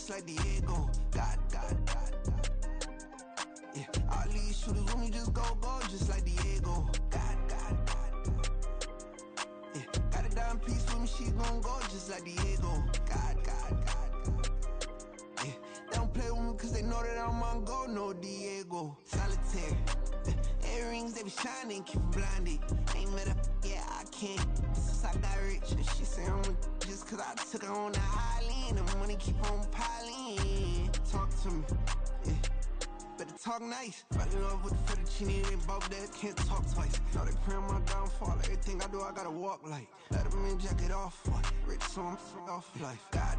just like Diego. God. Yeah, all these shooters when we just go, just like Diego. God. Yeah, got a dime piece with me, she gon' go just like Diego. God. Yeah, they don't play with me cause they know that I'm on go, no Diego. Solitaire, earrings, they be shining, keep me blinded. Ain't met up, yeah, I can't. Since I got rich, and she say I'm just cause I took her on the island. The money keep on piling. Talk to me, yeah. Better talk nice. Fell in love with the fettuccine, they both dead, can't talk twice. Now they praying my downfall, everything I do, I gotta walk like. Let them in, jacket off, what? Rich, so I'm off life. God.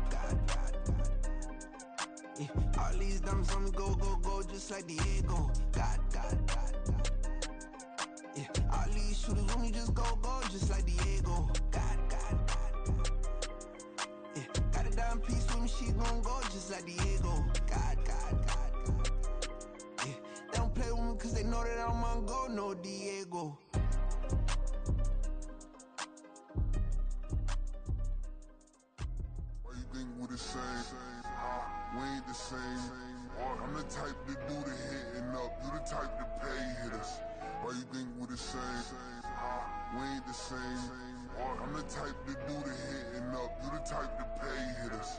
Yeah, all these diamonds on me go, just like Diego. God. Yeah, all these shooters on me just go, just like Diego. God. Yeah, got a dime piece with me, she gon' go just like Diego. God. Yeah, they don't play with me cause they know that I'm on go, no Diego. Why you think we the same? We ain't the same. I'm the type to do the hitting up, you the type to pay hitters. Why you think we the same? We ain't the same. I'm the type to do the hitting up, you the type to pay hitters.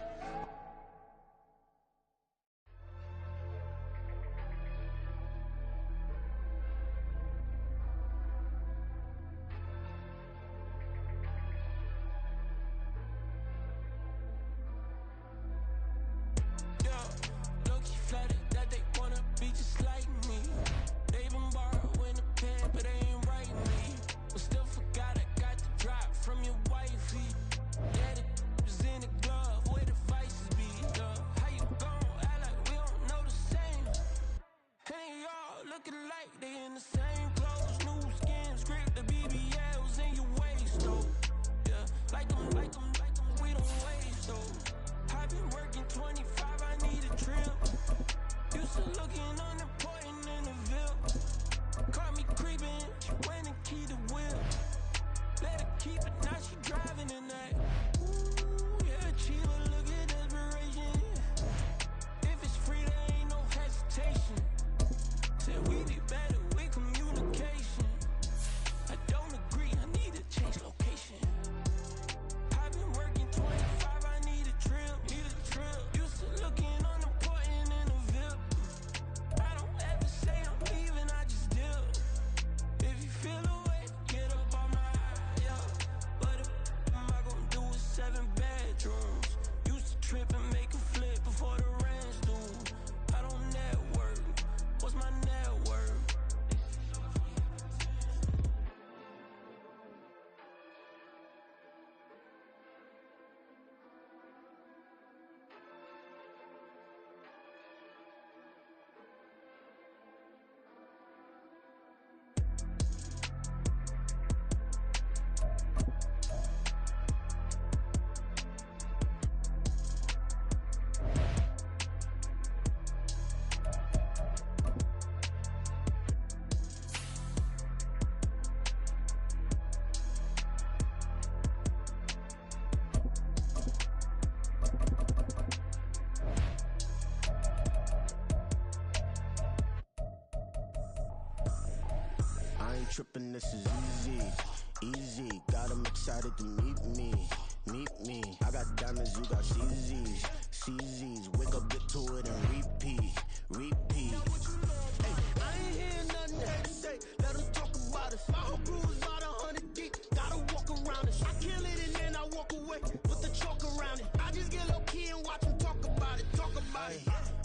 Trippin', this is easy. Got 'em excited to meet me. I got diamonds, you got CZs. Wake up, get to it, and repeat. Hey, I ain't hear nothing they say. Let 'em talk about us. My whole crew is about 100 deep. Gotta walk around it. I kill it and then I walk away. Put the chalk around it. I just get low key and watch them talk about it.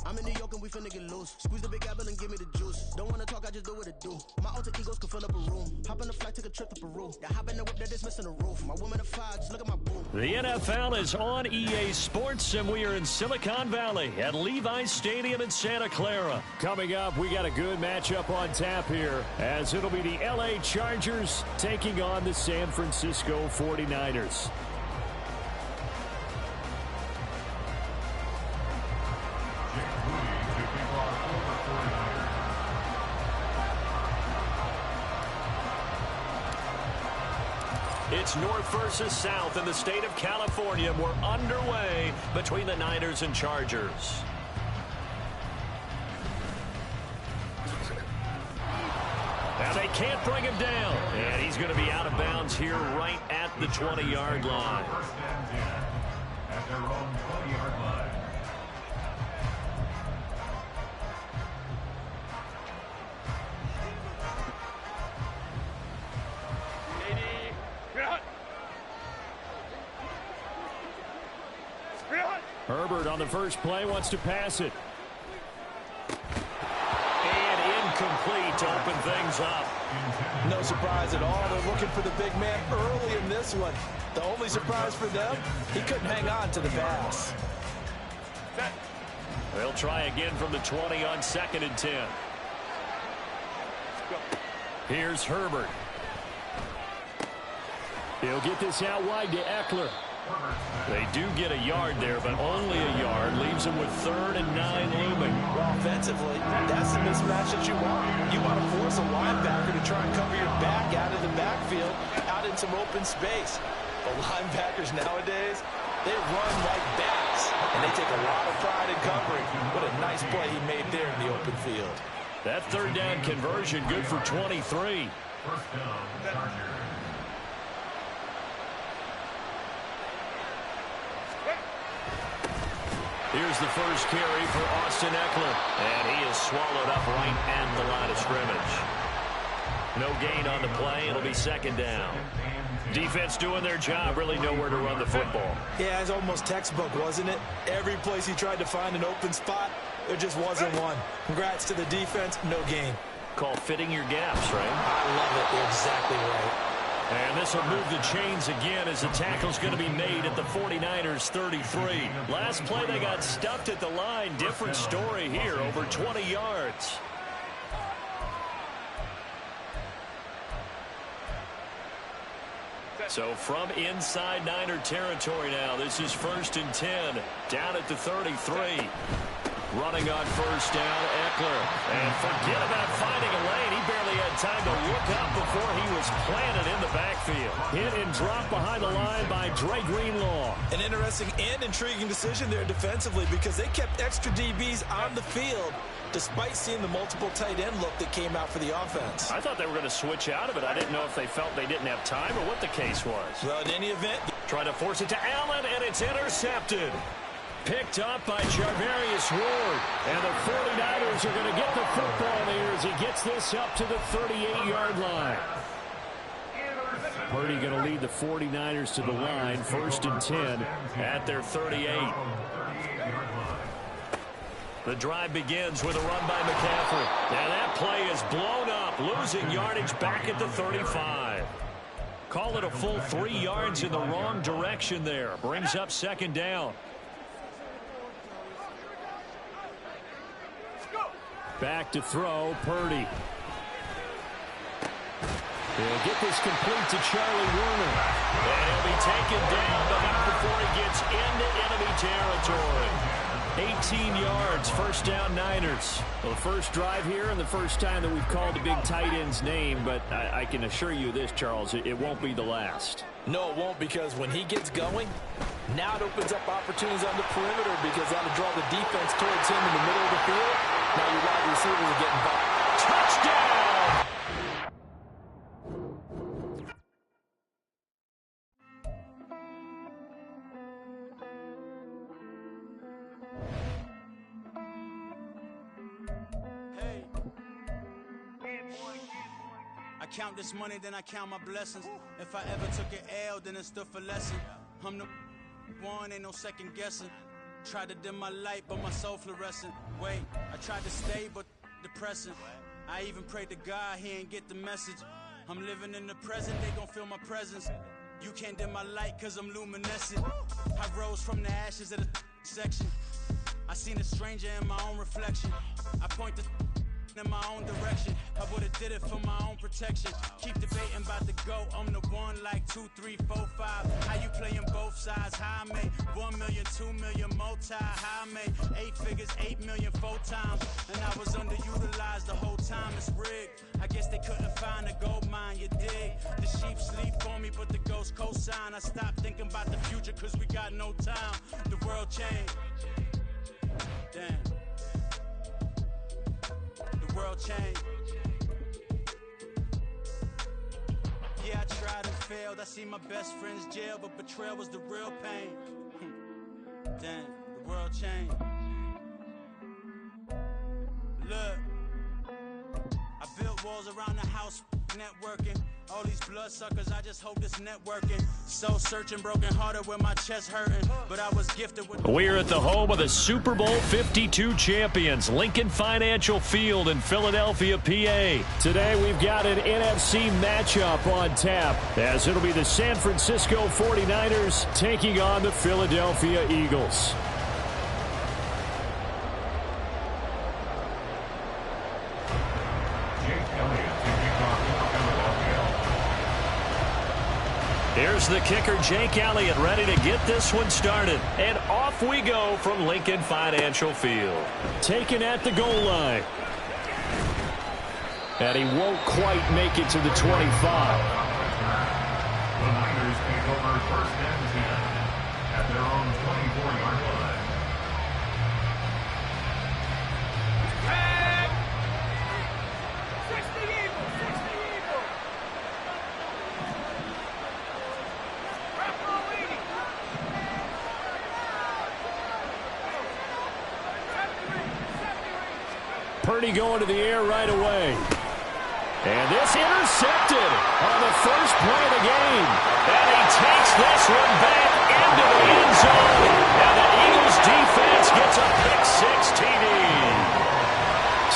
I'm in New York and we finna get loose. Squeeze the big apple and give me the juice. Don't wanna talk, I just do what it do. My alter egos can fill up a room. Hop on a flight, take a trip to Peru. They hop in the whip, they're just missing the roof. My woman of five, just look at my boo. The NFL is on EA Sports, and we are in Silicon Valley at Levi's Stadium in Santa Clara. Coming up, we got a good matchup on tap here, as it'll be the LA Chargers taking on the San Francisco 49ers. It's North versus South in the state of California. We're underway between the Niners and Chargers. Now they can't bring him down. And he's going to be out of bounds here right at the 20-yard line. At their own 20-yard line. Herbert on the first play wants to pass it. And incomplete to open things up. No surprise at all. They're looking for the big man early in this one. The only surprise for them, he couldn't hang on to the pass. They'll try again from the 20 on 2nd and 10. Here's Herbert. He'll get this out wide to Eckler. They do get a yard there, but only a yard. Leaves them with 3rd and 9 looming. Well, offensively, that's the mismatch that you want. You want to force a linebacker to try and cover your back out of the backfield, out in some open space. The linebackers nowadays, they run like bats, and they take a lot of pride in covering. What a nice play he made there in the open field. That 3rd down conversion good for 23. First down, Chargers. Here's the first carry for Austin Eckler. And he is swallowed up right at the line of scrimmage. No gain on the play. It'll be 2nd down. Defense doing their job. Really nowhere to run the football. Yeah, it's almost textbook, wasn't it? Every place he tried to find an open spot, there just wasn't one. Congrats to the defense. No gain. Called fitting your gaps, right? I love it. They're exactly right. And this will move the chains again as the tackle's going to be made at the 49ers 33. Last play they got stuffed at the line. Different story here, over 20 yards. So from inside Niner territory now, this is 1st and 10, down at the 33. Running on first down, Eckler. And forget about finding a lane. He barely had time to look up before he was planted in the backfield. Hit and drop behind the line by Dre Greenlaw. An interesting and intriguing decision there defensively because they kept extra DBs on the field despite seeing the multiple tight end look that came out for the offense. I thought they were going to switch out of it. I didn't know if they felt they didn't have time or what the case was. Well, in any event, trying to force it to Allen, and it's intercepted. Picked up by Charvarius Ward. And the 49ers are going to get the football here as he gets this up to the 38-yard line. Purdy going to lead the 49ers to the line, 1st and 10 at their 38. The drive begins with a run by McCaffrey. And that play is blown up, losing yardage back at the 35. Call it a full 3 yards in the wrong direction there. Brings up 2nd down. Back to throw, Purdy. He'll get this complete to Charlie Warner. And he'll be taken down, but not before he gets into enemy territory. 18 yards, 1st down Niners. Well, the first drive here and the first time that we've called the big tight end's name, but I can assure you this, Charles, it won't be the last. No, it won't, because when he gets going, now it opens up opportunities on the perimeter because that'll draw the defense towards him in the middle of the field. Now your wide receivers are getting by. Touchdown! Hey. I count this money, then I count my blessings. If I ever took an L, then it stood for lesson. I'm the one, ain't no second guessing. Tried to dim my light, but my soul fluorescent. Wait, I tried to stay, but depressing. I even prayed to God, he ain't get the message. I'm living in the present, they gon' feel my presence. You can't dim my light, cause I'm luminescent. I rose from the ashes of the section. I seen a stranger in my own reflection. I point the in my own direction. I would've did it for my own protection. Keep debating about the GOAT. I'm the one like 2, 3, 4, 5. How you playing both sides? How I made 1 million, 2 million, multi. How I made 8 figures, 8 million, 4 times. And I was underutilized the whole time. It's rigged. I guess they couldn't find a gold mine, you dig? The sheep sleep for me, but the ghost cosign. I stopped thinking about the future cause we got no time. The world changed. Damn. The world changed. Yeah, I tried and failed. I see my best friend's jail, but betrayal was the real pain. Damn, the world changed. Look, I built walls around the house, networking. All these bloodsuckers, I just hope this networking. Soul searching, broken hearted with my chest hurting. But I was gifted with... We're at the home of the Super Bowl 52 champions, Lincoln Financial Field in Philadelphia, PA. Today we've got an NFC matchup on tap, as it'll be the San Francisco 49ers taking on the Philadelphia Eagles. Here's the kicker, Jake Elliott, ready to get this one started. And off we go from Lincoln Financial Field. Taken at the goal line. And he won't quite make it to the 25. The Niners take over first and 10 at their own 24-yard line. Purdy going to the air right away. And this intercepted on the first play of the game. And he takes this one back into the end zone. And the Eagles defense gets a pick-6 TD.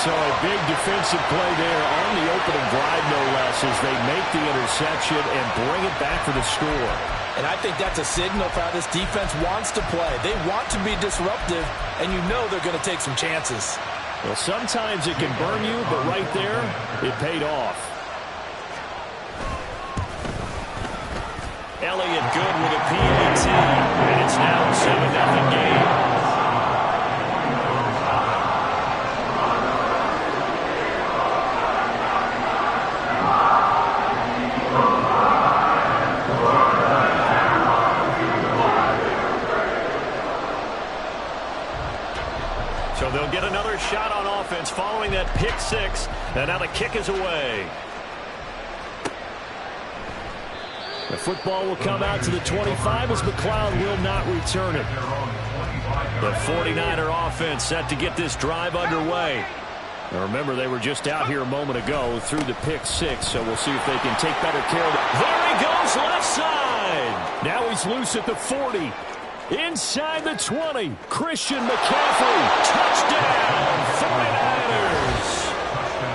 So a big defensive play there on the opening drive, no less, as they make the interception and bring it back for the score. And I think that's a signal for how this defense wants to play. They want to be disruptive, and you know they're going to take some chances. Well, sometimes it can burn you, but right there, it paid off. Elliott good with a PAT, and it's now a 7-0 game. So they'll get another shot on offense following that pick-6, and now the kick is away. The football will come out to the 25 as McLeod will not return it. The 49er offense set to get this drive underway. Now remember, they were just out here a moment ago through the pick-6, so we'll see if they can take better care of it. There he goes, left side. Now he's loose at the 40. Inside the 20, Christian McCaffrey, touchdown, 49ers.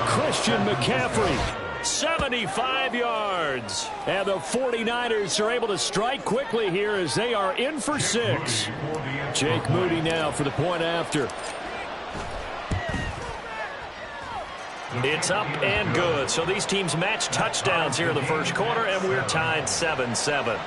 Christian McCaffrey, 75 yards. And the 49ers are able to strike quickly here as they are in for 6. Jake Moody now for the point after. It's up and good. So these teams match touchdowns here in the first quarter, and we're tied 7-7.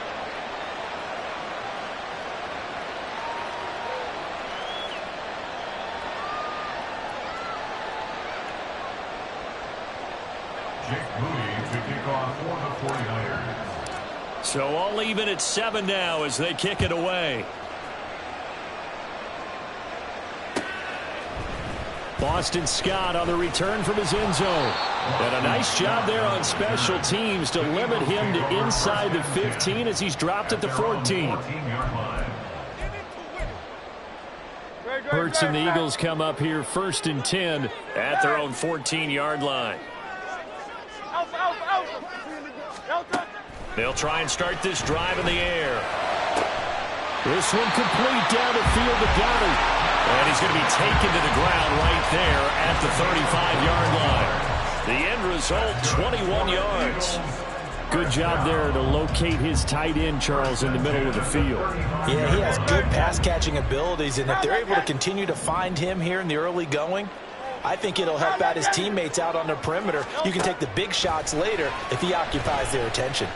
So all even at 7 now as they kick it away. Boston Scott on the return from his end zone. And a nice job there on special teams to limit him to inside the 15 as he's dropped at the 14. Hurts and the Eagles come up here 1st and 10 at their own 14-yard line. They'll try and start this drive in the air. This one complete down the field to Goddard. And he's going to be taken to the ground right there at the 35-yard line. The end result, 21 yards. Good job there to locate his tight end, Charles, in the middle of the field. Yeah, he has good pass-catching abilities, and if they're able to continue to find him here in the early going, I think it'll help out his teammates out on the perimeter. You can take the big shots later if he occupies their attention.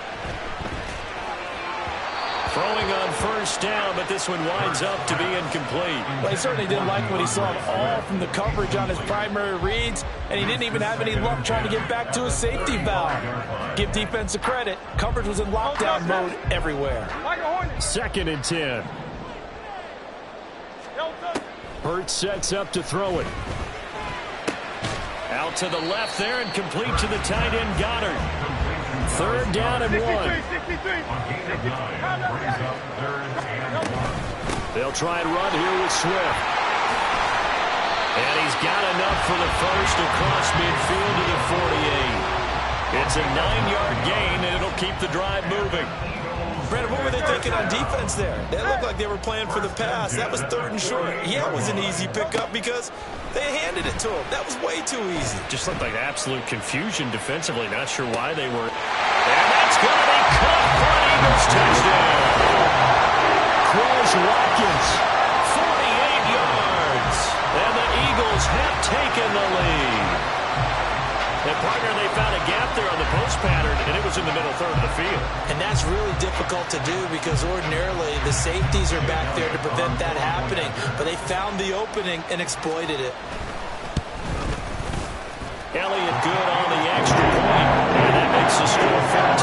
Throwing on first down, but this one winds up to be incomplete. Well, he certainly didn't like what he saw at all from the coverage on his primary reads, and he didn't even have any luck trying to get back to his safety valve. Give defense a credit. Coverage was in lockdown mode everywhere. 2nd and 10. Hurts sets up to throw it. Out to the left there and complete to the tight end Goddard. 3rd down and 1. They'll try and run here with Swift. And he's got enough for the first across midfield to the 48. It's a 9-yard gain, and it'll keep the drive moving. Brandon, what were they thinking on defense there? They looked like they were playing for the pass. That was 3rd and short. Yeah, it was an easy pickup because they handed it to him. That was way too easy. Just looked like absolute confusion defensively. Not sure why they were. And that's going to be caught for an Eagles touchdown. Quez Watkins, 48 yards. And the Eagles have taken the lead. And partner, they found a gap there on the post pattern, and it was in the middle third of the field. And that's really difficult to do because ordinarily the safeties are back there to prevent that happening. But they found the opening and exploited it. Elliott good on the extra point, and that makes the score 14-7.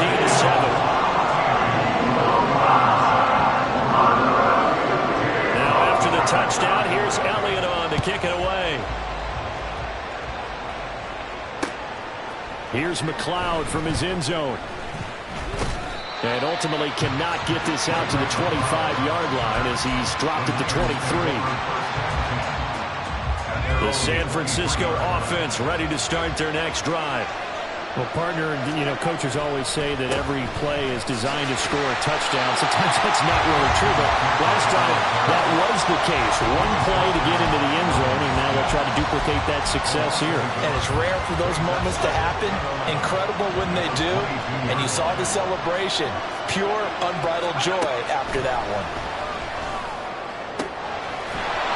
Now after the touchdown, here's Elliott on to kick it away. Here's McLeod from his end zone. And ultimately cannot get this out to the 25-yard line as he's dropped at the 23. The San Francisco offense ready to start their next drive. Well, partner, you know, coaches always say that every play is designed to score a touchdown. Sometimes that's not really true, but last time that was the case. One play to get into the end zone, and now they'll try to duplicate that success here. And it's rare for those moments to happen. Incredible when they do. And you saw the celebration. Pure, unbridled joy after that one.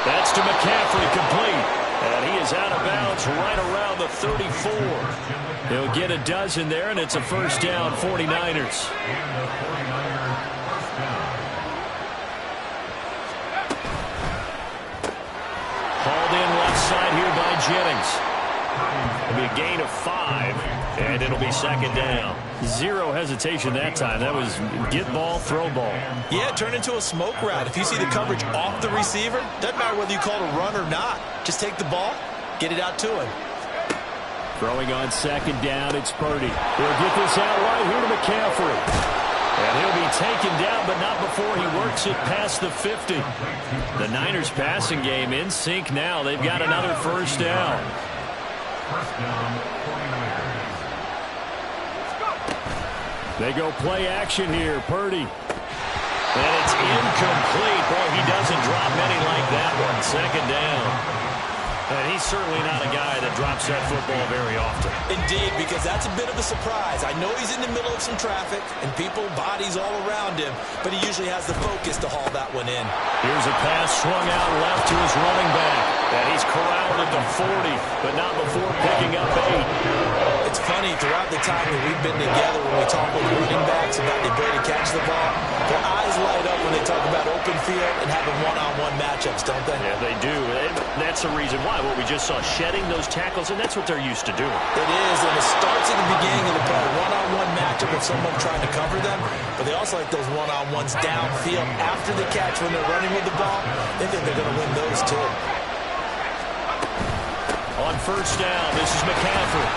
That's to McCaffrey, complete. And he is out of bounds right around the 34. He'll get a dozen there, and it's a first down, 49ers. Hauled in left side here by Jennings. It'll be a gain of 5, and it'll be 2nd down. Zero hesitation that time. That was get ball, throw ball. Yeah, turn into a smoke route. If you see the coverage off the receiver, doesn't matter whether you call it a run or not. Just take the ball, get it out to him. Throwing on 2nd down, it's Purdy. He'll get this out right here to McCaffrey. And he'll be taken down, but not before he works it past the 50. The Niners passing game in sync now. They've got another first down. They go play action here. Purdy. And it's incomplete. Boy, he doesn't drop many like that one. 2nd down. And he's certainly not a guy that drops that football very often. Indeed, because that's a bit of a surprise. I know he's in the middle of some traffic and people, bodies all around him, but he usually has the focus to haul that one in. Here's a pass swung out left to his running back. And he's corralled at the 40, but not before picking up 8. It's funny, throughout the time that we've been together, when we talk with running backs about the ability to catch the ball, their eyes light up when they talk about open field and having one-on-one matchups, don't they? Yeah, they do. And that's the reason why. What we just saw, shedding those tackles, and that's what they're used to doing. It is, and it starts at the beginning of the play. One-on-one matchup with someone trying to cover them, but they also like those one-on-ones downfield after the catch when they're running with the ball. They think they're going to win those too. On first down, this is McCaffrey.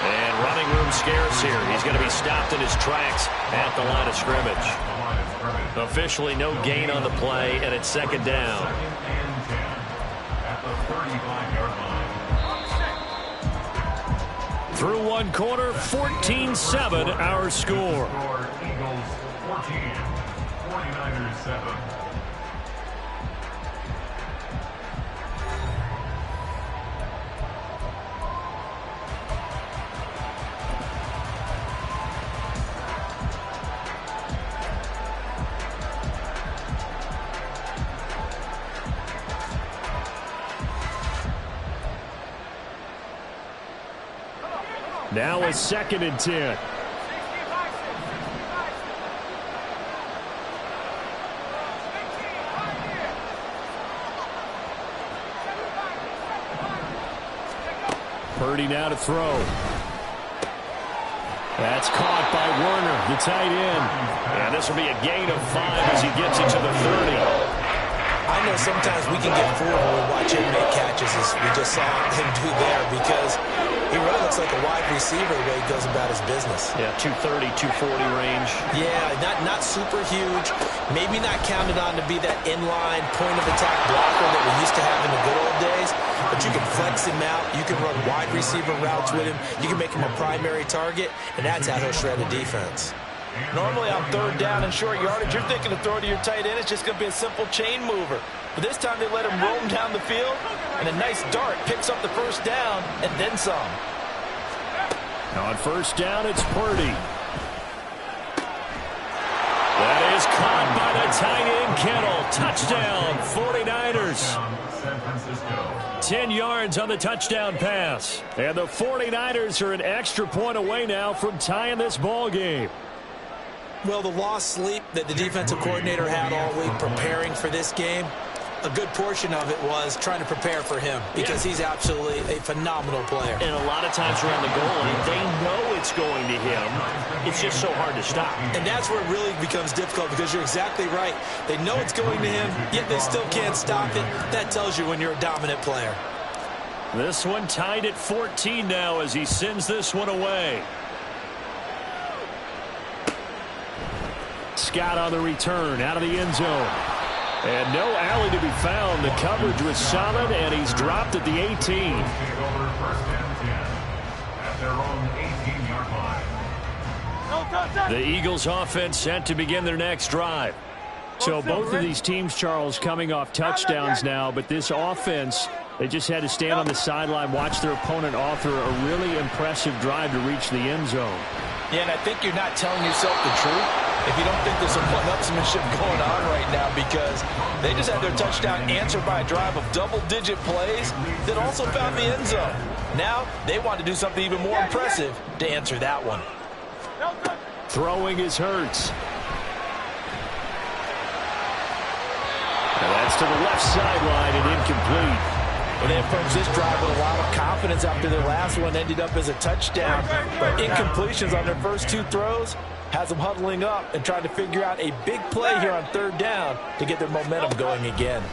And running room scarce here. He's going to be stopped in his tracks at the line of scrimmage. Officially no gain on the play, and it's 2nd down. Through one quarter, 14-7 our score. Eagles 14, 49ers 7. Now a 2nd and 10. Purdy now to throw. That's caught by Werner, the tight end. And this will be a gain of 5 as he gets it to the 30. I know sometimes we can get fooled when we watch him make catches, as we just saw him do there, because he really looks like a wide receiver the way he goes about his business. Yeah, 230, 240 range. Yeah, not super huge. Maybe not counted on to be that inline point-of-attack blocker that we used to have in the good old days, but you can flex him out. You can run wide receiver routes with him. You can make him a primary target, and that's how he'll shred a defense. Normally on 3rd down and short yardage, you're thinking to throw to your tight end. It's just going to be a simple chain mover. But this time they let him roam down the field, and a nice dart picks up the 1st down and then some. On 1st down, it's Purdy. That is caught by the tight end, Kittle. Touchdown, 49ers. 10 yards on the touchdown pass. And the 49ers are an extra point away now from tying this ball game. Well, the lost sleep that the defensive coordinator had all week preparing for this game, a good portion of it was trying to prepare for him because he's absolutely a phenomenal player. And a lot of times around the goal line, they know it's going to him. It's just so hard to stop. And that's where it really becomes difficult because you're exactly right. They know it's going to him, yet they still can't stop it. That tells you when you're a dominant player. This one tied at 14 now as he sends this one away. Scott on the return out of the end zone. And no alley to be found. The coverage was solid, and he's dropped at the 18. The Eagles offense set to begin their next drive. So both of these teams, Charles, coming off touchdowns now, but this offense, they just had to stand on the sideline, watch their opponent author a really impressive drive to reach the end zone. Yeah, and I think you're not telling yourself the truth if you don't think there's some one-upsmanship going on right now, because they just had their touchdown answered by a drive of double-digit plays that also found the end zone. Now they want to do something even more impressive to answer that one. Throwing is Hurts. And that's to the left sideline and incomplete. Well, they approached this drive with a lot of confidence after their last one ended up as a touchdown. But incompletions on their first 2 throws has them huddling up and trying to figure out a big play here on 3rd down to get their momentum going again.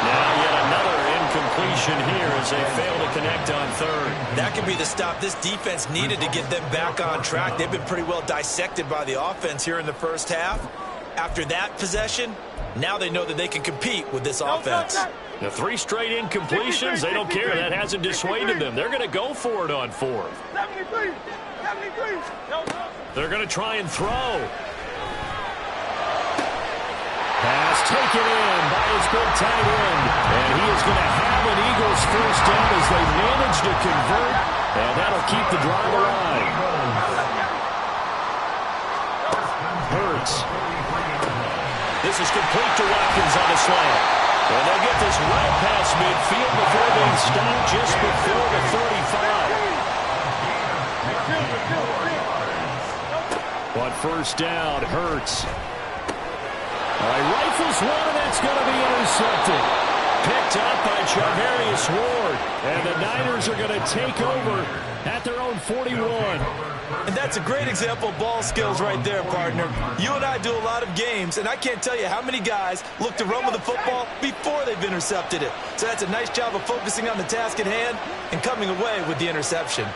Now yet another incompletion here as they fail to connect on 3rd. That could be the stop this defense needed to get them back on track. They've been pretty well dissected by the offense here in the first half. After that possession, now they know that they can compete with this offense. The 3 straight incompletions, they don't care. That hasn't dissuaded them. They're going to go for it on 4th. They're going to try and throw. Pass taken in by his big tight end. And he is going to have an Eagles 1st down as they manage to convert. And that'll keep the drive alive. Hurts. This is complete to Watkins on the slant. And they'll get this well past midfield before being stopped just before the 35. On 1st down, Hurts. Rifles one, and that's going to be intercepted. Picked up by Charvarius Ward. And the Niners are going to take over at their own 41. And that's a great example of ball skills right there, partner. You and I do a lot of games, and I can't tell you how many guys look to run with the football before they've intercepted it. So that's a nice job of focusing on the task at hand and coming away with the interception.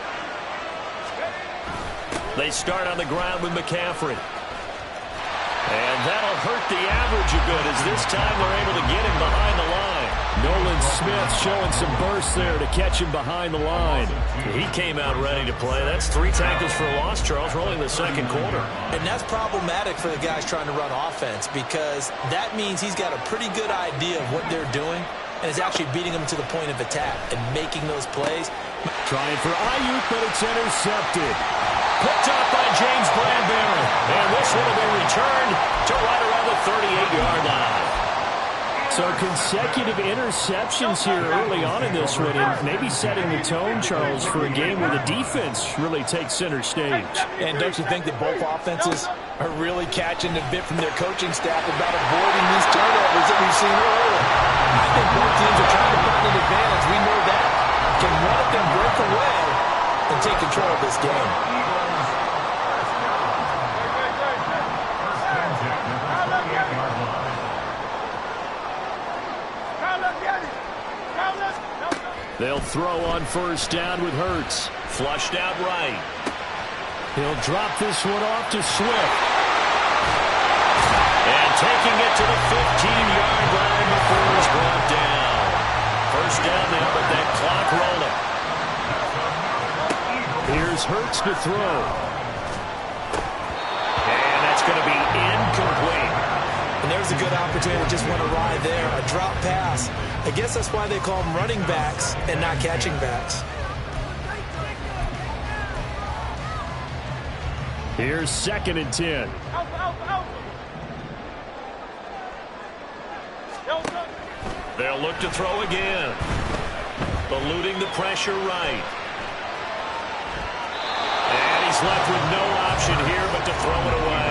They start on the ground with McCaffrey. And that'll hurt the average a bit as this time they're able to get him behind the line. Nolan Smith showing some burst there to catch him behind the line. He came out ready to play. That's 3 tackles for a loss, Charles, rolling the 2nd quarter. And that's problematic for the guys trying to run offense because that means he's got a pretty good idea of what they're doing and is actually beating them to the point of attack and making those plays. Trying for Ayuk, but it's intercepted. Picked up by James Bradbury. And this one will be returned to right around the 38-yard line. So consecutive interceptions here early on in this one, and maybe setting the tone, Charles, for a game where the defense really takes center stage. And don't you think that both offenses are really catching the bit from their coaching staff about avoiding these turnovers that we've seen earlier? I think both teams are trying to find an advantage. We know that. Can one of them break away and take control of this game? They'll throw on first down with Hurts. Flushed out right. He'll drop this one off to Swift. And taking it to the 15-yard line before it's brought down. First down now, but that clock rolling. Here's Hurts to throw. And that's going to be incomplete. And there's a good opportunity to just want to ride there. A drop pass. I guess that's why they call them running backs and not catching backs. Here's 2nd and 10. They'll look to throw again. Eluding the pressure right. And he's left with no option here but to throw it away.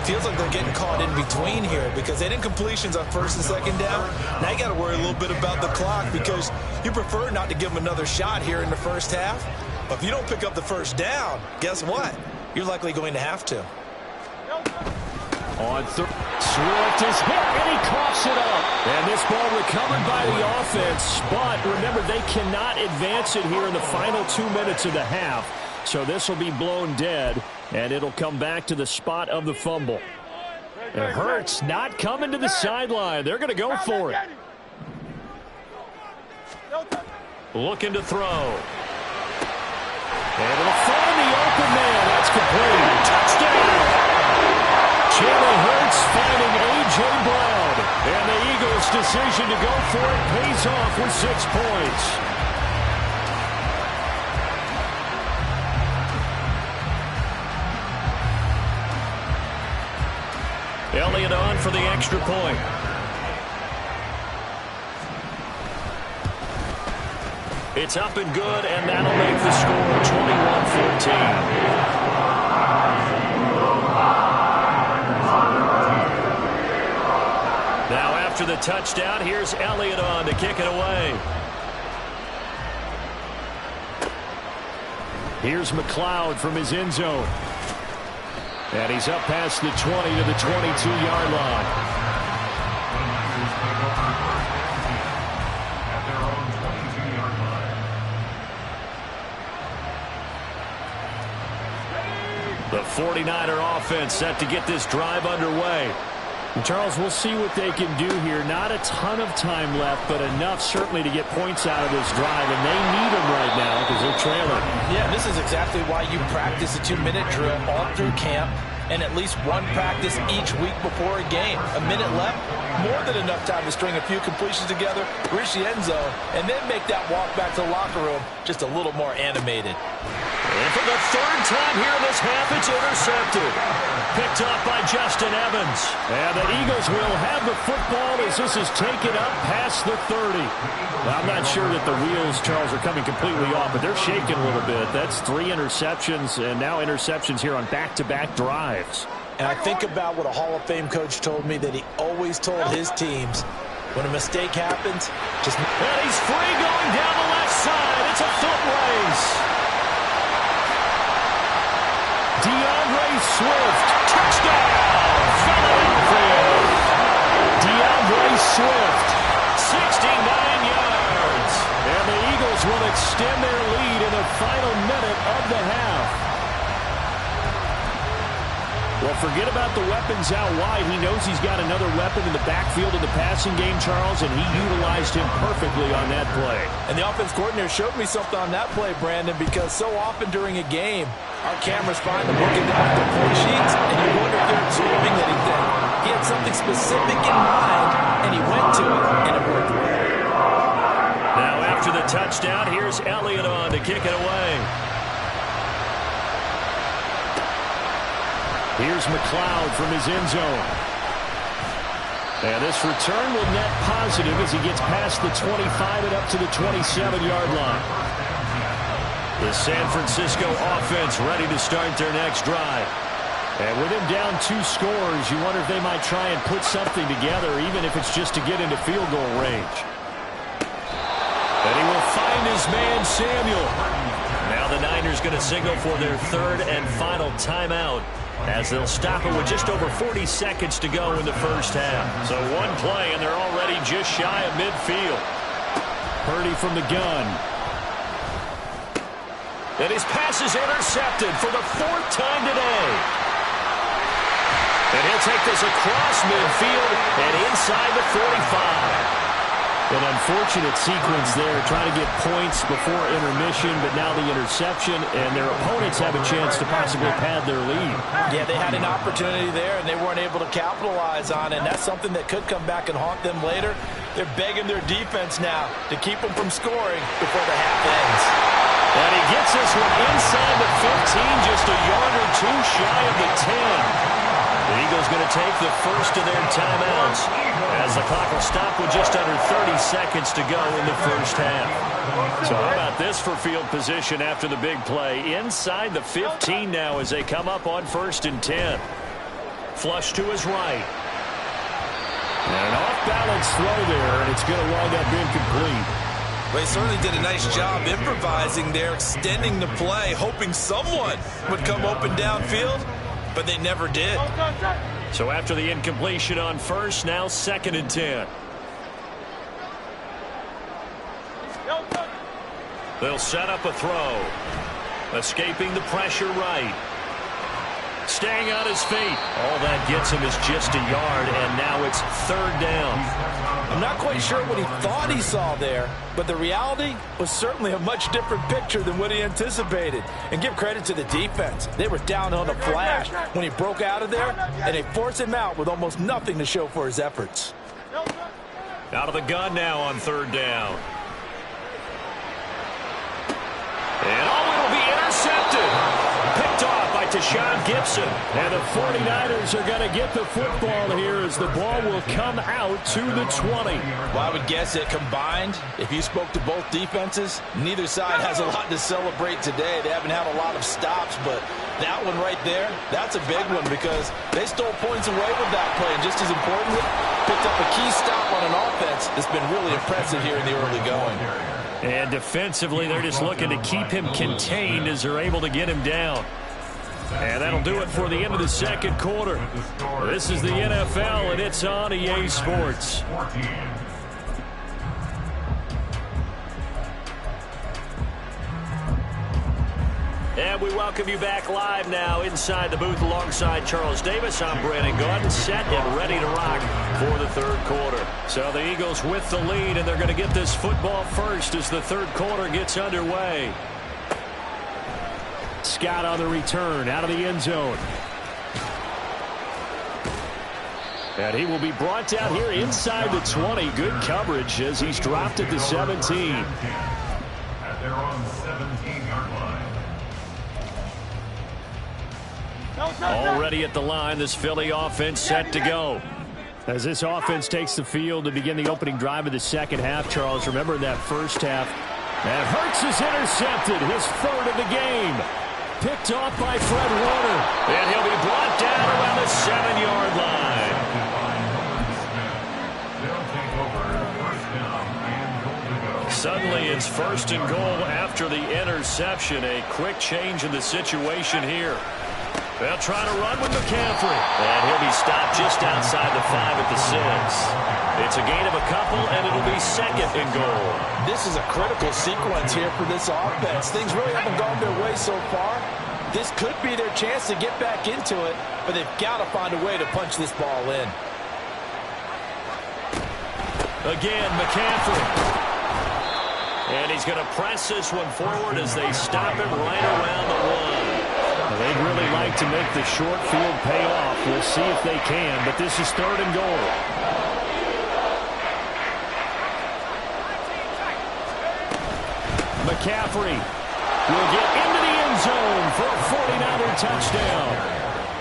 Feels like they're getting caught in between here because they didn't completions on 1st and 2nd down. Now you got to worry a little bit about the clock because you prefer not to give them another shot here in the first half. But if you don't pick up the first down, guess what? You're likely going to have to. On third, Swift is hit, and he coughs it up. And this ball recovered by the offense. But remember, they cannot advance it here in the final 2 minutes of the half. So this will be blown dead, and it'll come back to the spot of the fumble. It hurts not coming to the sideline. They're going to go for it. Looking to throw. And it'll find the open man. That's complete. Touchdown. Jalen Hurts finding A.J. Brown. And the Eagles' decision to go for it pays off with 6 points. Elliott on for the extra point. It's up and good, and that'll make the score 21-14. Now after the touchdown, here's Elliott on to kick it away. Here's McLeod from his end zone. And he's up past the 20 to the 22-yard line. The 49er offense set to get this drive underway. And Charles, we'll see what they can do here. Not a ton of time left, but enough certainly to get points out of this drive. And they need them right now because they're trailing. Yeah, this is exactly why you practice a 2-minute drill all through camp and at least one practice each week before a game. A minute left, more than enough time to string a few completions together, reach the end zone, and then make that walk back to the locker room just a little more animated. And for the 3rd time here in this half, it's intercepted. Picked up by Justin Evans. And the Eagles will have the football as this is taken up past the 30. Well, I'm not sure that the wheels, Charles, are coming completely off, but they're shaking a little bit. That's 3 interceptions, and now interceptions here on back-to-back drives. And I think about what a Hall of Fame coach told me that he always told his teams, when a mistake happens, just... And he's free going down the left side. It's a foot race. DeAndre Swift, touchdown, Philadelphia. DeAndre Swift, 69 yards. And the Eagles will extend their lead in the final minute of the half. Well, forget about the weapons out wide. He knows he's got another weapon in the backfield in the passing game, Charles, and he utilized him perfectly on that play. And the offense coordinator showed me something on that play, Brandon, because so often during a game, our cameras find them looking down at their play sheets, and you wonder if they're absorbing anything. He had something specific in mind, and he went to it, and it worked. Now after the touchdown, here's Elliott on to kick it away. Here's McLeod from his end zone. And this return will net positive as he gets past the 25 and up to the 27-yard line. The San Francisco offense ready to start their next drive. And with him down 2 scores, you wonder if they might try and put something together, even if it's just to get into field goal range. And he will find his man, Samuel. Now the Niners going to signal for their 3rd and final timeout, as they'll stop it with just over 40 seconds to go in the first half. So one play, and they're already just shy of midfield. Purdy from the gun. And his pass is intercepted for the 4th time today. And he'll take this across midfield and inside the 45. An unfortunate sequence there, trying to get points before intermission, but now the interception, and their opponents have a chance to possibly pad their lead. Yeah, they had an opportunity there, and they weren't able to capitalize on it, and that's something that could come back and haunt them later. They're begging their defense now to keep them from scoring before the half ends. And he gets this one inside the 15, just a yard or 2 shy of the 10. The Eagles going to take the first of their timeouts as the clock will stop with just under 30 seconds to go in the first half. So how about this for field position after the big play? Inside the 15 now as they come up on 1st and 10. Flush to his right. And an off-balance throw there, and it's going to wind up incomplete. Well, he certainly did a nice job improvising there, extending the play, hoping someone would come open downfield, but they never did. So after the incompletion on 1st, now 2nd and 10. They'll set up a throw. Escaping the pressure right. Staying on his feet. All that gets him is just a yard, and now it's 3rd down. I'm not quite sure what he thought he saw there, but the reality was certainly a much different picture than what he anticipated. And give credit to the defense. They were down on a flash when he broke out of there, and they forced him out with almost nothing to show for his efforts. Out of the gun now on 3rd down. And it'll be intercepted. Picked off by Tashawn Gibson. And the 49ers are going to get the football here as the ball will come out to the 20. Well, I would guess that combined, if you spoke to both defenses, neither side has a lot to celebrate today. They haven't had a lot of stops, but that one right there, that's a big one because they stole points away with that play. And just as importantly, picked up a key stop on an offense that's been really impressive here in the early going. And defensively, they're just looking to keep him contained as they're able to get him down. And that'll do it for the end of the 2nd quarter. This is the NFL, and it's on EA Sports. And we welcome you back live now inside the booth alongside Charles Davis. I'm Brandon Gaudin, set and ready to rock for the 3rd quarter. So the Eagles with the lead, and they're going to get this football first as the 3rd quarter gets underway. Scott on the return out of the end zone. And he will be brought down here inside the 20. Good coverage as he's dropped at the 17. At their own 17-yard line. Already at the line, this Philly offense set to go. As this offense takes the field to begin the opening drive of the 2nd half, Charles, remember in that 1st half, and Hurts is intercepted, his 3rd of the game. Picked off by Fred Warner. And he'll be brought down around the 7-yard line. They'll take over 1st down and goal to go. Suddenly it's 1st and goal after the interception. A quick change in the situation here. They'll try to run with McCaffrey. And he'll be stopped just outside the 5 at the 6. It's a gain of a couple, and it'll be 2nd and goal. This is a critical sequence here for this offense. Things really haven't gone their way so far. This could be their chance to get back into it, but they've got to find a way to punch this ball in. Again, McCaffrey. And he's going to press this one forward as they stop him right around the 1. They'd really like to make the short field pay off. We'll see if they can, but this is 3rd and goal. McCaffrey will get into the end zone for a 49er touchdown.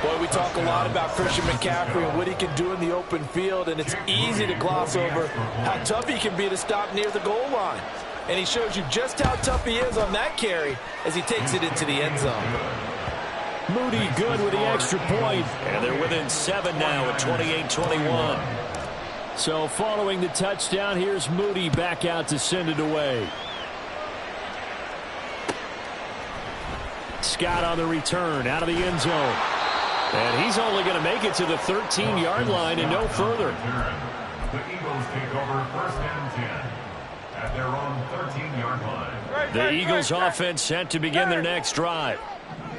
Boy, we talk a lot about Christian McCaffrey and what he can do in the open field, and it's easy to gloss over how tough he can be to stop near the goal line. And he shows you just how tough he is on that carry as he takes it into the end zone. Moody good with the extra point, and they're within 7 now at 28-21. So following the touchdown, here's Moody back out to send it away. Scott on the return out of the end zone. And he's only going to make it to the 13-yard line and no further. The Eagles take over 1st and 10 at their own 13-yard line. The Eagles offense set to begin their next drive.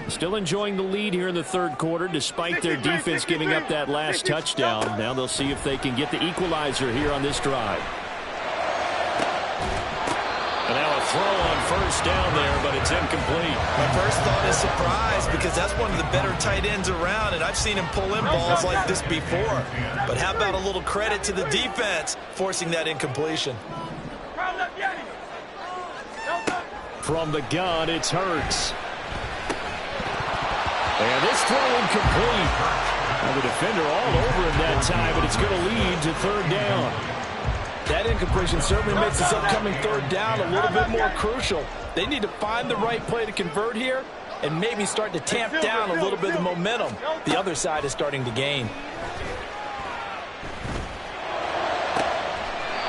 Still enjoying the lead here in the third quarter despite their defense giving up that last touchdown. Now they'll see if they can get the equalizer here on this drive. And now a throw on 1st down there, but it's incomplete. My first thought is surprise because that's one of the better tight ends around, and I've seen him pull in balls like this before. But how about a little credit to the defense forcing that incompletion? From the gun, it's Hurts. And this throw incomplete. And the defender all over him that time, but it's going to lead to 3rd down. That incompletion certainly makes this upcoming 3rd down a little bit more crucial. They need to find the right play to convert here and maybe start to tamp down a little bit of momentum the other side is starting to gain.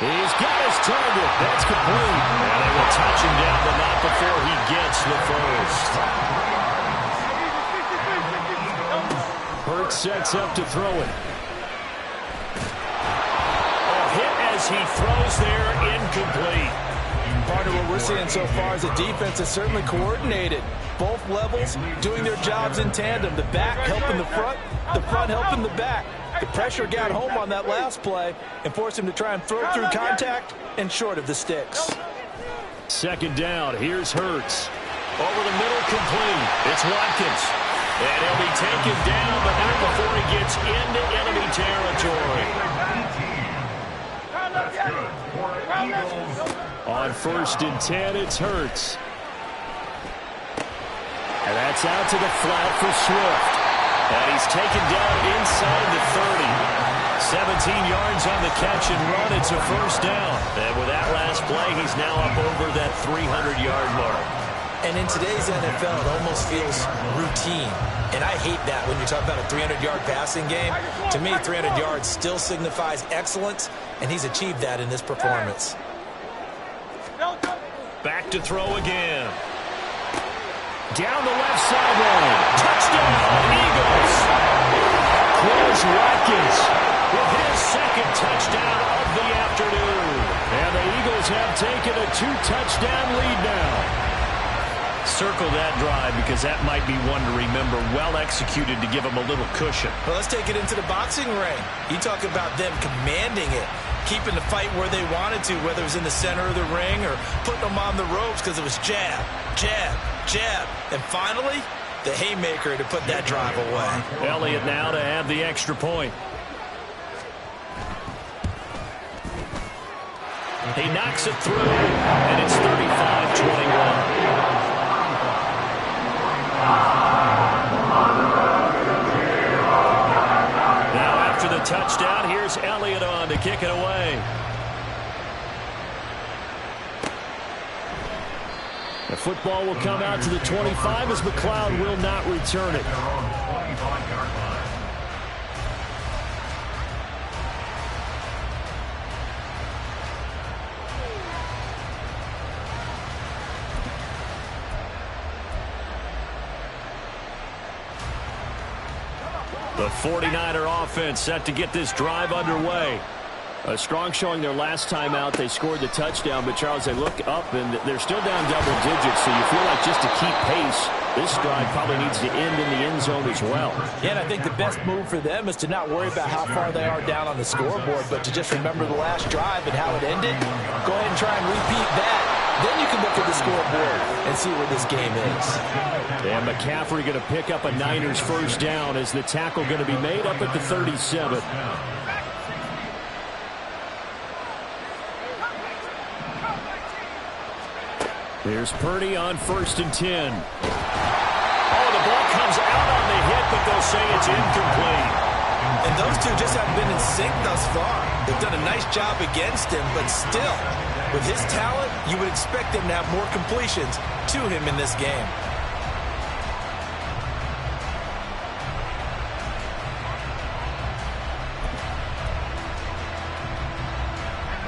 He's got his target. That's complete. And they will touch him down, but not before he gets the first. Hurts sets up to throw it. As he throws there, incomplete. Part of what we're seeing so far is the defense is certainly coordinated. Both levels doing their jobs in tandem. The back helping the front helping the back. The pressure got home on that last play and forced him to try and throw through contact and short of the sticks. 2nd down, here's Hurts. Over the middle, complete. It's Watkins. And he'll be taken down, but not before he gets into enemy territory. On 1st and 10, it's Hurts. And that's out to the flat for Swift. And he's taken down inside the 30. 17 yards on the catch and run. It's a 1st down. And with that last play, he's now up over that 300-yard mark. And in today's NFL, it almost feels routine. And I hate that when you talk about a 300-yard passing game. To me, 300 yards still signifies excellence, and he's achieved that in this performance. Back to throw again. Down the left sideline. Touchdown, Eagles. Quez Watkins with his 2nd touchdown of the afternoon. And the Eagles have taken a 2-touchdown lead now. Circle that drive because that might be one to remember. Well executed to give them a little cushion. Well, let's take it into the boxing ring. You talk about them commanding it, keeping the fight where they wanted to, whether it was in the center of the ring or putting them on the ropes because it was jab, jab, jab. And finally, the haymaker to put that drive away. Elliott now to have the extra point. He knocks it through, and it's 35-21. Now after the touchdown, here's Elliott on to kick it away. The football will come out to the 25 as McLeod will not return it. The 49er offense set to get this drive underway. A strong showing their last time out. They scored the touchdown, but Charles, they look up and they're still down double digits, so you feel like just to keep pace, this drive probably needs to end in the end zone as well. Yeah, and I think the best move for them is to not worry about how far they are down on the scoreboard, but to just remember the last drive and how it ended. Go ahead and try and repeat that. Then you can look at the scoreboard and see where this game is. And McCaffrey going to pick up a Niners first down as the tackle going to be made up at the 37. Here's Purdy on 1st and 10. Oh, the ball comes out on the hit but they'll say it's incomplete. And those two just haven't been in sync thus far. They've done a nice job against him, but still, with his talent, you would expect him to have more completions to him in this game.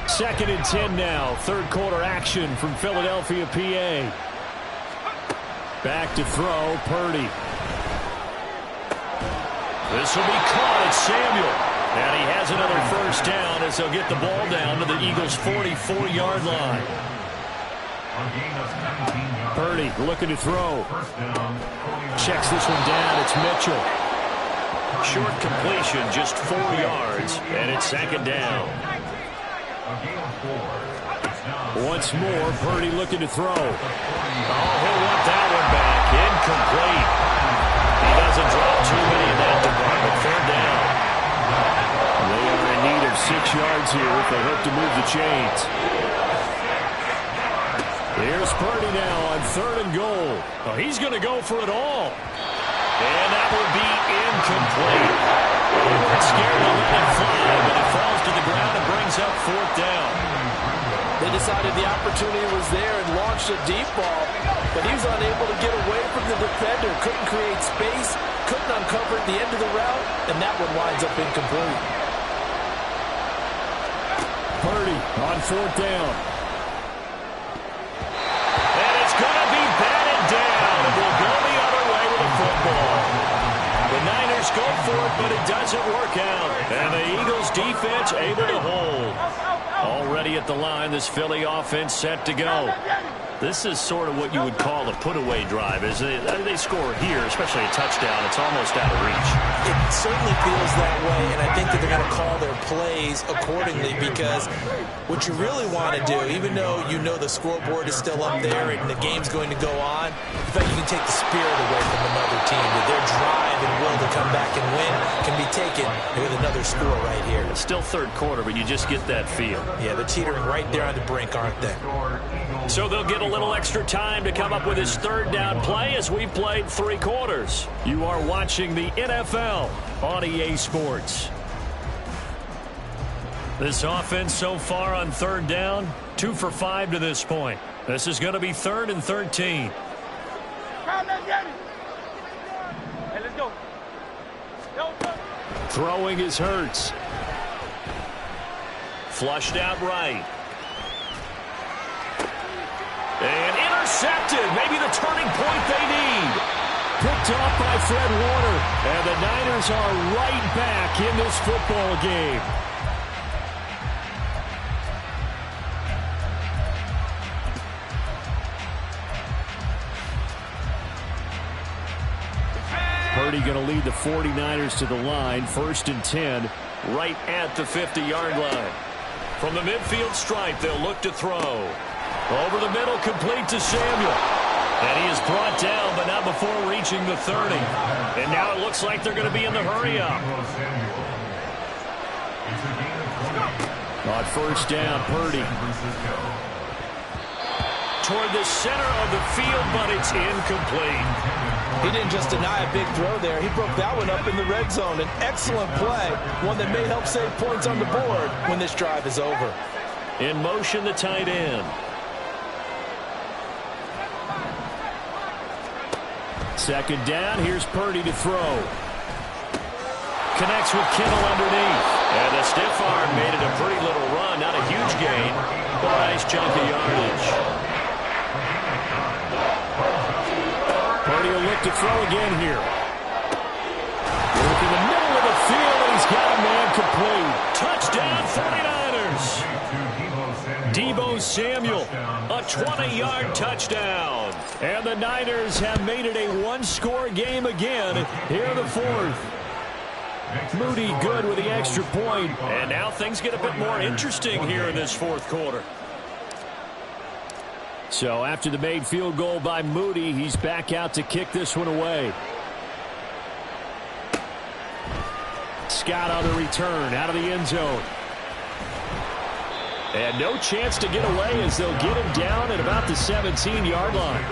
Second and 10 now. Third quarter action from Philadelphia, PA. Back to throw, Purdy. This will be caught at Samuel. And he has another first down as they'll get the ball down to the Eagles' 44-yard line. Purdy looking to throw. Checks this one down. It's Mitchell. Short completion, just 4 yards, and it's second down. Once more, Purdy looking to throw. Oh, he'll want that one back. Incomplete. He doesn't drop too many in that department. Third down. They are in need of 6 yards here if they hope to move the chains. Here's Purdy now on third and goal. Oh, he's going to go for it all. And that will be incomplete. It's scared to let it fly, but it falls to the ground and brings up fourth down. They decided the opportunity was there and launched a deep ball, but he was unable to get away from the defender. Couldn't create space, couldn't uncover at the end of the route, and that one winds up incomplete. Purdy on fourth down. And it's going to be batted down. It will go the other way with the football. The Niners go for it, but it doesn't work out. And the Eagles defense able to hold. Already at the line, this Philly offense set to go. This is sort of what you would call a put-away drive. As they score here, especially a touchdown, it's almost out of reach. It certainly feels that way, and I think that they're going to call their plays accordingly, because what you really want to do, even though you know the scoreboard is still up there and the game's going to go on, in fact, you can take the spirit away from another team. That their drive and will to come back and win can be taken with another score right here. It's still third quarter, but you just get that feel. Yeah, they're teetering right there on the brink, aren't they? So they'll get a little extra time to come up with his third down play as we've played 3 quarters. You are watching the NFL on EA Sports. This offense so far on third down, 2 for 5 to this point. This is going to be 3rd and 13. Hey, let's go. Throwing is Hurts. Flushed out right. And intercepted. Maybe the turning point they need. Picked off by Fred Warner. And the Niners are right back in this football game. Purdy going to lead the 49ers to the line. 1st and 10, right at the 50-yard line. From the midfield stripe, they'll look to throw. Over the middle, complete to Samuel. And he is brought down, but not before reaching the 30. And now it looks like they're going to be in the hurry-up. On first down, Purdy. Toward the center of the field, but it's incomplete. He didn't just deny a big throw there. He broke that one up in the red zone. An excellent play, one that may help save points on the board when this drive is over. In motion, the tight end. Second down, here's Purdy to throw. Connects with Kittle underneath. And a stiff arm made it a pretty little run. Not a huge gain, but a nice chunk of yardage. Purdy will look to throw again here. Look in the middle of the field, and he's got a man complete. Touchdown, 49ers. Deebo Samuel, a 20-yard touchdown. And the Niners have made it a one-score game again here in the 4th. Moody good with the extra point. And now things get a bit more interesting here in this 4th quarter. So after the made field goal by Moody, he's back out to kick this one away. Scott on the return out of the end zone. And no chance to get away as they'll get him down at about the 17-yard line.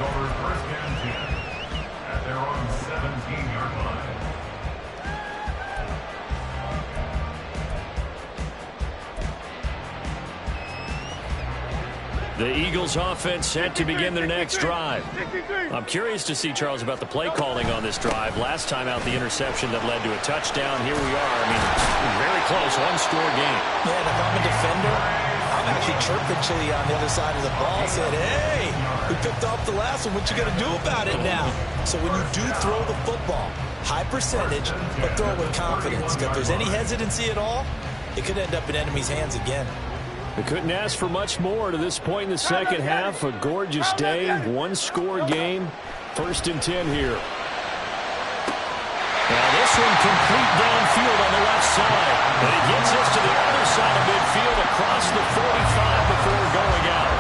The Eagles offense set to begin their next drive. I'm curious to see, Charles, about the play calling on this drive. Last time out, the interception that led to a touchdown. Here we are. I mean, very close, one-score game. Yeah, and if I'm a defender, I'm actually chirping Chili on the other side of the ball, saying, hey, we picked off the last one. What you going to do about it now? So when you do throw the football, high percentage, but throw it with confidence. If there's any hesitancy at all, it could end up in enemy's hands again. We couldn't ask for much more to this point in the second half. A gorgeous day, one-score game. 1st and 10 here. Now this one complete downfield on the left side. And it gets us to the other side of midfield across the 45 before going out.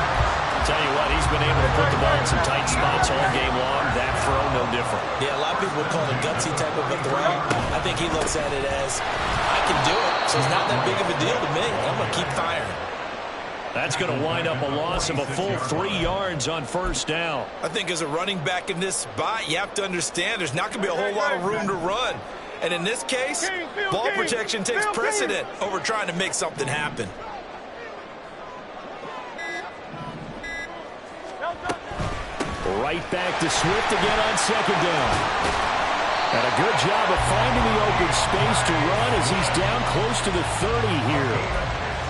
Tell you what, he's been able to put the ball in some tight spots all game long. That throw, no different. Yeah, a lot of people would call it a gutsy type of a throw. I think he looks at it as, I can do it, so it's not that big of a deal to me. I'm going to keep firing. That's going to wind up a loss of a full 3 yards on 1st down. I think as a running back in this spot, you have to understand there's not going to be a whole lot of room to run. And in this case, ball protection takes precedent over trying to make something happen. Right back to Swift again on 2nd down. And a good job of finding the open space to run as he's down close to the 30 here.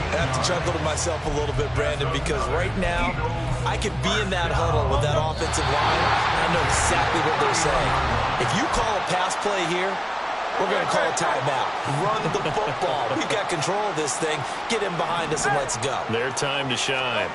I have to chuckle to myself a little bit, Brandon, because right now I could be in that huddle with that offensive line. I know exactly what they're saying. If you call a pass play here, we're going to call a timeout. Run the football. We've got control of this thing. Get him behind us and let's go. Their time to shine.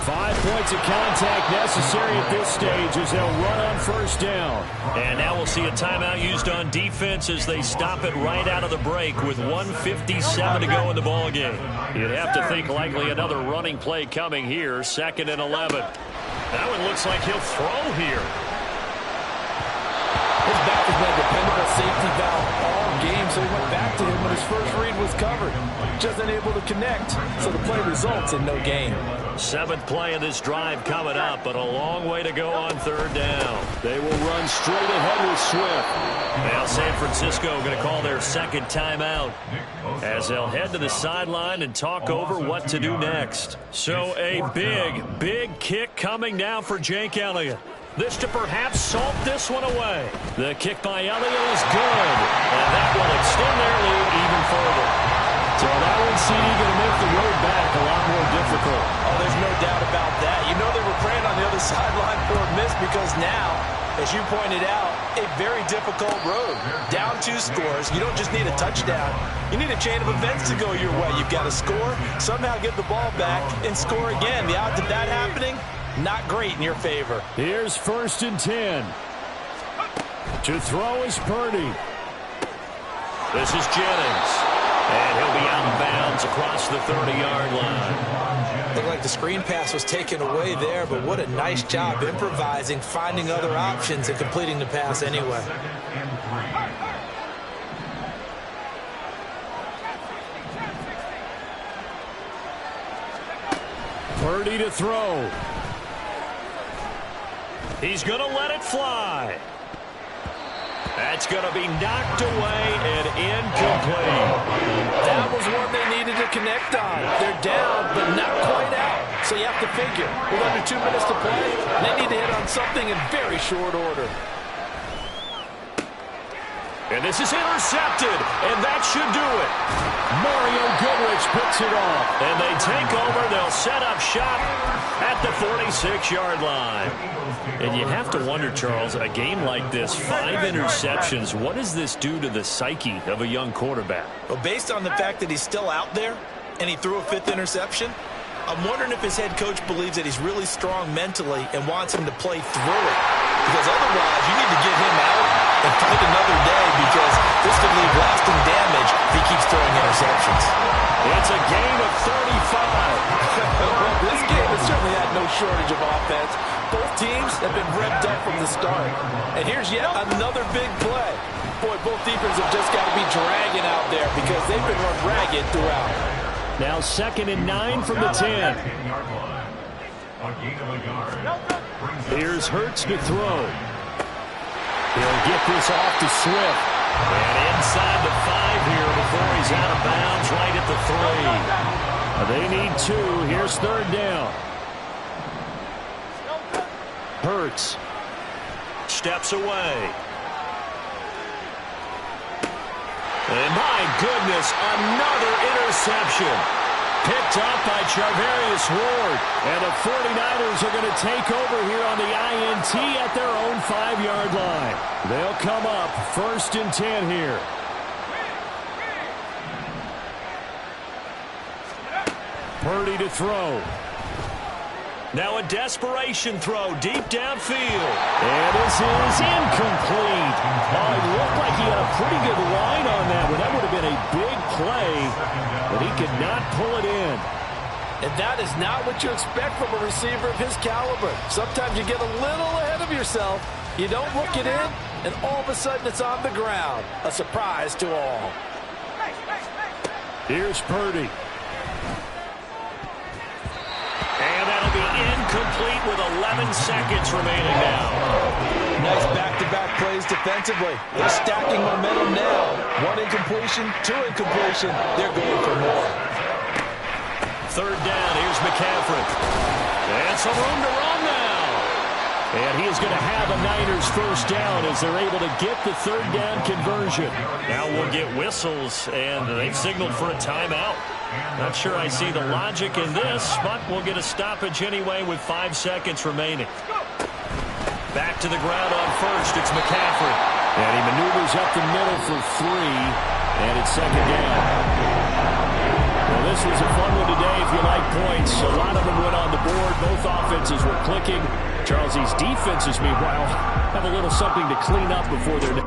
5 points of contact necessary at this stage as they'll run on 1st down. And now we'll see a timeout used on defense as they stop it right out of the break with 1:57 to go in the ballgame. You'd have to think likely another running play coming here. 2nd and 11. That one looks like he'll throw here. His back has been a dependable safety valve all game, so he went back to him when his first read was covered. Just unable to connect, so the play results in no gain. 7th play of this drive coming up, but a long way to go on 3rd down. They will run straight ahead with Swift. Now San Francisco going to call their 2nd timeout as they'll head to the sideline and talk over what to do next. So a big kick coming now for Jake Elliott. This to perhaps salt this one away. The kick by Elliott is good, and that will extend their lead even further. So that one seemed going to make the road back a lot more difficult. Oh, there's no doubt about that. You know they were praying on the other sideline for a miss because now, as you pointed out, a very difficult road. Down 2 scores. You don't just need a touchdown. You need a chain of events to go your way. You've got to score, somehow get the ball back, and score again. The odds of that happening, not great in your favor. Here's 1st and 10. To throw is Purdy. This is Jennings. And he'll be out of bounds across the 30-yard line. Looked like the screen pass was taken away there, but what a nice job improvising, finding other options, and completing the pass anyway. Purdy to throw. He's going to let it fly. That's going to be knocked away and incomplete. That was one they needed to connect on. They're down, but not quite out. So you have to figure, with under 2 minutes to play, they need to hit on something in very short order. And this is intercepted, and that should do it. Mario Goodrich picks it off, and they take over. They'll set up shop at the 46-yard line. And you have to wonder, Charles, a game like this, 5 interceptions, what does this do to the psyche of a young quarterback? Well, based on the fact that he's still out there and he threw a 5th interception, I'm wondering if his head coach believes that he's really strong mentally and wants him to play through it. Because otherwise, you need to get him out and fight another day because this could leave lasting damage if he keeps throwing interceptions. It's a gain of 35. Well, this game has certainly had no shortage of offense. Both teams have been revved up from the start. And here's yet another big play. Boy, both defenses have just got to be dragging out there because they've been run ragged throughout. Now 2nd and 9 from the 10. Here's Hurts to throw. He'll get this off to Swift. And inside the 5 here before he's out of bounds right at the 3. They need 2. Here's 3rd down. Hurts steps away. And my goodness, another interception. Picked up by Charvarius Ward. And the 49ers are going to take over here on the INT at their own 5-yard line. They'll come up 1st and 10 here. Purdy to throw. Now a desperation throw deep downfield. And this is incomplete. Oh, it looked like he had a pretty good line on that one. That would have been a big play, but he could not pull it in. And that is not what you expect from a receiver of his caliber. Sometimes you get a little ahead of yourself. You don't look it in, and all of a sudden it's on the ground. A surprise to all. Here's Purdy. And that'll be incomplete with 11 seconds remaining now. Nice back-to-back plays defensively. They're stacking momentum now. 1 incompletion, 2 incompletion. They're going for more. 3rd down. Here's McCaffrey. And some room to run now. And he is going to have a Niners 1st down as they're able to get the 3rd down conversion. Now we'll get whistles, and they've signaled for a timeout. Not sure I see the logic in this, but we'll get a stoppage anyway with 5 seconds remaining. Back to the ground on 1st. It's McCaffrey. And he maneuvers up the middle for 3, and it's 2nd down. Well, this was a fun one today if you like points. A lot of them went on the board. Both offenses were clicking. Charles, these defenses, meanwhile, have a little something to clean up before they're...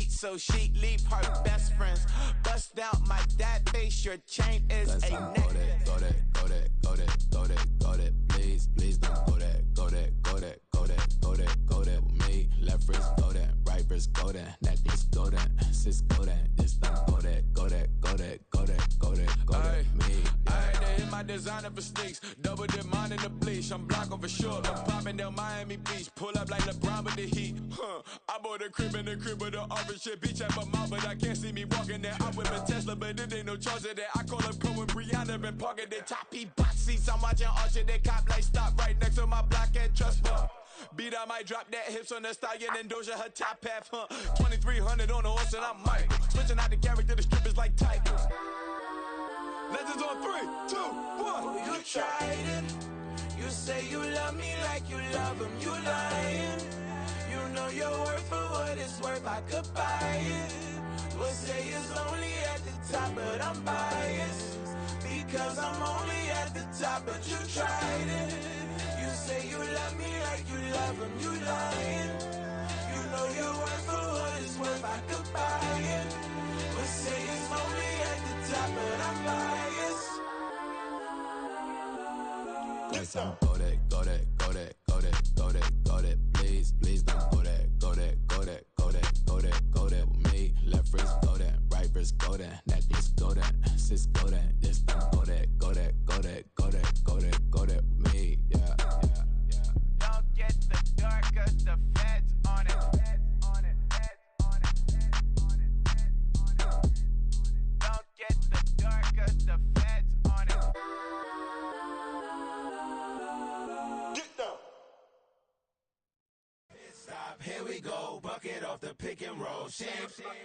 So she leave her best friends. Bust out my dad face. Your chain is a necklace. Go that. Please don't go that with me. Left wrist go that, right wrist go that, necklace go that, sis go that. This don't go that. Me. I had to hit my designer for sneaks. Double dip mine in the bleach. I'm Blanco for sure. I'm popping down Miami Beach. Pull up like LeBron with the heat. I bought a crib in the crib with the orange shit. Beach at my mouth, but I can't see me walking there. I whip a Tesla, but it ain't no charge of that. I call up Cohen, Brianna, been parking the top P box seats. I'm watching Archer, they cop like stop right next to my block at Trust Fund. Beat, I might drop that hips on the stallion and Doja her top half, 2300 on the horse and I'm Mike. Switching out the character, the strippers like Tigers. Legends on 3, 2, 1. Oh, you tried it. You say you love me like you love him. You lying. You know your worth for what it's worth. I could buy it. We'll say it's only at the top, but I'm biased. Because I'm only at the top, but you tried it. You say you love me like you love him. You lying. You know your worth for what it's worth. I could buy it. We'll say it's only at the top, but I'm biased. Listen. Go that. Please don't go that. Go that with me. Left wrist go that, right wrist go that, necklace go that, sis go that. This don't go that with me. Yeah. Don't get the dark 'cause the feds on it. Don't get the dark 'cause the feds on it. Get down. Stop, here we go, bucket off the pick and roll. Shit,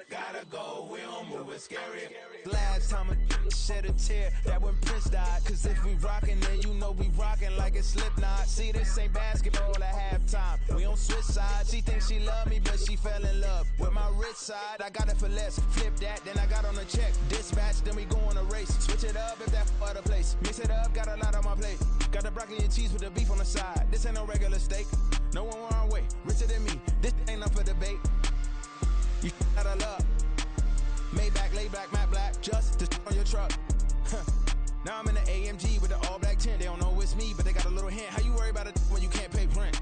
gotta go, we don't move it scary. Last time a shed a tear, that when Prince died. Cause if we rockin', then you know we rockin' like it's Slipknot. See, this ain't basketball at halftime. We don't switch sides. She thinks she love me, but she fell in love with my rich side. I got it for less. Flip that, then I got on a check. Dispatch, then we go on a race. Switch it up if that other place. Mix it up, got a lot on my plate. Got the broccoli and cheese with the beef on the side. This ain't no regular steak. No one wrong way. Richer than me. This ain't up for debate. You out of luck. Maybach, lay back, matte black. Just to on your truck. Now I'm in the AMG with the all black tint. They don't know it's me, but they got a little hint. How you worry about it when you can't pay rent?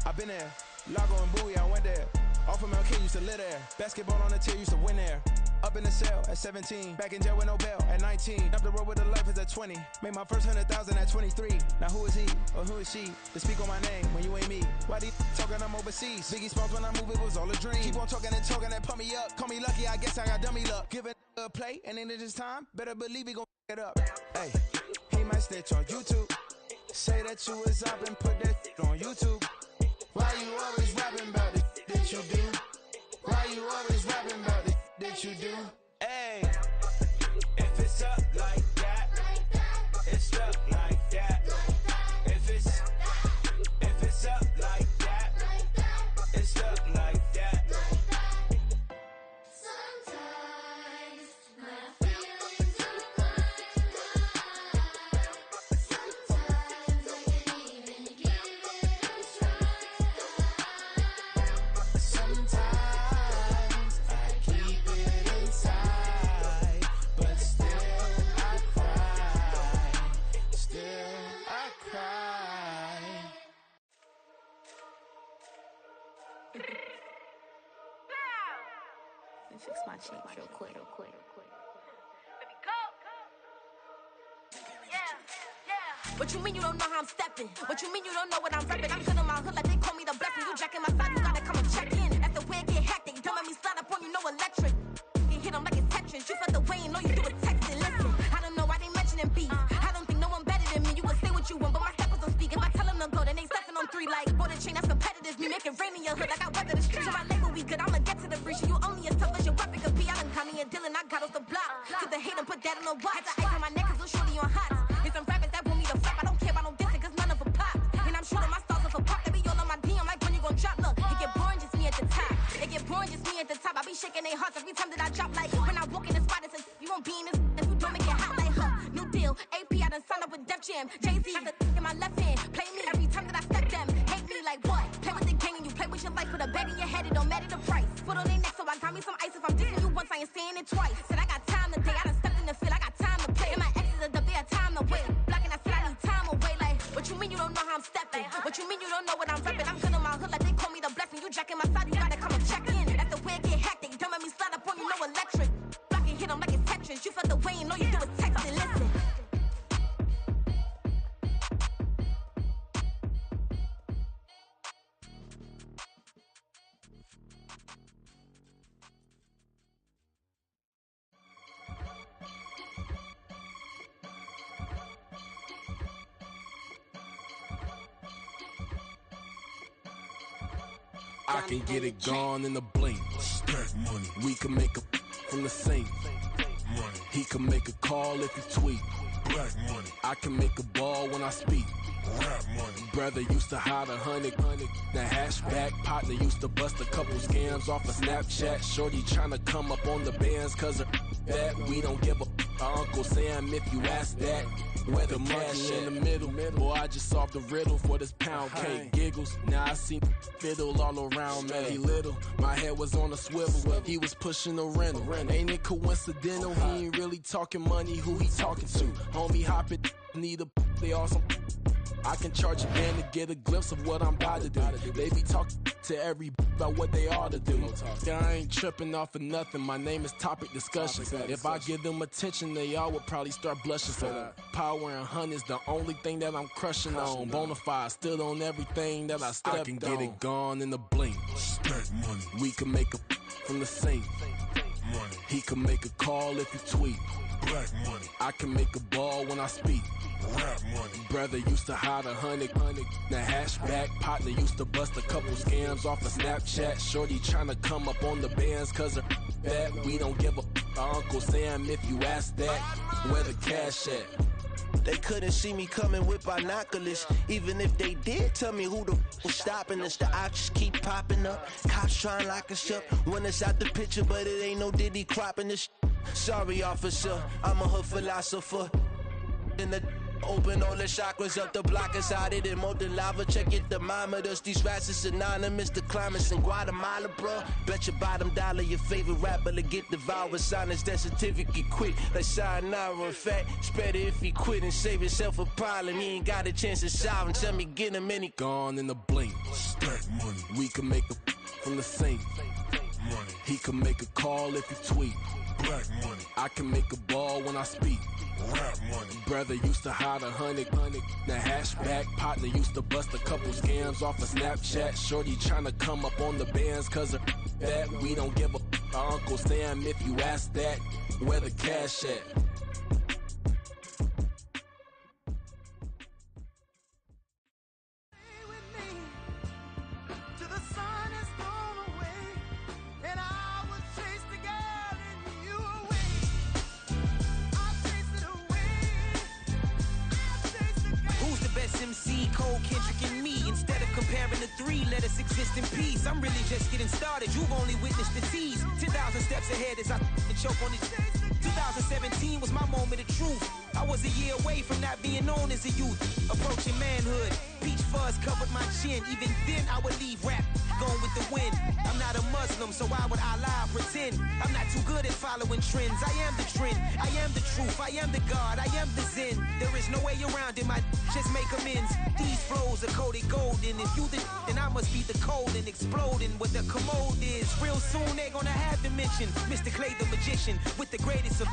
I've been there. Lago and Bowie, I went there. Off of MLK, used to live there. Basketball on the tier, used to win there. Up in the cell at 17. Back in jail with no bail at 19. Up the road with the life is at 20. Made my first 100,000 at 23. Now who is he or who is she to speak on my name when you ain't me? Why these talking I'm overseas? Biggie Smalls when I move, it was all a dream. Keep on talking and pump me up. Call me lucky, I guess I got dummy luck. Give it a play and then this time, better believe he gon' it up. Hey, he might snitch on YouTube. Say that you was up and put that on YouTube. Why you always rapping about it that you do? Why you always rapping about it that you do? Hey, if it's up like that, it's up like that. If it's up like that, it's up like that. Sometimes my feelings are blind. Sometimes I can't even give it a try. Sometimes I keep it inside, but still I cry. Still I cry. Let me fix my cheek real quick. What you mean you don't know how I'm stepping? What you mean you don't know what I'm repping? I'm good on my hood like they call me the blessing. You jacking my side, you gotta come and check in. That's the way it get hectic. Don't let me slide up on you, no electric. You hit them like it's Tetris. You felt the way and know you do it texting. Listen, I don't know why they mentioning beef. I don't think no one better than me. You would say what you want, but my steppers don't speak. If I tell them to go, then they stepping on 3 like board a chain that's competitive. Me make it rain in your hood like I weather the street. So my label we good, I'ma get to the breach. You only as tough as your weapon could be. I done Connie and Dylan, I got off the block. Took the hate and put that on the watch. The ice on my neck is little shorty on hot. There's some rappers that want me to flop. I don't care about no dissing, cause none of them pop. And I'm shooting my stars off a pop. They be all on my DM like when you gon' drop. Look, it get boring, just me at the top. It get boring, just me at the top. I be shaking their hearts every time that I drop. Like when I walk in the spot, it's you won't be in this. If you don't make it hot like new deal. AP, I done signed up with Def Jam. Jay-Z, got the in my left hand. Play me every time that I step them. Hate me like what? Play with the gang and you play with your life. Put a bag in your head, it don't matter the price. Put on their neck, so I got me some ice. If I'm dissing you once, I ain't saying it twice. Said I got time today, I done stepped in the field, I got time to play. And my exes are up, they had time to wait. Blocking, I said I need time away. Like, what you mean you don't know how I'm stepping? What you mean you don't know what I'm repping? I'm good on my hood like they call me the blessing. You jacking my side, you gotta come and check in. That's the way it get hectic. Don't let me slide up on you, no electric. Blocking, hit them like it's Tetris. You felt the way and know you do is texting. Listen. I can get it gone in a blink. Stack money. We can make a from the sink. Money. He can make a call if he tweet. Black money. I can make a ball when I speak. Rap money. Brother used to hide 100. The hashback partner used to bust a couple scams off of Snapchat. Shorty tryna come up on the bands cause of that. We don't give a Uncle Sam if you ask that. Where the cash in the middle. Boy, I just solved the riddle for this pound cake. Giggles, now I see fiddle all around me. He little, my head was on a swivel. He was pushing the rental. Ain't it coincidental? He ain't really talking money, who he talking to? Homie hopping, need a they awesome. I can charge a band to get a glimpse of what I'm about to do. They be talking to every about what they ought to do. I ain't tripping off of nothing. My name is topic discussion. If I give them attention, they all would probably start blushing. So power and hunt is the only thing that I'm crushing on. Bonafide, stood on everything that I stepped on. I can get it gone in a blink. Stack money. We can make a from the sink. Money. He can make a call if you tweet. black money. I can make a ball when I speak, rap money. Brother used to hide 100, the hashback. Partner used to bust a couple scams off of Snapchat. Shorty tryna come up on the bands cause her bad. We don't give a Uncle Sam if you ask that. Where the cash at? They couldn't see me coming with binoculars. Even if they did, tell me who the was stopping us. The options keep popping up. Cops trying to lock us up. When it's out the picture, but it ain't no Diddy cropping this. Sorry, officer, I'm a hood philosopher. In the open all the chakras up, the block is out it and molten lava. Check your thermometers. These rats is synonymous to climates in Guatemala, bruh. Bet your bottom dollar your favorite rapper to get devoured. Sign his death certificate quick, like sayonara. In fact, it's better if he quit and save himself a problem. He ain't got a chance to solve him. Tell me, get him any. Gone in the blink. Stack money. We can make a from the sink. Money. He can make a call if he tweet. Black money. I can make a ball when I speak. Rap money. Brother used to hide 100, the hashback. Partner used to bust a couple scams off of Snapchat. Shorty tryna come up on the bands cause of that. We don't give a Uncle Sam if you ask that. Where the cash at? MC, Cole, Kendrick, and me. Instead of comparing the three, let us exist in peace. I'm really just getting started. You've only witnessed the tease. 10,000 steps ahead as I choke on it. 2017 was my moment of truth. I was a year away from not being known as a youth. Approaching manhood. Peach fuzz covered my chin. Even then I would leave rap going with the wind. I'm not a Muslim, so why would I lie or pretend? I'm not too good at following trends. I am the trend. I am the truth. I am the God. I am the Zen. There is no way around it. My just make amends. These flows are coated golden. If you the then I must be the cold and exploding what the commode is. Real soon they gonna have to mention Mr. Clay the magician with the greatest of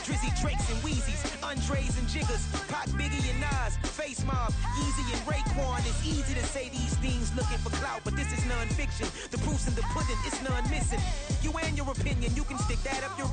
Drizzy, Drakes, and Wheezies, Andres and Jiggers, Pac, Biggie, and Nas, Face Mob, Yeezy, and Raekwon. It's easy to say these things looking for clout, but this is non-fiction. The proof's in the pudding, it's none missing. You and your opinion, you can stick that up your...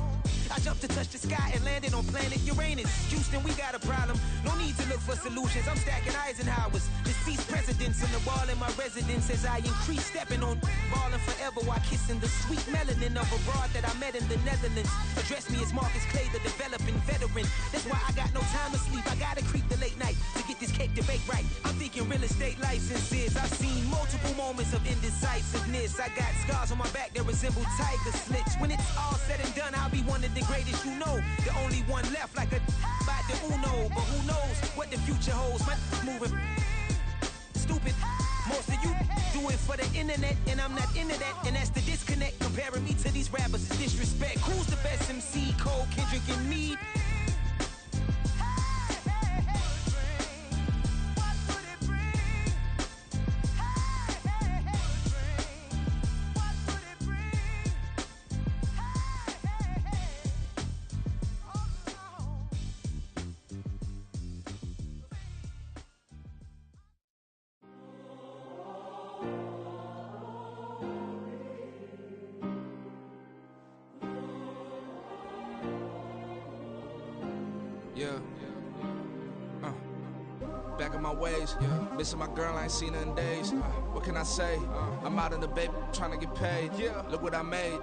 I jumped to touch the sky and landed on planet Uranus. Houston, we got a problem. No need to look for solutions. I'm stacking Eisenhowers. Deceased presidents in the wall in my residence as I increase stepping on ballin' forever while kissing the sweet melanin of a broad that I met in the Netherlands. Address me as Marcus Clay, the developing veteran. That's why I got no time to sleep. I gotta creep the late night to get this cake to bake right. I'm thinking real estate licenses. I've seen multiple moments of indecisiveness. I got scars on my back that resemble tiger slits. When it's all said and done, I'll be one of the greatest you know. The only one left like a by the Uno. But who knows what the future holds. My moving stupid. Most of you do it for the internet, and I'm not into that. And that's the disconnect. Comparing me to these rappers is disrespect. Who's the best MC? Cole, Kendrick, and me? Yeah. Back in my ways. Missing my girl, I ain't seen her in days. What can I say? I'm out in the baby trying to get paid. Look what I made.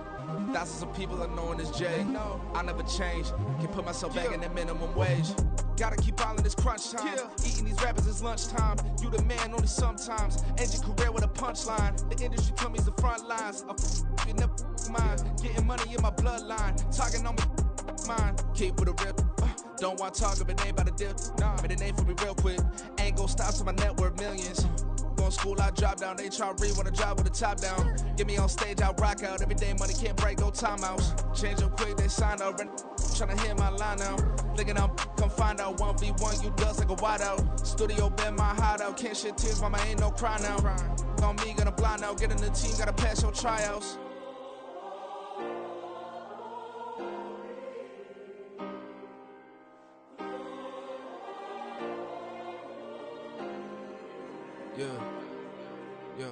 Thousands of people are knowing this Jay. I never change. Can put myself back in that minimum wage. Gotta keep all in this crunch time. Eating these rappers is lunchtime. You the man only sometimes. End your career with a punchline. The industry told me it's the front lines. You never mind. Getting money in my bloodline. Talking on me mine. Keep with a real. Don't want to talk if it ain't about a dip. But it ain't for me real quick. Ain't gon' stop till my net worth millions. Going school, I drop down. They try to read when I drop with the top down. Get me on stage, I rock out. Every day money can't break, no timeouts. Change up quick, they sign up. Tryna hear my line now. Thinking I'm come find out 1v1, you dust like a wideout. Studio been my hideout. Can't shed tears, mama ain't no cry now. On me, gonna blind out. Get in the team, gotta pass your tryouts. Yeah.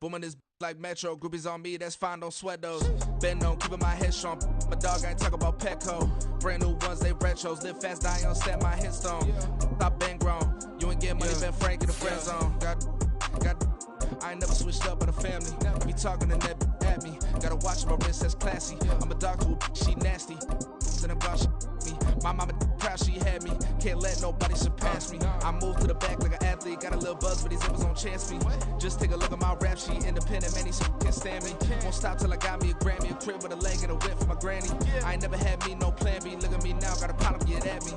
Booming this like Metro, groupies on me, that's fine, don't sweat those. Been on, keeping my head strong. My dog ain't talking about Petco. Brand new ones, they retros. Live fast, die on set, my headstone. Stop been grown. You ain't get money, been Frank in the friend zone. I ain't never switched up on the family. Be talking to that at me. Gotta watch my wrist, that's classy. I'm a dog to a she nasty. And I'm gone, she me. My mama proud she had me. Can't let nobody surpass me. I move to the back like an athlete. Got a little buzz, but these zippers on chance me. Just take a look at my rap sheet. Independent, man, these can't stand me. Won't stop till I got me a Grammy, a crib with a leg and a whip for my granny. I ain't never had me no plan B. Look at me now, got a problem, get at me.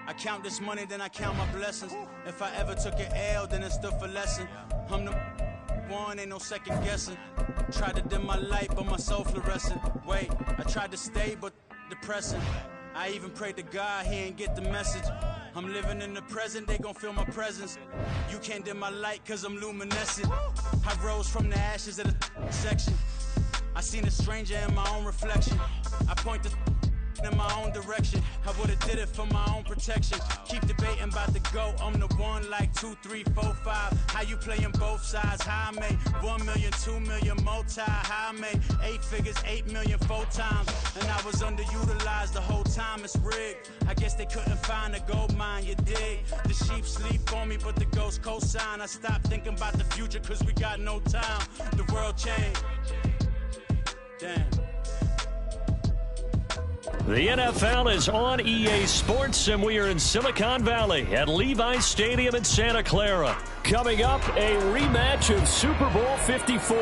I count this money, then I count my blessings. If I ever took an L, then it stood for lesson. I'm the one, ain't no second guessing. Tried to dim my light, but my soul fluorescent. Wait, I tried to stay, but depressing. I even prayed to God, he ain't get the message. I'm living in the present, they gon' feel my presence. You can't dim my light, cause I'm luminescent. I rose from the ashes of the section. I seen a stranger in my own reflection. I point the in my own direction. I would've did it for my own protection. Keep debating about the GOAT. I'm the one like 2, 3, 4, 5. How you playing both sides? How I made 1 million, 2 million, multi. How I made 8 figures, 8 million, 4 times. And I was underutilized the whole time. It's rigged. I guess they couldn't find a gold mine, you dig? The sheep sleep on me, but the ghost cosign. I stopped thinking about the future, cause we got no time. The world changed. Damn. The NFL is on EA Sports, and we are in Silicon Valley at Levi's Stadium in Santa Clara. Coming up, a rematch of Super Bowl 54,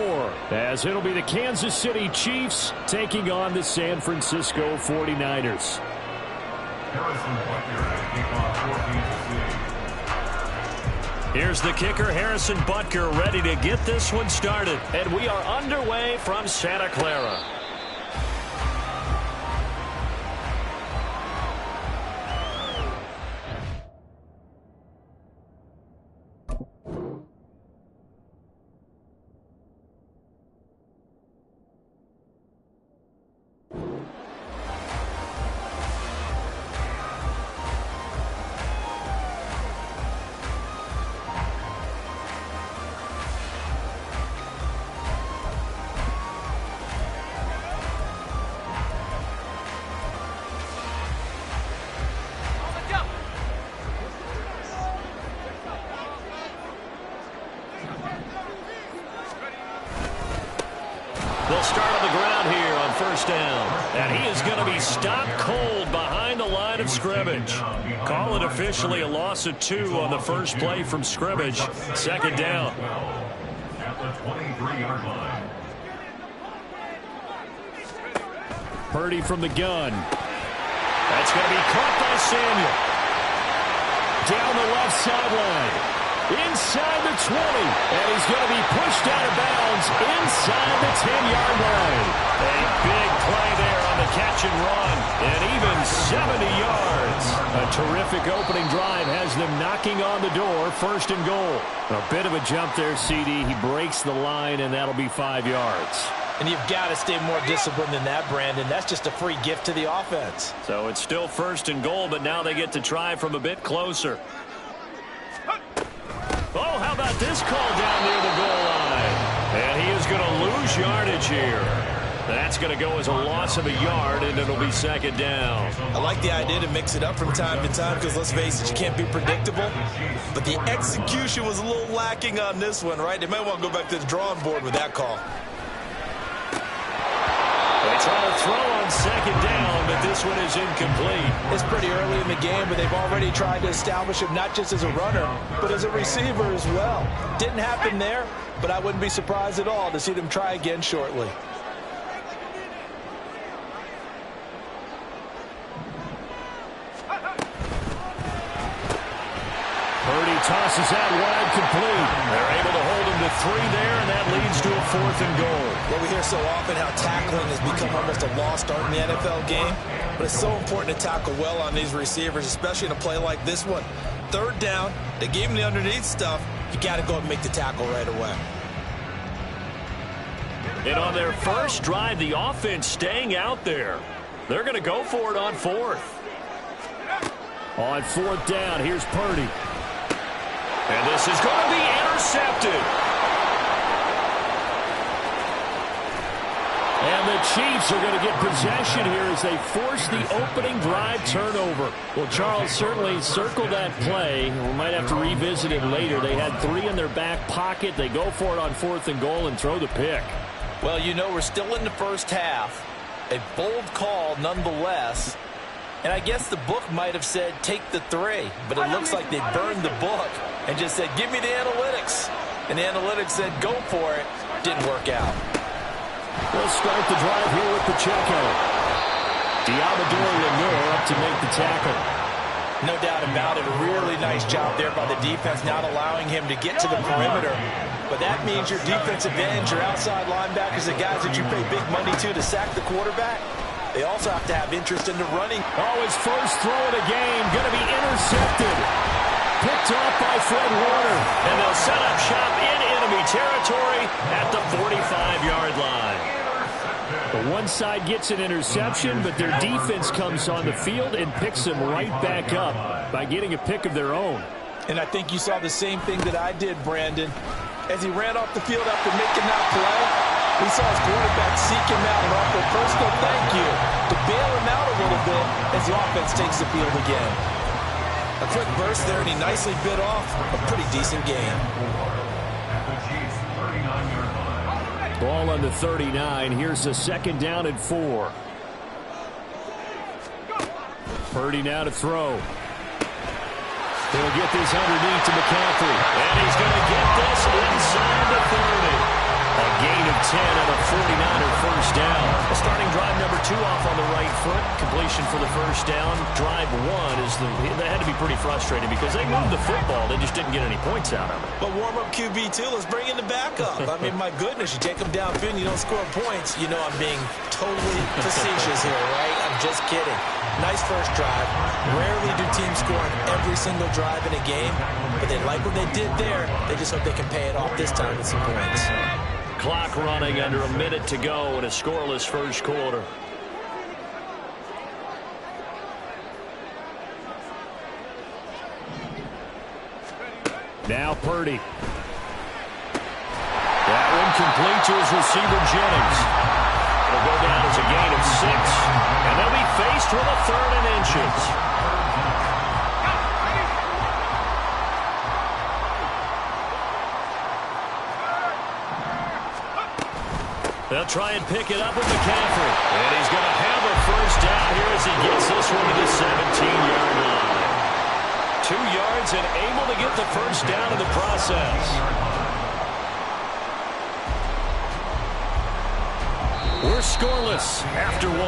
as it'll be the Kansas City Chiefs taking on the San Francisco 49ers. Here's the kicker, Harrison Butker, ready to get this one started. And we are underway from Santa Clara. They'll start on the ground here on first down. And he is going to be stopped cold behind the line of scrimmage. Call it officially a loss of 2 on the first play from scrimmage. Second down. At the 23-yard line. Purdy from the gun. That's going to be caught by Samuel. Down the left sideline. Inside the 20, and he's going to be pushed out of bounds inside the 10-yard line. A big play there on the catch and run, and even 70 yards. A terrific opening drive has them knocking on the door, first and goal. A bit of a jump there, CD. He breaks the line, and that'll be 5 yards. And you've got to stay more disciplined than that, Brandon. That's just a free gift to the offense. So it's still first and goal, but now they get to try from a bit closer. Oh, how about this call down near the goal line? And he is going to lose yardage here. That's going to go as a loss of a yard, and it'll be second down. I like the idea to mix it up from time to time because, let's face it, you can't be predictable. But the execution was a little lacking on this one, right? They might want to go back to the drawing board with that call. They try to throw on second down, but this one is incomplete. It's pretty early in the game, but they've already tried to establish him not just as a runner, but as a receiver as well. Didn't happen there, but I wouldn't be surprised at all to see them try again shortly. Purdy tosses that wide complete. They're able to hold him to 3 there, and that leads to a 4th and goal. Well, we hear so often how tackling has become almost a lost art in the NFL game, but it's so important to tackle well on these receivers, especially in a play like this one. 3rd down, they gave him the underneath stuff. You got to go and make the tackle right away. And on their first drive, the offense staying out there. They're going to go for it on 4th. On 4th down, here's Purdy. And this is going to be intercepted. And the Chiefs are going to get possession here as they force the opening drive turnover. Well, Charles certainly circled that play. We might have to revisit it later. They had 3 in their back pocket. They go for it on 4th and goal and throw the pick. Well, you know, we're still in the first half. A bold call nonetheless. And I guess the book might have said take the 3, but it looks like they burned the book and just said give me the analytics. And the analytics said go for it. Didn't work out. We'll start the drive here with Pacheco. Diabador Lenore up to make the tackle. No doubt about it. A really nice job there by the defense, not allowing him to get to the perimeter. But that means your defensive ends, your outside linebackers, the guys that you pay big money to sack the quarterback, they also have to have interest in the running. Oh, his first throw of the game going to be intercepted. Picked off by Fred Warner. And they'll set up shop in enemy territory at the 45-yard line. The one side gets an interception, but their defense comes on the field and picks them right back up by getting a pick of their own. And I think you saw the same thing that I did, Brandon. As he ran off the field after making that play, we saw his quarterback seek him out and offer a personal thank you to bail him out a little bit as the offense takes the field again. A quick burst there, and he nicely bit off a pretty decent game. Ball on the 39. Here's a 2nd down and 4. Purdy now to throw. He'll get this underneath to McCaffrey. And he's going to get this inside the 30. A gain of 10 and a 49er first down. Starting drive number 2 off on the right foot. Completion for the first down. Drive 1 is they had to be pretty frustrating because they moved the football. They just didn't get any points out of it. But warm-up QB2, let's bring in the backup. I mean, my goodness, you take them downfield and you don't score points. You know I'm being totally facetious here, right? I'm just kidding. Nice first drive. Rarely do teams score on every single drive in a game, but they like what they did there. They just hope they can pay it off this time with some points. Clock running under a minute to go in a scoreless first quarter. Now Purdy. That one complete to his receiver Jennings. It'll go down as a gain of 6, and they'll be faced with a 3rd and inches. They'll try and pick it up with McCaffrey. And he's going to have a first down here as he gets this one to the 17-yard line. 2 yards and able to get the first down in the process. We're scoreless after 1.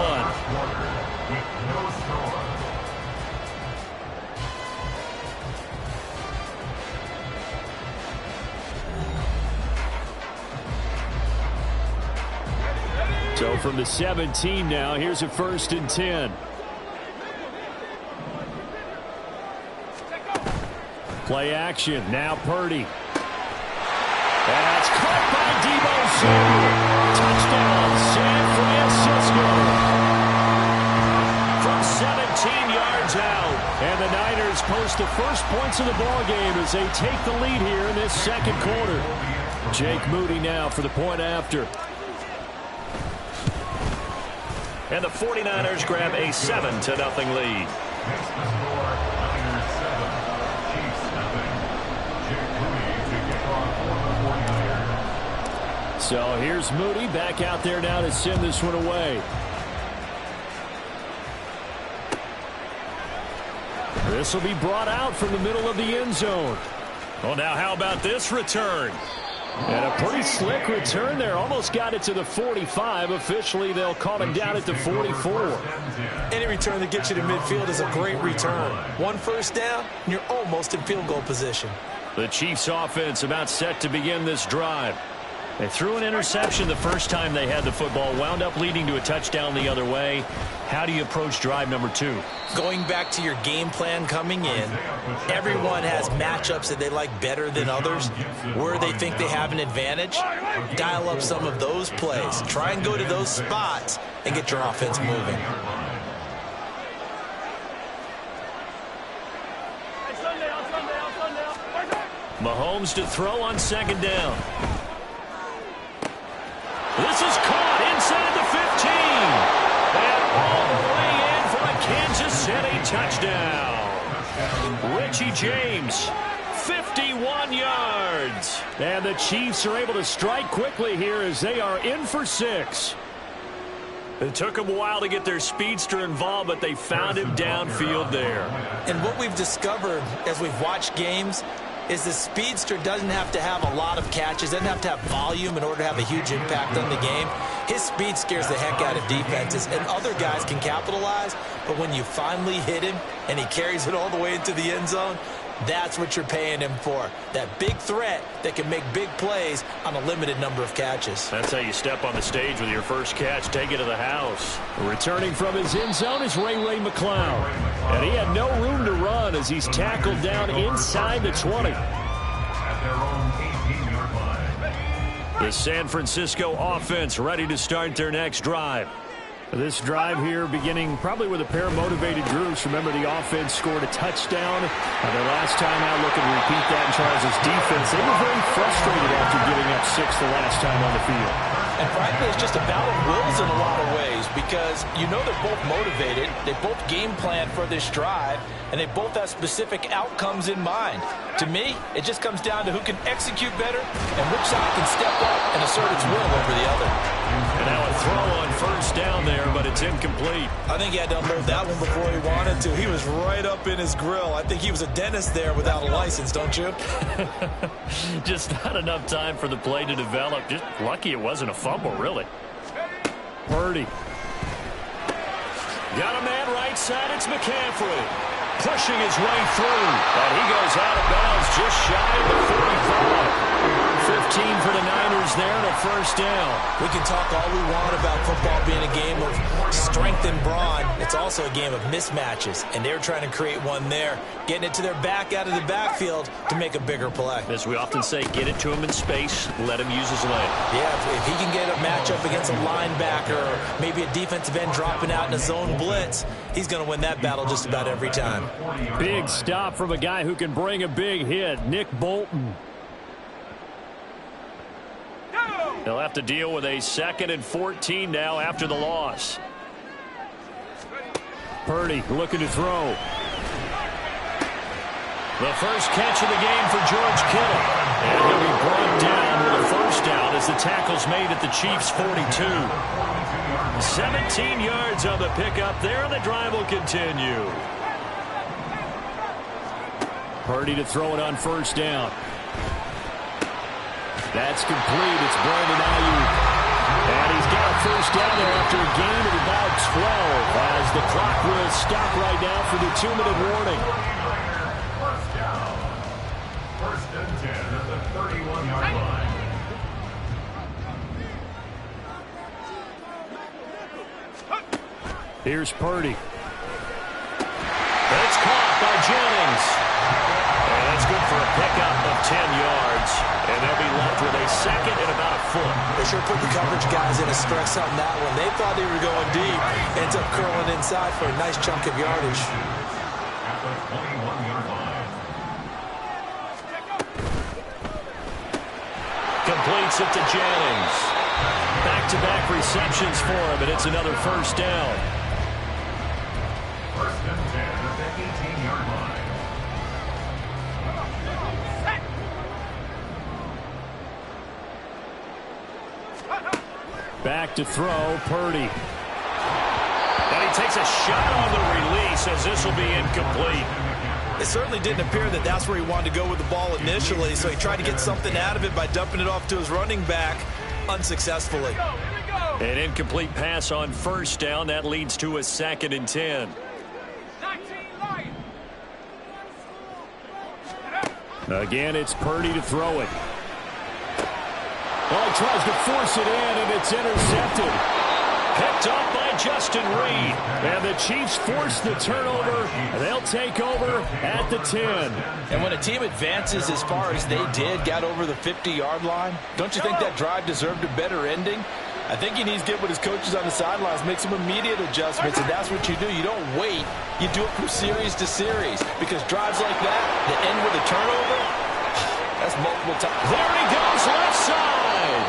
So from the 17 now, here's a 1st and 10. Play action. Now Purdy. That's caught by Deebo Samuel. Touchdown, San Francisco. From 17 yards out. And the Niners post the first points of the ballgame as they take the lead here in this 2nd quarter. Jake Moody now for the point after. And the 49ers grab a 7-0 lead. So here's Moody back out there now to send this one away. This will be brought out from the middle of the end zone. Well, now how about this return? And a pretty slick return there. Almost got it to the 45. Officially, they'll call him down at the 44. Any return that gets you to midfield is a great return. 1 first down, and you're almost in field goal position. The Chiefs offense about set to begin this drive. They threw an interception the first time they had the football, wound up leading to a touchdown the other way. How do you approach drive number 2? Going back to your game plan coming in, everyone has matchups that they like better than others. Where they think they have an advantage, dial up some of those plays. Try and go to those spots and get your offense moving. Mahomes to throw on second down. This is caught inside the 15. And all the way in for a Kansas City touchdown. Richie James, 51 yards. And the Chiefs are able to strike quickly here as they are in for 6. It took them a while to get their speedster involved, but they found him downfield there. And what we've discovered as we've watched games is the speedster doesn't have to have a lot of catches, doesn't have to have volume in order to have a huge impact on the game. His speed scares the heck out of defenses, and other guys can capitalize, but when you finally hit him and he carries it all the way into the end zone, that's what you're paying him for. That big threat that can make big plays on a limited number of catches. That's how you step on the stage with your first catch. Take it to the house. Returning from his end zone is Ray McCloud. And he had no room to run as he's tackled down inside the 20. The San Francisco offense ready to start their next drive. This drive here beginning probably with a pair of motivated groups. Remember, the offense scored a touchdown. Their last time out, looking to repeat that in Charles' defense. They were very frustrated after giving up 6 the last time on the field. And frankly, it's just a battle of wills in a lot of ways because you know they're both motivated. They both game plan for this drive, and they both have specific outcomes in mind. To me, it just comes down to who can execute better and which side can step up and assert its will over the other. And now a throw on first down there, but it's incomplete. I think he had to unload that one before he wanted to. He was right up in his grill. I think he was a dentist there without a license, don't you? Just not enough time for the play to develop. Just lucky it wasn't a fumble, really. Purdy. Got a man right side. It's McCaffrey. Pushing his way through. And he goes out of bounds just shy of the 45. 15 for the Niners there and a first down. We can talk all we want about football being a game of strength and brawn. It's also a game of mismatches, and they're trying to create one there, getting it to their back out of the backfield to make a bigger play. As we often say, get it to him in space, let him use his leg. Yeah, if he can get a matchup against a linebacker or maybe a defensive end dropping out in a zone blitz, he's going to win that battle just about every time. Big stop from a guy who can bring a big hit, Nick Bolton. They'll have to deal with a 2nd and 14 now after the loss. Purdy looking to throw. The first catch of the game for George Kittle. And he'll be brought down with a first down as the tackle's made at the Chiefs' 42. 17 yards on the pickup there, and the drive will continue. Purdy to throw it on first down. That's complete. It's Brandon Ayuk. And he's got a first down there after a gain of about 12 as the clock will stop right now for the 2-minute warning. First down. 1st and 10 at the 31-yard line. Here's Purdy. It's caught by Jennings. And that's good for a pickup of 10 yards. And they'll be left with a 2nd and about a foot. They sure put the coverage guys in a stress on that one. They thought they were going deep. Ends up curling inside for a nice chunk of yardage. At the 21-yard line. Completes it to Jennings. Back-to-back receptions for him, and it's another first down. 1st and 10 at the 18-yard line. Back to throw, Purdy. And he takes a shot on the release as this will be incomplete. It certainly didn't appear that that's where he wanted to go with the ball initially, so he tried to get something out of it by dumping it off to his running back unsuccessfully. An incomplete pass on first down. That leads to a 2nd and 10. Again, it's Purdy to throw it. Oh, he tries to force it in, and it's intercepted. Picked up by Justin Reed. And the Chiefs force the turnover. They'll take over at the 10. And when a team advances as far as they did, got over the 50-yard line, don't you think that drive deserved a better ending? I think he needs to get with his coaches on the sidelines, make some immediate adjustments, and that's what you do. You don't wait. You do it from series to series, because drives like that end with a turnover, that's multiple times. There he goes, left side.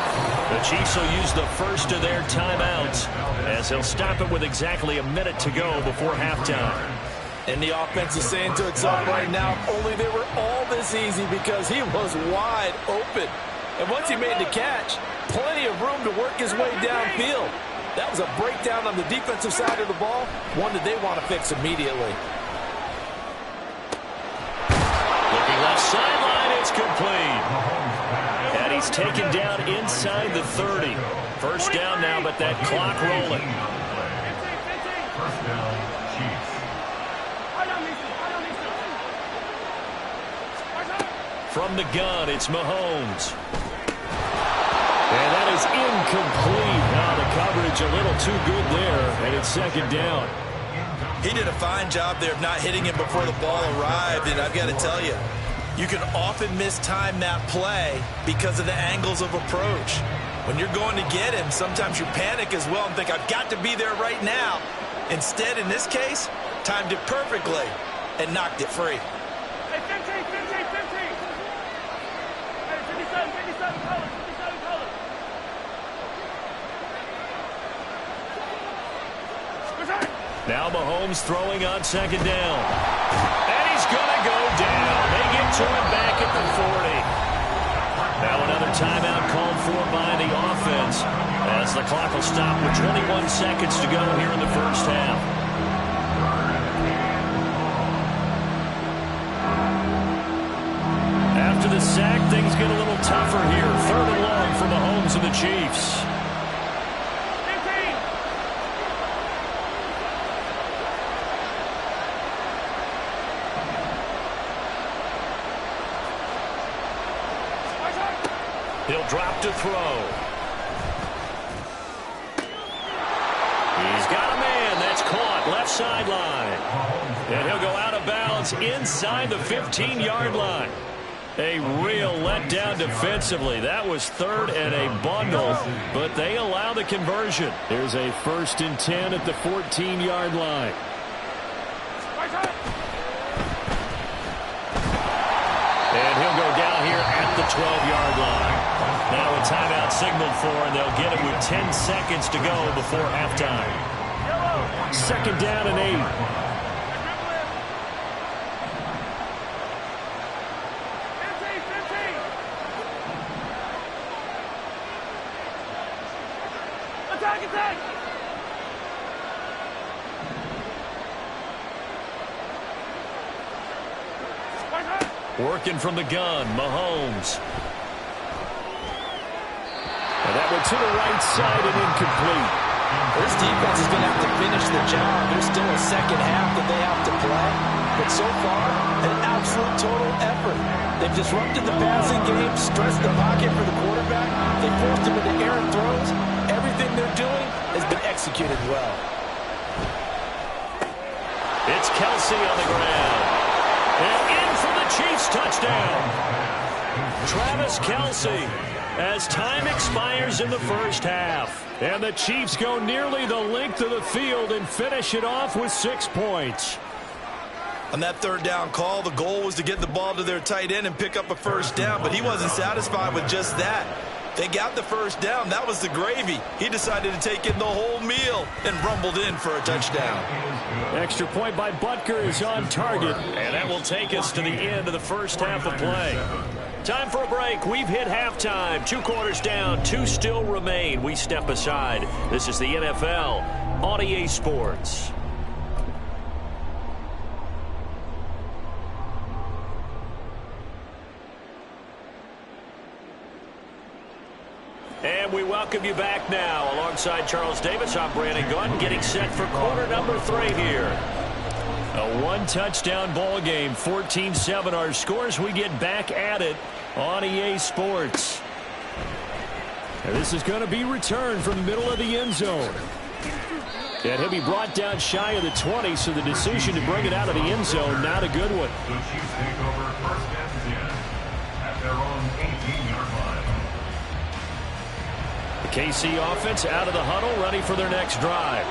The Chiefs will use the first of their timeouts as they'll stop it with exactly a minute to go before halftime. And the offense is saying to itself right now, only they were all this easy because he was wide open. And once he made the catch, plenty of room to work his way downfield. That was a breakdown on the defensive side of the ball, one that they want to fix immediately. Looking left sideline, it's complete. And he's taken down inside the 30. First down now, but that clock rolling. First down, Chiefs. From the gun, it's Mahomes. And that is incomplete. Now the coverage a little too good there, and it's 2nd down. He did a fine job there of not hitting him before the ball arrived, and I've got to tell you, you can often mistime that play because of the angles of approach. When you're going to get him, sometimes you panic as well and think, I've got to be there right now. Instead, in this case, timed it perfectly and knocked it free. Hey, 15, 15, 15. Hey, 57, 57 colors, 57 colors. Now Mahomes throwing on 2nd down. And he's going to go down. They get to him back at the 40. Now another timeout called for by the offense as the clock will stop with 21 seconds to go here in the first half. After the sack, things get a little tougher here. 3rd and long for Mahomes and the Chiefs. He'll drop to throw. He's got a man. That's caught left sideline. And he'll go out of bounds inside the 15-yard line. A real letdown defensively. That was 3rd and a bundle, but they allow the conversion. There's a 1st and 10 at the 14-yard line. And he'll go down here at the 12-yard line. Now a timeout signaled for, and they'll get it with 10 seconds to go before halftime. 2nd down and 8. Attack, attack! Working from the gun, Mahomes. And that went to the right side and incomplete. This defense is going to have to finish the job. There's still a 2nd half that they have to play. But so far, an absolute total effort. They've disrupted the passing game, stressed the pocket for the quarterback. They forced him into errant throws. Everything they're doing has been executed well. It's Kelsey on the ground. And in for the Chiefs touchdown. Travis Kelsey. As time expires in the first half. And the Chiefs go nearly the length of the field and finish it off with 6 points. On that 3rd down call, the goal was to get the ball to their tight end and pick up a 1st down, but he wasn't satisfied with just that. They got the 1st down. That was the gravy. He decided to take in the whole meal and rumbled in for a touchdown. Extra point by Butker is on target, and that will take us to the end of the first half of play. Time for a break. We've hit halftime. 2 quarters down, 2 still remain. We step aside. This is the NFL on EA Sports. And we welcome you back now. Alongside Charles Davis, I'm Brandon Gunn, getting set for quarter number 3 here. A one-touchdown ball game, 14-7 our scores. We get back at it on EA Sports. And this is going to be returned from the middle of the end zone. And he'll be brought down shy of the 20, so the decision to bring it out of the end zone, not a good one. The Chiefs take over first and 10 at their own 18-yard line. The KC offense out of the huddle, ready for their next drive.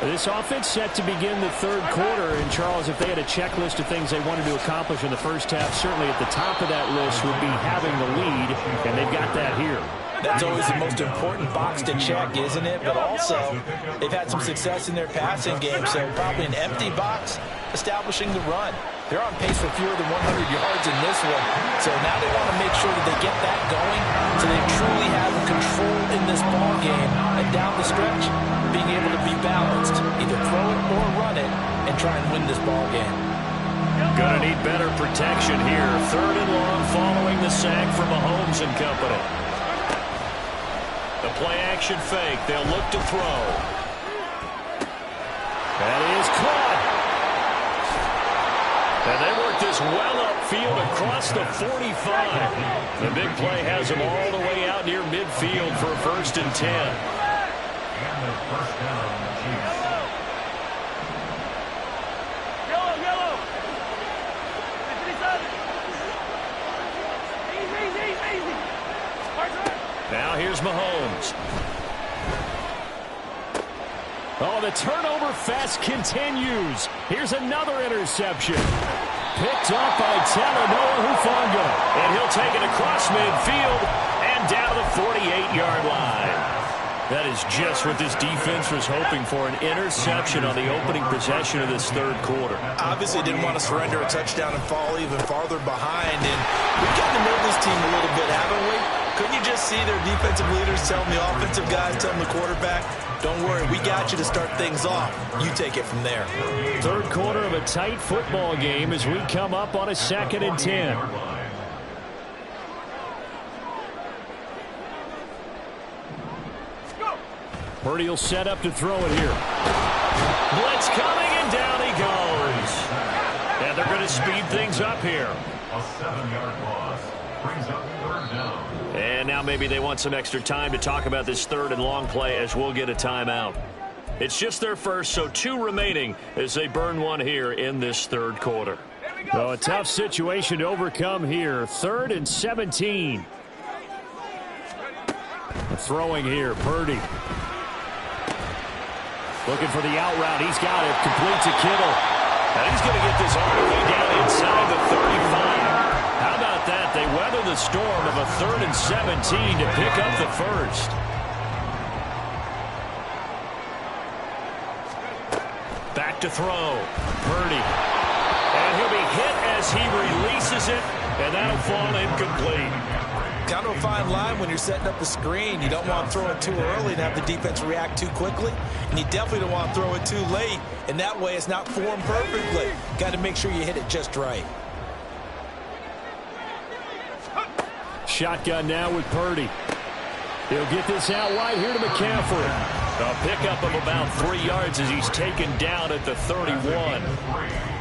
This offense set to begin the third quarter. And, Charles, if they had a checklist of things they wanted to accomplish in the first half, certainly at the top of that list would be having the lead, and they've got that here. That's always the most important box to check, isn't it? But also, they've had some success in their passing game, so probably an empty box establishing the run. They're on pace for fewer than 100 yards in this one, so now they want to make sure that they get that going so they truly have control in this ball game. And down the stretch, being able to be balanced, either throw it or run it, and try and win this ball game. Gonna need better protection here. Third and long following the sack from Mahomes and company. The play-action fake. They'll look to throw. That is caught. And they work this well upfield across the 45. The big play has them all the way out near midfield for a first and 10. And the first down, the Chiefs. Yellow. Easy. Now here's Mahomes. Oh, the turnover fest continues. Here's another interception. Picked up by Talanoa Hufanga. And he'll take it across midfield and down to the 48-yard line. That is just what this defense was hoping for, an interception on the opening possession of this third quarter. Obviously didn't want to surrender a touchdown and fall even farther behind. And we've gotten to know this team a little bit, haven't we? Couldn't you just see their defensive leaders telling the offensive guys, telling the quarterback, don't worry, we got you to start things off. You take it from there. Third quarter of a tight football game as we come up on a 2nd and 10. Purdy will set up to throw it here. Blitz coming, and down he goes. And they're going to speed things up here. A 7-yard loss brings up third down. And now maybe they want some extra time to talk about this third and long play as we'll get a timeout. It's just their first, so 2 remaining as they burn one here in this third quarter. So a tough situation to overcome here. 3rd and 17. Throwing here, Purdy. Looking for the out route. He's got it. Complete to Kittle. And he's going to get this all the way down inside the 35. How about that? They weather the storm of a 3rd and 17 to pick up the first. Back to throw. Purdy. And he'll be hit as he releases it, and that'll fall incomplete. Kind of a fine line when you're setting up the screen. You don't want to throw it too early and have the defense react too quickly. And you definitely don't want to throw it too late. And that way it's not formed perfectly. Got to make sure you hit it just right. Shotgun now with Purdy. He'll get this out wide here to McCaffrey. A pickup of about 3 yards as he's taken down at the 31.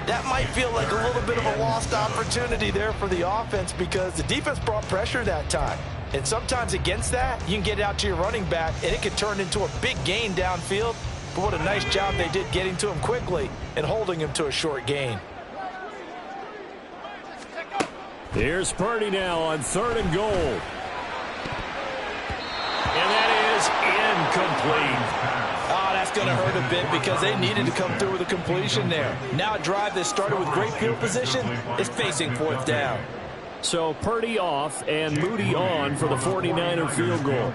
That might feel like a little bit of a lost opportunity there for the offense because the defense brought pressure that time. And sometimes against that, you can get out to your running back, and it can turn into a big gain downfield. But what a nice job they did getting to him quickly and holding him to a short gain. Here's Purdy now on 3rd and goal. And that is incomplete. Oh, that's going to hurt a bit because they needed to come through with a completion there. Now a drive that started with great field position is facing 4th down. So Purdy off and Moody on for the 49er field goal.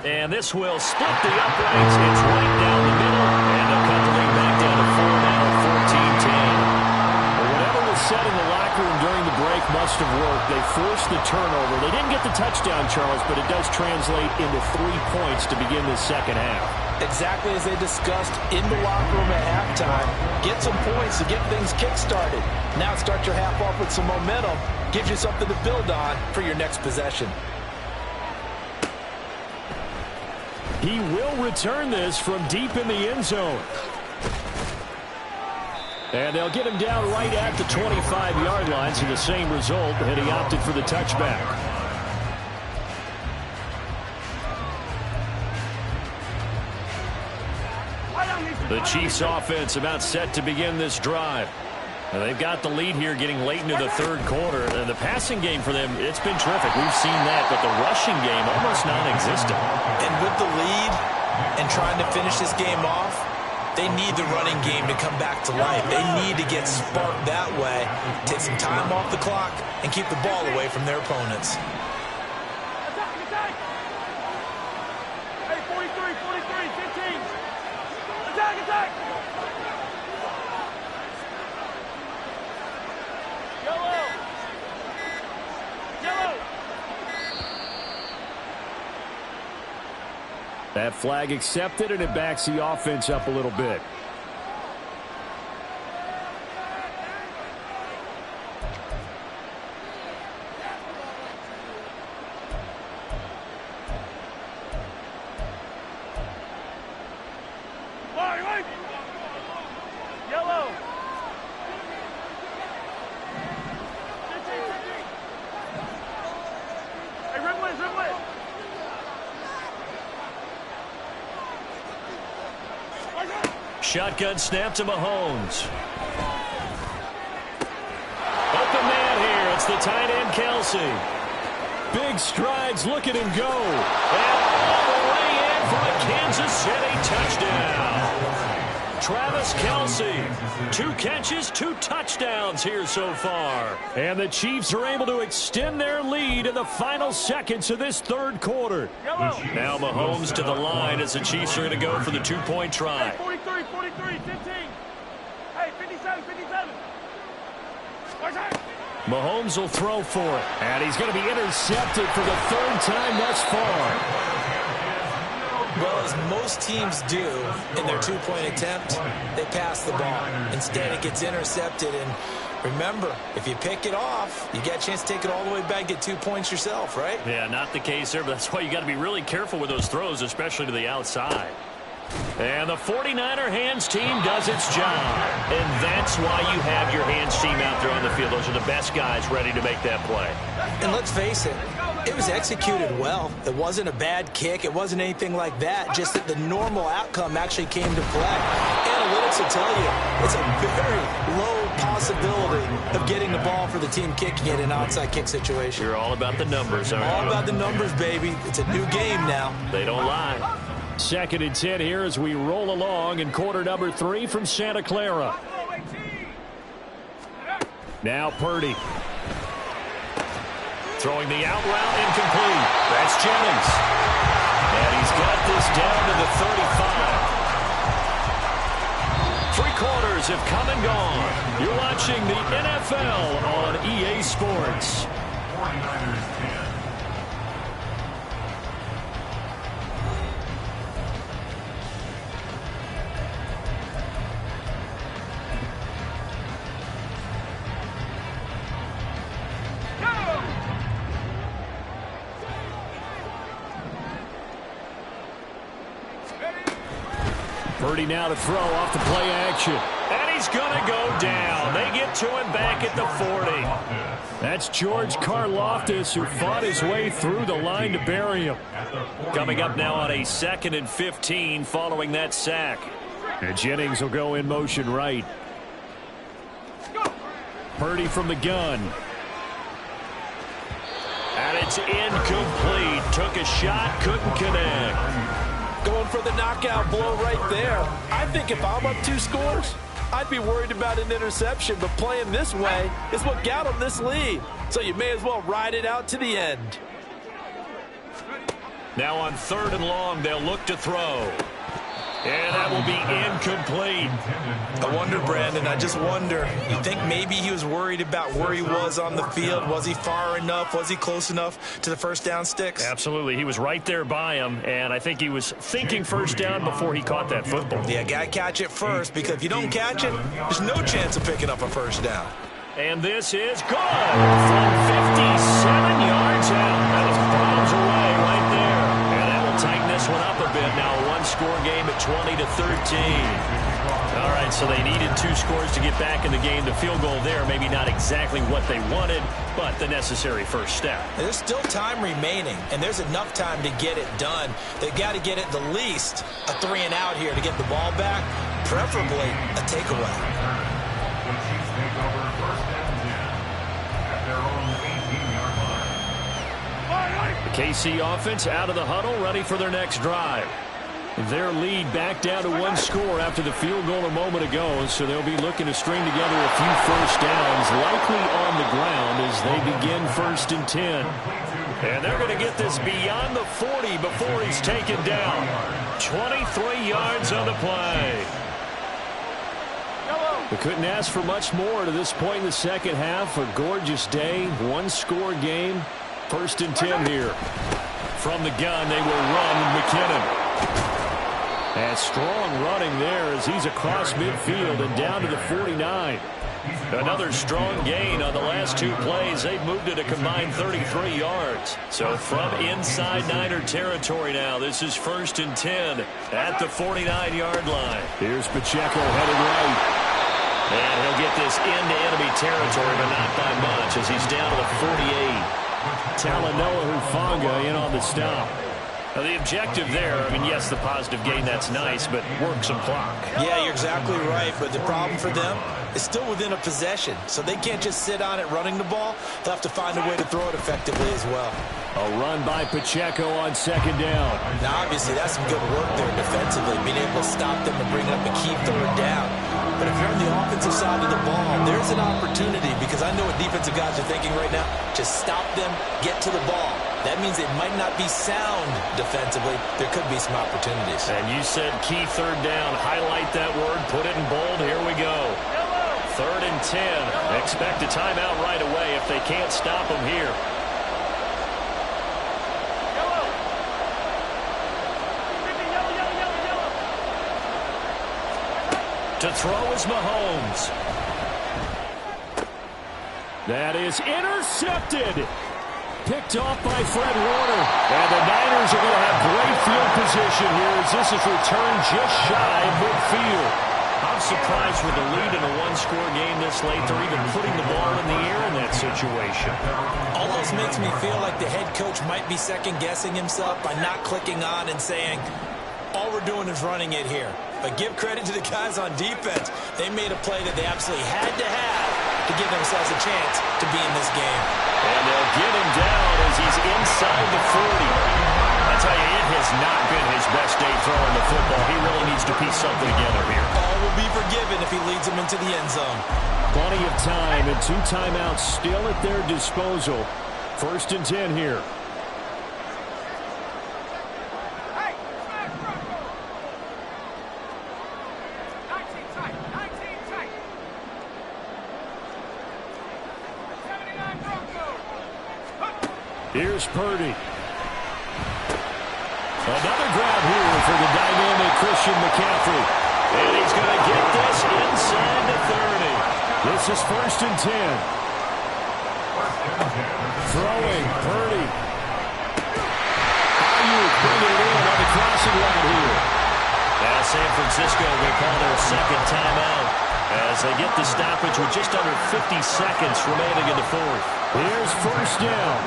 And this will split the uprights. It's right down the middle. And they'll cut the lead back down to 4 now, 14-10. Whatever was said in the locker room during the break must have worked. They forced the turnover. They didn't get the touchdown, Charles, but it does translate into 3 points to begin the second half. Exactly as they discussed in the locker room at halftime. Get some points to get things kick-started. Now start your half off with some momentum. Gives you something to build on for your next possession. He will return this from deep in the end zone. And they'll get him down right at the 25-yard line, so the same result, and he opted for the touchback. The Chiefs offense about set to begin this drive. They've got the lead here getting late into the third quarter. And the passing game for them, it's been terrific. We've seen that, but the rushing game almost non-existent. And with the lead and trying to finish this game off, they need the running game to come back to life. They need to get sparked that way, take some time off the clock, and keep the ball away from their opponents. Hey, 43, 15. Attack! Yellow! That flag accepted, and it backs the offense up a little bit. Yellow! 15. Hey, Rimwood! Shotgun snap to Mahomes. Open man here. It's the tight end, Kelsey. Big strides. Look at him go. And all the way in for a Kansas City touchdown. Travis Kelsey. 2 catches, 2 touchdowns here so far. And the Chiefs are able to extend their lead in the final seconds of this third quarter. Now Mahomes to the line as the Chiefs are going to go for the 2-point try. Hey, 43, 15. Hey, 57. Mahomes will throw for it. And he's going to be intercepted for the 3rd time thus far. Well, as most teams do in their 2-point attempt, they pass the ball. Instead, it gets intercepted. And remember, if you pick it off, you get a chance to take it all the way back, get 2 points yourself, right? Yeah, not the case there, but that's why you got to be really careful with those throws, especially to the outside. And the 49er hands team does its job. And that's why you have your hands team out there on the field. Those are the best guys ready to make that play. And let's face it, it was executed well. It wasn't a bad kick. It wasn't anything like that. Just that the normal outcome actually came to play. Analytics will tell you it's a very low possibility of getting the ball for the team kicking it in an outside kick situation. You're all about the numbers, aren't you? All about the numbers, baby. It's a new game now. They don't lie. 2nd and 10 here as we roll along in quarter number 3 from Santa Clara. Now Purdy. Throwing the out route incomplete. That's Jennings. And he's got this down to the 35. 3 quarters have come and gone. You're watching the NFL on EA Sports. 49ers 10. Purdy now to throw off the play action. And he's going to go down. They get to him back at the 40. That's George Karlaftis, who fought his way through the line to bury him. Coming up now on a 2nd and 15 following that sack. And Jennings will go in motion right. Purdy from the gun. And it's incomplete. Took a shot, couldn't connect. Going for the knockout blow right there. I think if I'm up 2 scores, I'd be worried about an interception, but playing this way is what got them this lead. So you may as well ride it out to the end. Now on 3rd and long, they'll look to throw. And that will be incomplete. I wonder, Brandon, I just wonder. You think maybe he was worried about where he was on the field? Was he far enough? Was he close enough to the first down sticks? Absolutely. He was right there by him, and I think he was thinking first down before he caught that football. Yeah, got to catch it first, because if you don't catch it, there's no chance of picking up a first down. And this is good from 57 yards out. That was bombs away right there. And that will tighten this one up a bit one-score game at 20-13. All right, so they needed 2 scores to get back in the game. The field goal there, maybe not exactly what they wanted, but the necessary first step. There's still time remaining, and there's enough time to get it done. They've got to get at the least a 3-and-out here to get the ball back, preferably a takeaway. The Chiefs take over first and 10 at their own 18-yard line. The KC offense out of the huddle, ready for their next drive. Their lead back down to 1 score after the field goal a moment ago, so they'll be looking to string together a few first downs, likely on the ground as they begin 1st and 10. And they're going to get this beyond the 40 before he's taken down. 23 yards on the play. We couldn't ask for much more to this point in the second half. A gorgeous day, 1-score game. 1st and 10 here. From the gun, they will run McKinnon. And strong running there as he's across midfield and down to the 49. Another strong gain on the last 2 plays. They've moved it a combined 33 yards. So from inside Niner territory now, this is 1st and 10 at the 49-yard line. Here's Pacheco headed right. And he'll get this into enemy territory, but not by much as he's down to the 48. Talanoa Hufanga in on the stop. Now the objective there, I mean, yes, the positive gain, that's nice, but work some clock. Yeah, you're exactly right, but the problem for them is still within a possession, so they can't just sit on it running the ball. They'll have to find a way to throw it effectively as well. A run by Pacheco on 2nd down. Now, obviously, that's some good work there defensively, being able to stop them and bring up a key 3rd down. But if you're on the offensive side of the ball, there's an opportunity, because I know what defensive guys are thinking right now. Just stop them, get to the ball. That means it might not be sound defensively. There could be some opportunities. And you said key 3rd down. Highlight that word. Put it in bold. Here we go. 3rd and 10. Expect a timeout right away if they can't stop them here. To throw is Mahomes. That is intercepted. Picked off by Fred Warner. And the Niners are going to have great field position here as this is returned just shy of midfield. I'm surprised with the lead in a 1-score game this late. They're even putting the ball in the air in that situation. Almost makes me feel like the head coach might be second-guessing himself by not clicking on and saying, all we're doing is running it here. But give credit to the guys on defense. They made a play that they absolutely had to have to give themselves a chance to be in this game. And they'll get him down as he's inside the 40. I tell you, it has not been his best day throwing the football. He really needs to piece something together here. All will be forgiven if he leads them into the end zone. Plenty of time and 2 timeouts still at their disposal. 1st and 10 here. Here's Purdy. Another grab here for the dynamic Christian McCaffrey. And he's going to get this inside the 30. This is 1st and 10. Throwing, Purdy. Ayuk bringing it in on the crossing line here. Now San Francisco will call their 2nd timeout as they get the stoppage with just under 50 seconds remaining in the 4th. Here's 1st down.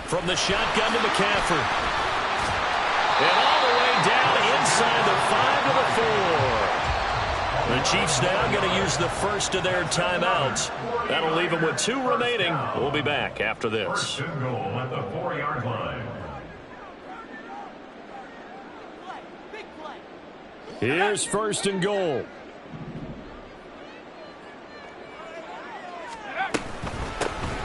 From the shotgun to McCaffrey. And all the way down inside the 5 to the 4. The Chiefs now going to use the first of their timeouts. That'll leave them with 2 remaining. We'll be back after this. 1st and goal at the 4-yard line. Here's 1st and goal.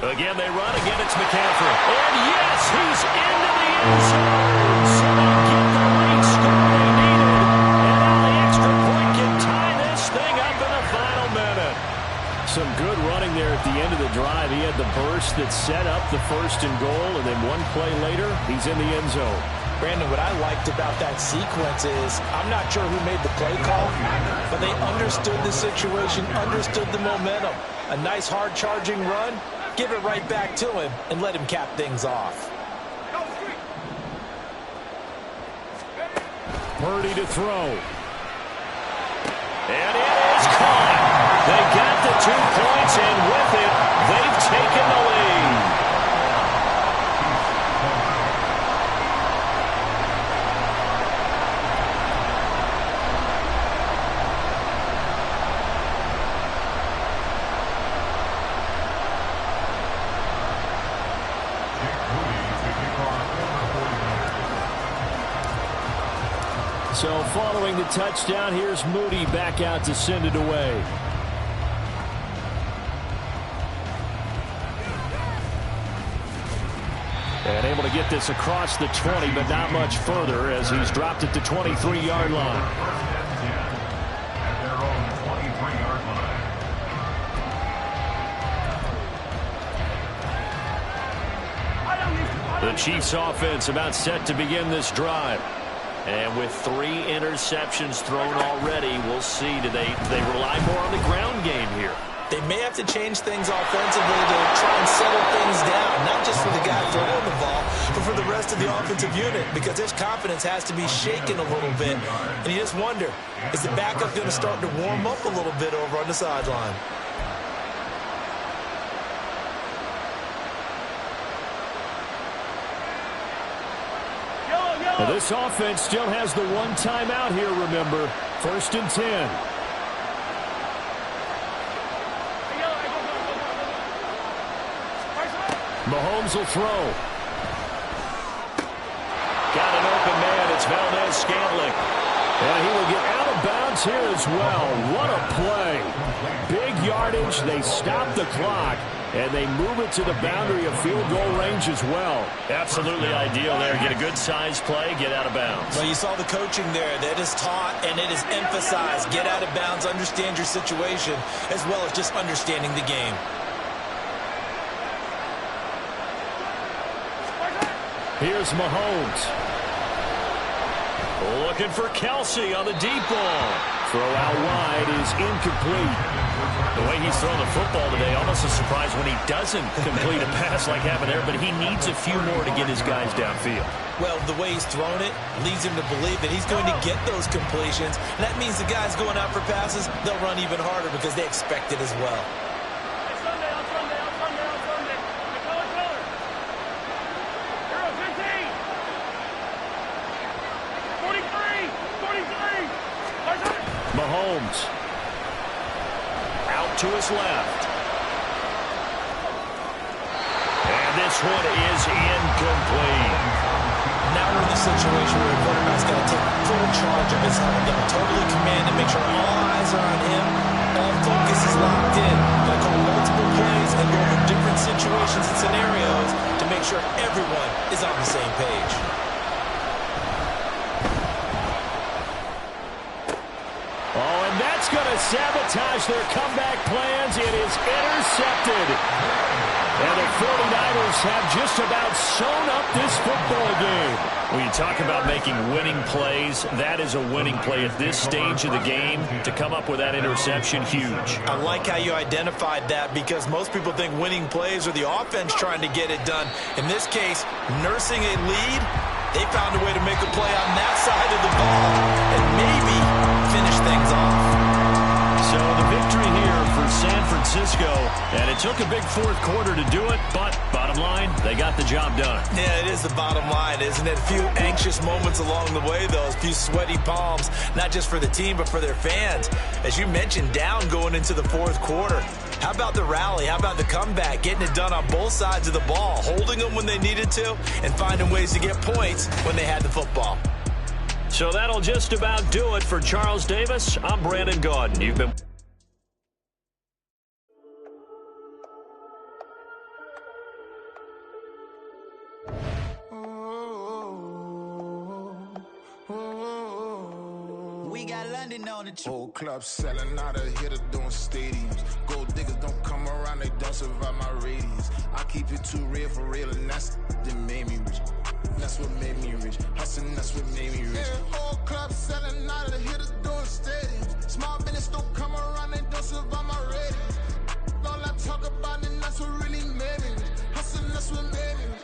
Again, they run. Again, it's McCaffrey. And yes, he's into the end zone. So they get the late score they needed. And now the extra point can tie this thing up in the final minute. Some good running there at the end of the drive. He had the burst that set up the 1st and goal, and then 1 play later, he's in the end zone. Brandon, what I liked about that sequence is I'm not sure who made the play call, but they understood the situation, understood the momentum. A nice hard-charging run, give it right back to him, and let him cap things off. Purdy to throw. And it is caught. They got the 2 points, and with it, they've taken the lead. So following the touchdown, here's Moody back out to send it away. And able to get this across the 20, but not much further as he's dropped it to 23-yard line. At their own 23-yard line. The Chiefs offense about set to begin this drive. And with 3 interceptions thrown already, we'll see. Do they rely more on the ground game here? They may have to change things offensively to try and settle things down, not just for the guy throwing the ball, but for the rest of the offensive unit, because his confidence has to be shaken a little bit. And you just wonder, is the backup going to start to warm up a little bit over on the sideline? Well, this offense still has the 1 timeout here, remember. 1st and 10. Mahomes will throw. Got an open man. It's Valdez-Scantling. And he will get out of bounds here as well. What a play. Big yardage. They stop the clock. And they move it to the boundary of field goal range as well. Absolutely ideal there. Get a good size play, get out of bounds. Well, you saw the coaching there. That is taught and it is emphasized. Get out of bounds, understand your situation, as well as just understanding the game. Here's Mahomes. Looking for Kelsey on the deep ball. Throw out wide is incomplete. The way he's thrown the football today, almost a surprise when he doesn't complete a pass like happened there, but he needs a few more to get his guys downfield. Well, the way he's thrown it leads him to believe that he's going to get those completions. And that means the guys going out for passes, they'll run even harder because they expect it as well. Mahomes out to his left. And this one is incomplete. Now we're in the situation where the quarterback's got to take full charge of his helmet. Got to totally command and make sure all eyes are on him. All focus is locked in. Got to call multiple plays and go over different situations and scenarios to make sure everyone is on the same page. Going to sabotage their comeback plans. It is intercepted. And the 49ers have just about sewn up this football game. When you talk about making winning plays, that is a winning play at this stage of the game. To come up with that interception, huge. I like how you identified that because most people think winning plays are the offense trying to get it done. In this case, nursing a lead, they found a way to make a play on that side of the ball and maybe finish things off. So the victory here for San Francisco, and it took a big 4th quarter to do it, but bottom line, they got the job done. Yeah, it is the bottom line, isn't it? A few anxious moments along the way, though, a few sweaty palms, not just for the team, but for their fans. As you mentioned, down going into the 4th quarter. How about the rally? How about the comeback? Getting it done on both sides of the ball, holding them when they needed to, and finding ways to get points when they had the football. So that'll just about do it for Charles Davis. I'm Brandon Gaudin. You've been... We got London on the whole club selling out of hitter doing stadiums. Gold diggers don't come around, they don't survive my radius. I keep it too real for real, and that's what made me rich. That's what made me rich. Hustling that's what made me rich. Yeah, whole club selling out of the hitters doing stadiums. Small business don't come around, they don't survive my ratings. All I talk about and that's what really made me rich. Hustling, that's what made me rich.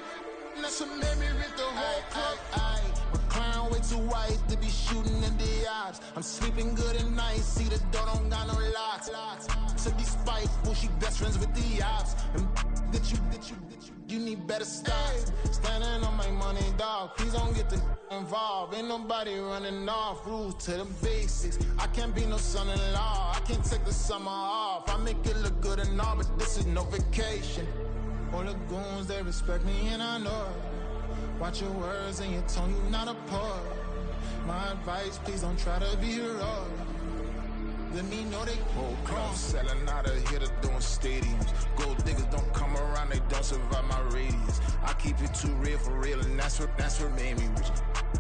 That's what made me rich, the whole club. My clown way too white to be shooting in the eyes. I'm sleeping good at night, see the door don't got no locks. To be spiteful, she best friends with the ops. And you need better stop. Standing on my money, dog. Please don't get the involved. Ain't nobody running off. Rules to the basics. I can't be no son-in-law. I can't take the summer off. I make it look good and all, but this is no vacation. All the goons, they respect me and I know it. Watch your words and your tone, you not a poet. My advice, please don't try to be heroic. Let me know they whole club selling out of here to doing stadiums. Gold diggers don't come around, they don't survive my radius. I keep it too real for real, and that's what made me rich.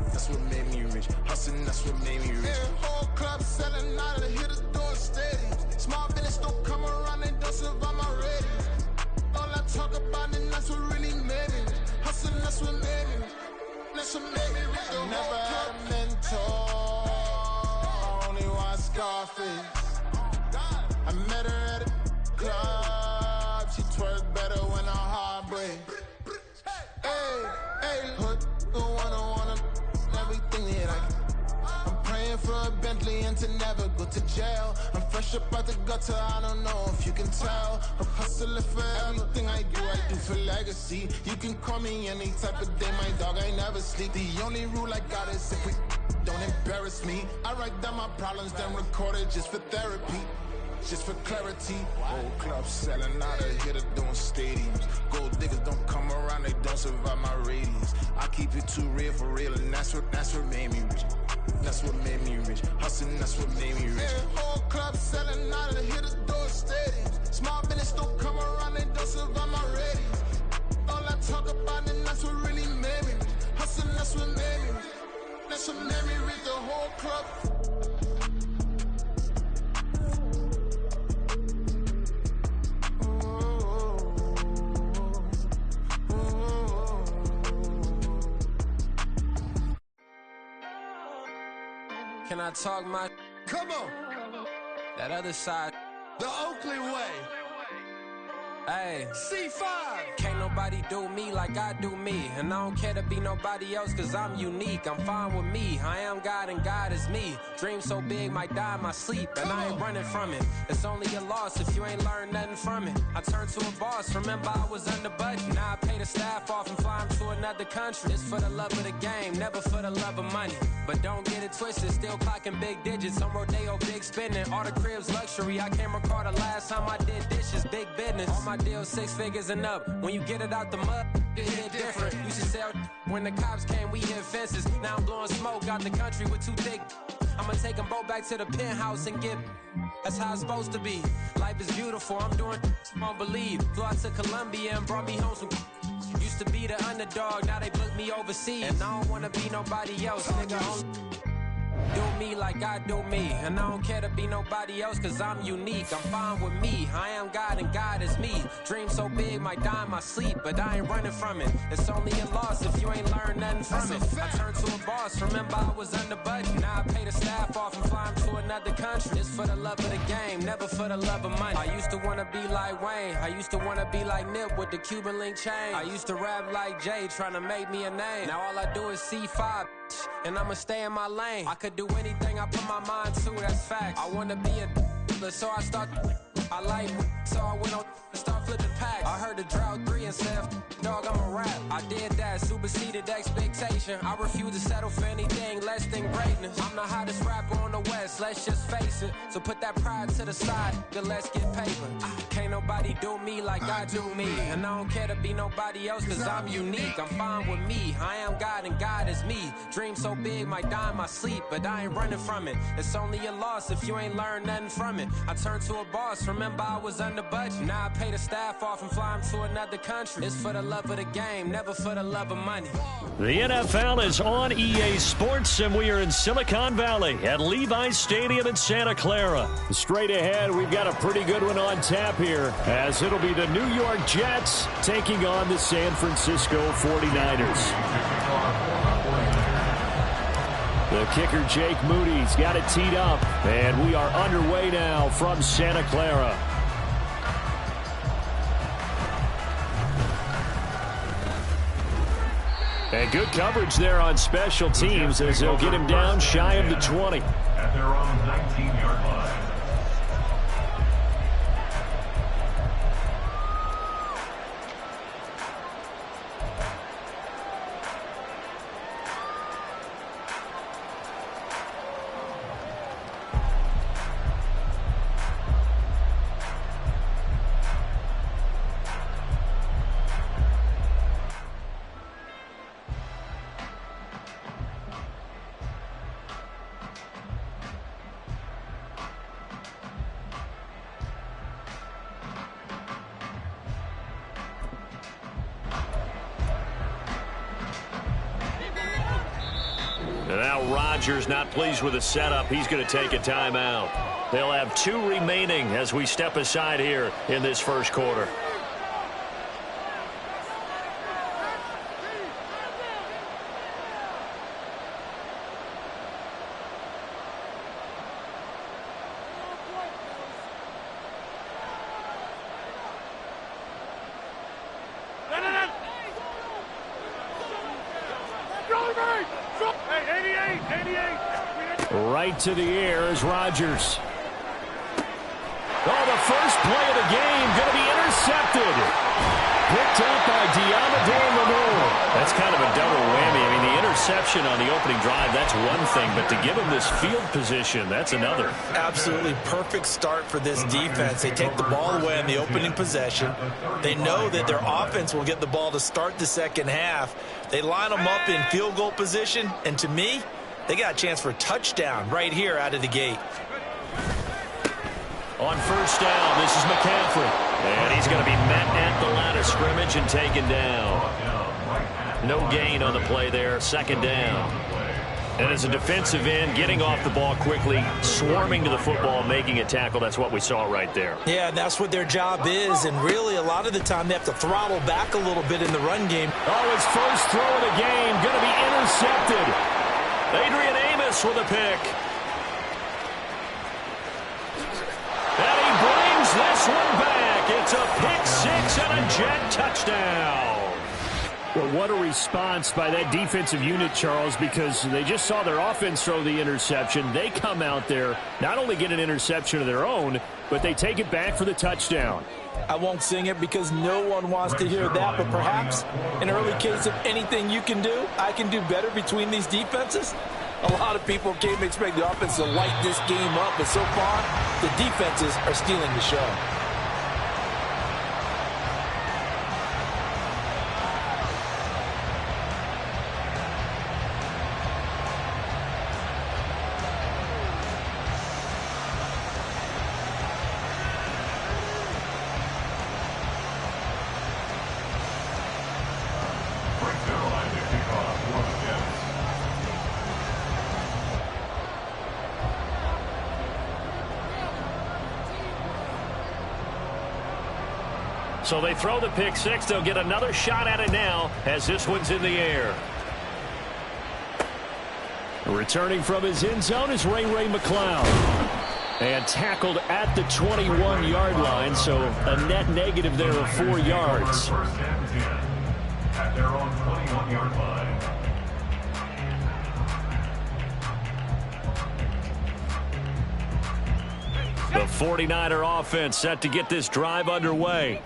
That's what made me rich. Hustling, that's what made me rich. Yeah, whole club selling out of here to doing stadiums. Small business don't come around, they don't survive my radius. All I talk about and that's what really made me rich. Hustling, that's what made me rich. That's what made me rich. I never had a mentor. Scarface. I met her at a club. She twerk better when her heart breaks. Hey, hood, wanna everything that I can. I'm praying for a Bentley and to never go to jail. I'm fresh up out the gutter, I don't know if you can tell. I'm hustling for everything I do for legacy. You can call me any type of day, my dog, I never sleep. The only rule I got is if we don't embarrass me. I write down my problems, then record it just for therapy, just for clarity. Whole club selling out of here to doing stadiums. Gold diggers don't come around, they don't survive my radius. I keep it too real for real, and that's what made me rich. That's what made me rich. Hustling, that's what made me rich. Yeah, whole club selling out of here to doing stadiums. Small business don't come around, they don't survive my radius. All I talk about and that's what really made me rich. Hustling, that's what made me rich. That's what made me read the whole club. Can I talk my? Come on. That other side. The Oakley way. Hey, C5. Can't nobody do me like I do me. And I don't care to be nobody else cause I'm unique. I'm fine with me, I am God and God is me. Dream so big might die in my sleep. And I ain't running from it. It's only a loss if you ain't learned nothing from it. I turned to a boss, remember I was under budget. Now I pay the staff off and fly them to another country. It's for the love of the game, never for the love of money. But don't get it twisted, still clocking big digits. On Rodeo, big spending, all the cribs luxury. I can't recall the last time I did dishes, big business. All my deals 6 figures and up. When you get it out the mud, it hit different. Used to sell when the cops came, we hit fences. Now I'm blowing smoke out the country with 2 thick. I'ma take them both back to the penthouse and get. That's how it's supposed to be. Life is beautiful, I'm doing won't believe. Flew out to Colombia and brought me home some. Used to be the underdog, now they book me overseas. And I don't wanna be nobody else, nigga. Do me like I do me. And I don't care to be nobody else cause I'm unique. I'm fine with me, I am God and God is me. Dream so big might die in my sleep, but I ain't running from it. It's only a loss if you ain't learned nothing from it. I turned to a boss, remember I was under budget. Now I pay the staff off and fly them to another country. It's for the love of the game, never for the love of money. I used to wanna be like Wayne, I used to wanna be like Nip with the Cuban link chain. I used to rap like Jay, trying to make me a name. Now all I do is C5, and I'ma stay in my lane. I could do anything I put my mind to, that's fact. I wanna be a so I start. I like so I went on and start flipping packs. I heard the drought 3 and said, dog, I'm a rap. I did that, superseded expectation. I refuse to settle for anything less than greatness. I'm the hottest rapper on the West, let's just face it. So put that pride to the side, then let's get paper. Can't nobody do me like I do me. And I don't care to be nobody else cause I'm unique. I'm fine with me, I am God and God is me. Dream so big might die in my sleep, but I ain't running from it. It's only a loss if you ain't learned nothing from it. I turned to a boss, remember I was under budget. Now I pay the staff off and fly them to another country. It's for the love of the game, never for the love of money. The NFL is on EA Sports, and we are in Silicon Valley at Levi Stadium in Santa Clara. Straight ahead, we've got a pretty good one on tap here, as it'll be the New York Jets taking on the San Francisco 49ers. The kicker, Jake Moody's got it teed up. And we are underway now from Santa Clara. And good coverage there on special teams as they'll get him down shy of the 20. At their own 19-yard line. And now Rodgers not pleased with the setup. He's going to take a timeout. They'll have 2 remaining as we step aside here in this first quarter. Right to the air is Rodgers. Oh, the first play of the game going to be intercepted. Picked up by Diamador. That's kind of a double whammy. I mean, the interception on the opening drive, that's one thing, but to give him this field position, that's another. Absolutely perfect start for this defense. They take the ball away on the opening possession. They know that their offense will get the ball to start the second half. They line them up in field goal position, and to me, they got a chance for a touchdown right here out of the gate. On first down, this is McCaffrey. And he's going to be met at the line of scrimmage and taken down. No gain on the play there, second down. And as a defensive end, getting off the ball quickly, swarming to the football, making a tackle, that's what we saw right there. Yeah, and that's what their job is, and really a lot of the time they have to throttle back a little bit in the run game. Oh, his first throw of the game, going to be intercepted. Adrian Amos with a pick. And he brings this one back. It's a pick six and a jet touchdown. Well, what a response by that defensive unit, Charles, because they just saw their offense throw the interception. They come out there, not only get an interception of their own, but they take it back for the touchdown. I won't sing it because no one wants to hear that, but perhaps an early case of anything you can do, I can do better between these defenses. A lot of people came to expect the offense to light this game up, but so far, the defenses are stealing the show. So they throw the pick six. They'll get another shot at it now as this one's in the air. Returning from his end zone is Ray McCloud. And tackled at the 21-yard line, so a net negative there of 4 yards. First and 10 at their own 21-yard line. The 49er offense set to get this drive underway.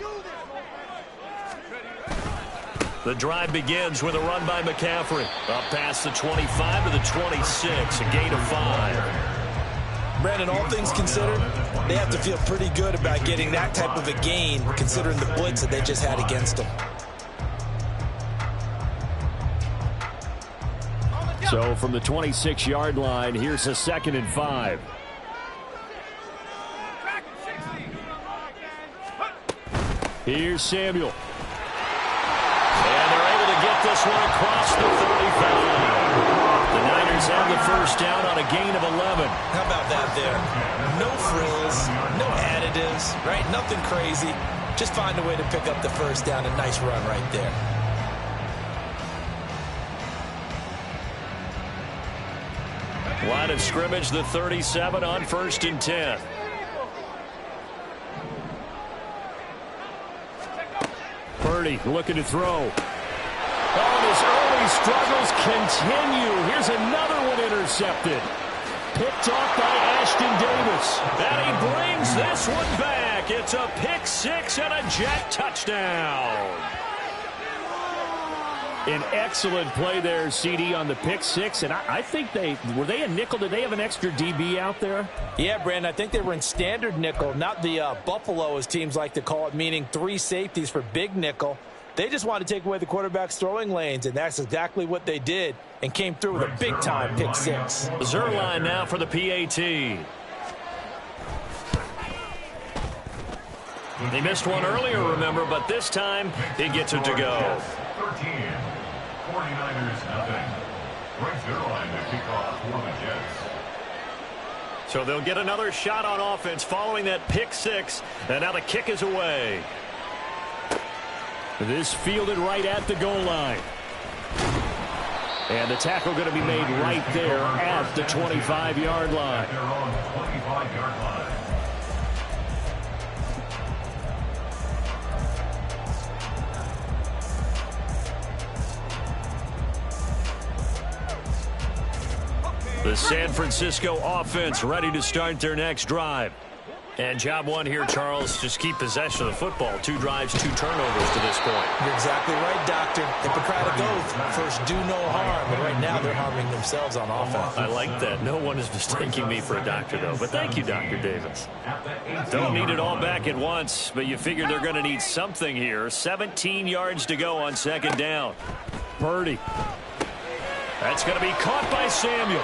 The drive begins with a run by McCaffrey. Up past the 25 to the 26, a gain of 5. Brandon, all things considered, they have to feel pretty good about getting that type of a gain, considering the blitz that they just had against them. So from the 26-yard line, here's a 2nd and 5. Here's Samuel. And they're able to get this one across the 35. The Niners have the first down on a gain of 11. How about that there? No frills, no additives, right? Nothing crazy. Just find a way to pick up the first down. A nice run right there. Line of scrimmage, the 37 on 1st and 10. Purdy looking to throw. Oh, and his early struggles continue. Here's another one intercepted. Picked off by Ashton Davis. And he brings this one back. It's a pick six and a Jet touchdown. An excellent play there, CD, on the pick six. And I think were they a nickel? Did they have an extra DB out there? Yeah, Brandon, I think they were in standard nickel, not the Buffalo, as teams like to call it, meaning 3 safeties for big nickel. They just wanted to take away the quarterback's throwing lanes, and that's exactly what they did, and came through with a big-time pick six. Zerline now for the PAT. He missed one earlier, remember, but this time he gets it to go. 13. 49ers nothing. Greg Zerline to kick off for the Jets. So they'll get another shot on offense following that pick six, and now the kick is away. This fielded right at the goal line. And the tackle going to be made right there at the 25-yard line. They're on the 25-yard line. The San Francisco offense ready to start their next drive. And job one here, Charles, just keep possession of the football. 2 drives, 2 turnovers to this point. You're exactly right, Doctor. Hippocratic oath, first do no harm. But right now they're harming themselves on offense. I like that. No one is mistaking me for a doctor, though. But thank you, Dr. Davis. Don't need it all back at once, but you figure they're going to need something here. 17 yards to go on 2nd down. Purdy. That's going to be caught by Samuel.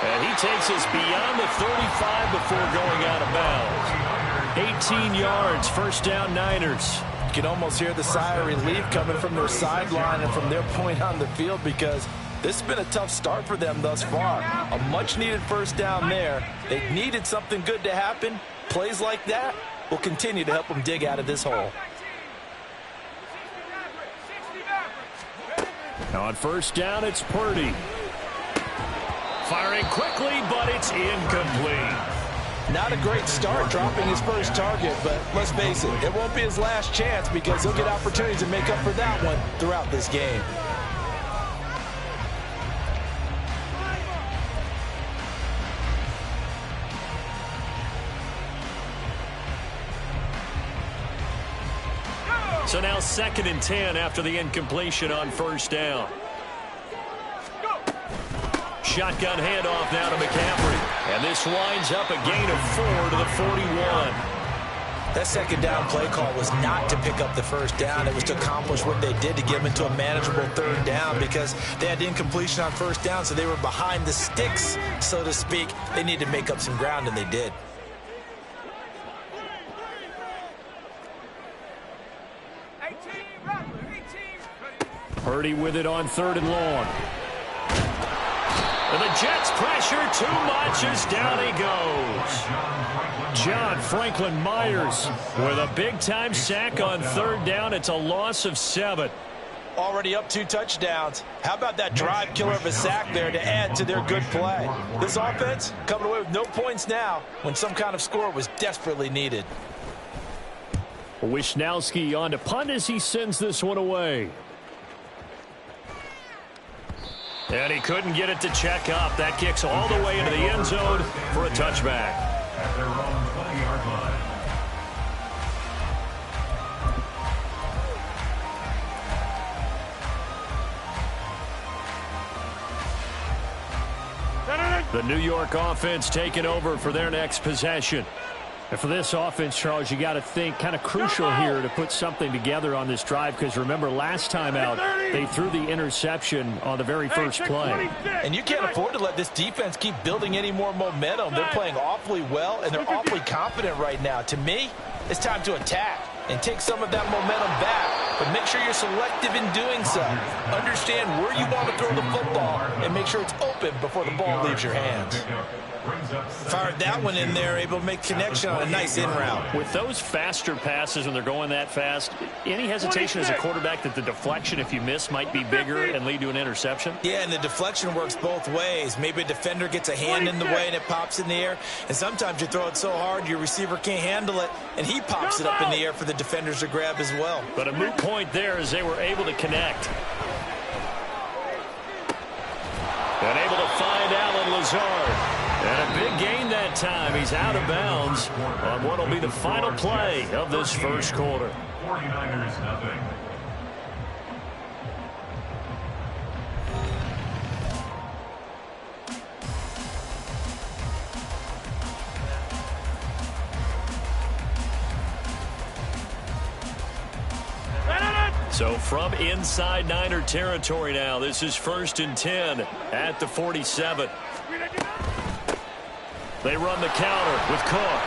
And he takes us beyond the 35 before going out of bounds. 18 yards, 1st down, Niners. You can almost hear the sigh of relief coming from their sideline and from their point on the field, because this has been a tough start for them thus far. A much-needed 1st down there. They needed something good to happen. Plays like that will continue to help them dig out of this hole. Now on 1st down, it's Purdy. Firing quickly, but it's incomplete. Not a great start dropping his first target, but let's face it, it won't be his last chance, because he'll get opportunities to make up for that one throughout this game. So now 2nd and 10 after the incompletion on 1st down. Shotgun handoff now to McCaffrey. And this winds up a gain of 4 to the 41. That 2nd down play call was not to pick up the 1st down. It was to accomplish what they did, to get them into a manageable 3rd down, because they had incompletion on 1st down, so they were behind the sticks, so to speak. They needed to make up some ground, and they did. Purdy with it on 3rd and long. And the Jets pressure too much as down he goes. John Franklin Myers with a big-time sack on 3rd down. It's a loss of 7. Already up 2 touchdowns. How about that drive killer of a sack there to add to their good play? This offense coming away with no points now when some kind of score was desperately needed. Wisnowski on to punt as he sends this one away. And he couldn't get it to check up. That kicks all the way into the end zone for a touchback. At their own 20-yard line. The New York offense taking over for their next possession. And for this offense, Charles, you got to think kind of crucial here to put something together on this drive, because remember last time out they threw the interception on the very first play. And you can't afford to let this defense keep building any more momentum. They're playing awfully well, and they're awfully confident right now. To me, it's time to attack and take some of that momentum back, but make sure you're selective in doing so. Understand where you want to throw the football and make sure it's open before the ball leaves your hands. Fired that one in there, able to make connection on a nice in route. With those faster passes when they're going that fast, any hesitation as a quarterback that the deflection, if you miss, might be bigger and lead to an interception? Yeah, and the deflection works both ways. Maybe a defender gets a hand in the way and it pops in the air, and sometimes you throw it so hard your receiver can't handle it, and he pops it up in the air for the defenders to grab as well. But a moot point there as they were able to connect. And able to find Alan Lazard. And a big gain that time. He's out of bounds on what will be the final play of this first quarter. 49ers nothing. So from inside Niner territory now, this is 1st and 10 at the 47. They run the counter with Cook.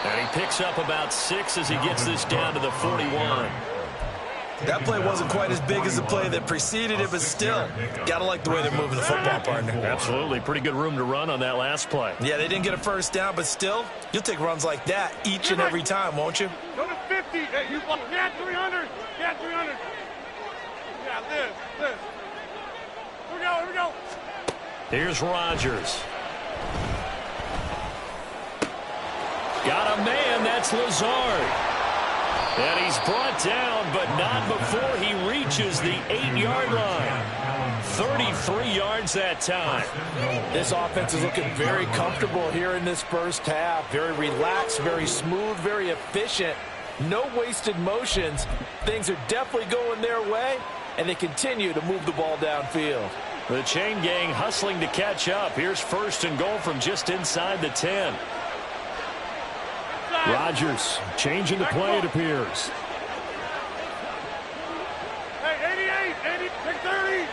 And he picks up about 6 as he gets this down to the 41. That play wasn't quite as big as the play that preceded it, but still, gotta like the way they're moving the football, partner. Absolutely. Pretty good room to run on that last play. Yeah, they didn't get a first down, but still, you'll take runs like that each and every time, won't you? Go to 50. Hey, you got 300. Got 300. Yeah, this. Here we go. Here's Rodgers. Got a man, that's Lazard. And he's brought down, but not before he reaches the 8-yard line. 33 yards that time. This offense is looking very comfortable here in this first half. Very relaxed, very smooth, very efficient. No wasted motions. Things are definitely going their way, and they continue to move the ball downfield. The chain gang hustling to catch up. Here's 1st and goal from just inside the 10. Rodgers changing the play, it appears. Hey, 88, take 30.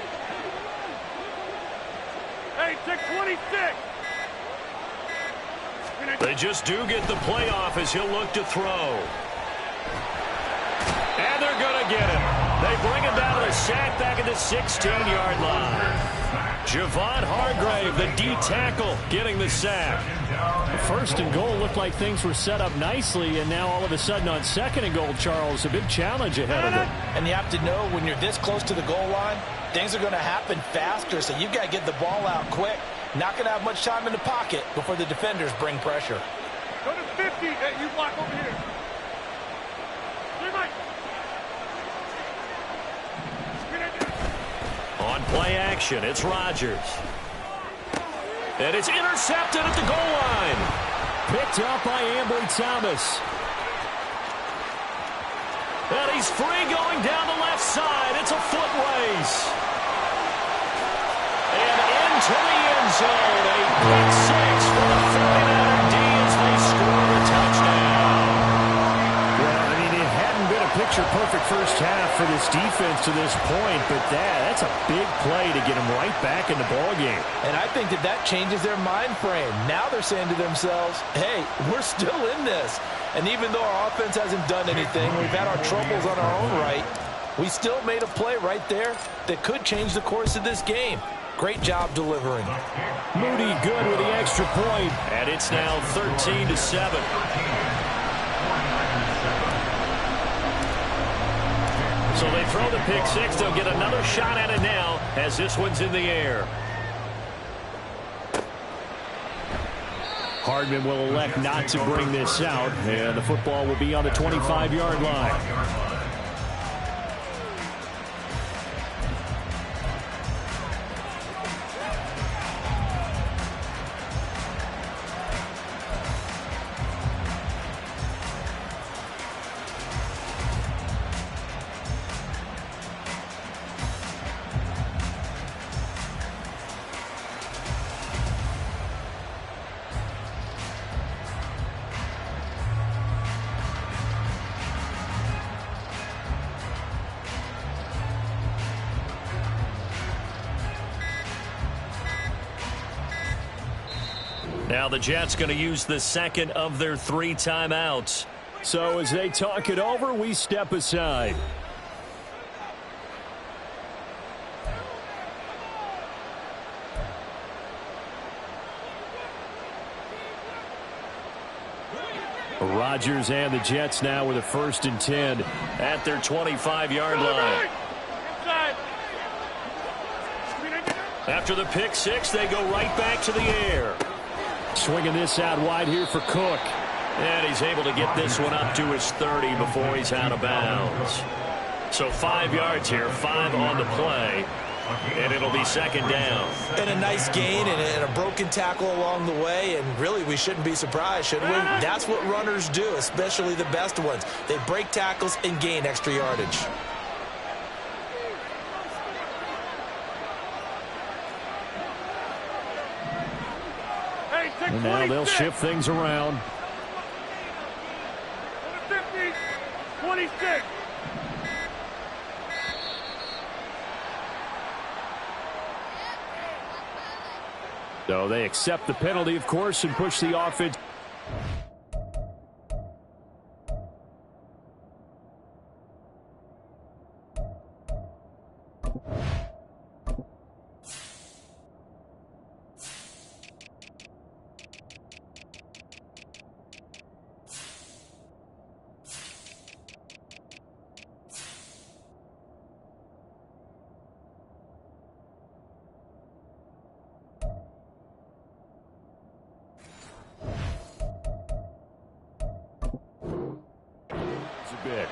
Hey, take 26. They just do get the playoff as he'll look to throw. And they're going to get him. They bring him down to the sack back at the 16-yard line. Javon Hargrave, the D tackle, getting the sack. 1st and goal looked like things were set up nicely, and now all of a sudden on 2nd and goal, Charles, a big challenge ahead of them. And you have to know when you're this close to the goal line, things are going to happen faster, so you've got to get the ball out quick. Not going to have much time in the pocket before the defenders bring pressure. Go to 50. Hey, you block over here. On play action, it's Rodgers. And it's intercepted at the goal line. Picked up by Ambry Thomas. And he's free going down the left side. It's a foot race. And into the end zone. A pick 6 for the 49er D as they score the touchdown. Well, I mean, it hadn't been a picture-perfect first half for this defense to this point, but that's a big play to get them right back in the ballgame. And I think that changes their mind frame. Now they're saying to themselves, hey, we're still in this. And even though our offense hasn't done anything, we've had our troubles on our own right, we still made a play right there that could change the course of this game. Great job delivering. Moody good with the extra point. And it's now 13-7. So they throw the pick 6. They'll get another shot at it now as this one's in the air. Hardman will elect not to bring this out, and the football will be on the 25-yard line. Now the Jets going to use the second of their 3 timeouts. So as they talk it over, we step aside. Rodgers and the Jets now with a 1st and 10 at their 25-yard line. After the pick six, they go right back to the air. Swinging this out wide here for Cook. And he's able to get this one up to his 30 before he's out of bounds. So 5 yards here, 5 on the play. And it'll be 2nd down. And a nice gain and a broken tackle along the way. And really, we shouldn't be surprised, should we? That's what runners do, especially the best ones. They break tackles and gain extra yardage. And now they'll shift things around. 50, 26. So they accept the penalty, of course, and push the offense. Bit.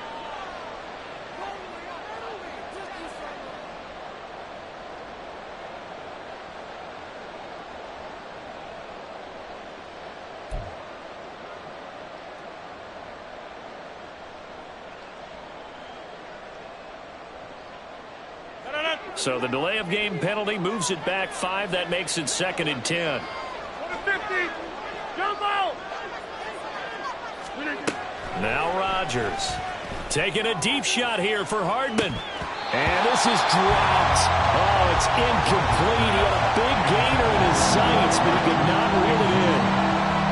So the delay of game penalty moves it back 5. That makes it 2nd and 10. 50. Jump out. Now Rodgers taking a deep shot here for Hardman. And this is dropped. Oh, it's incomplete. He had a big gainer in his sights, but he could not reel it in.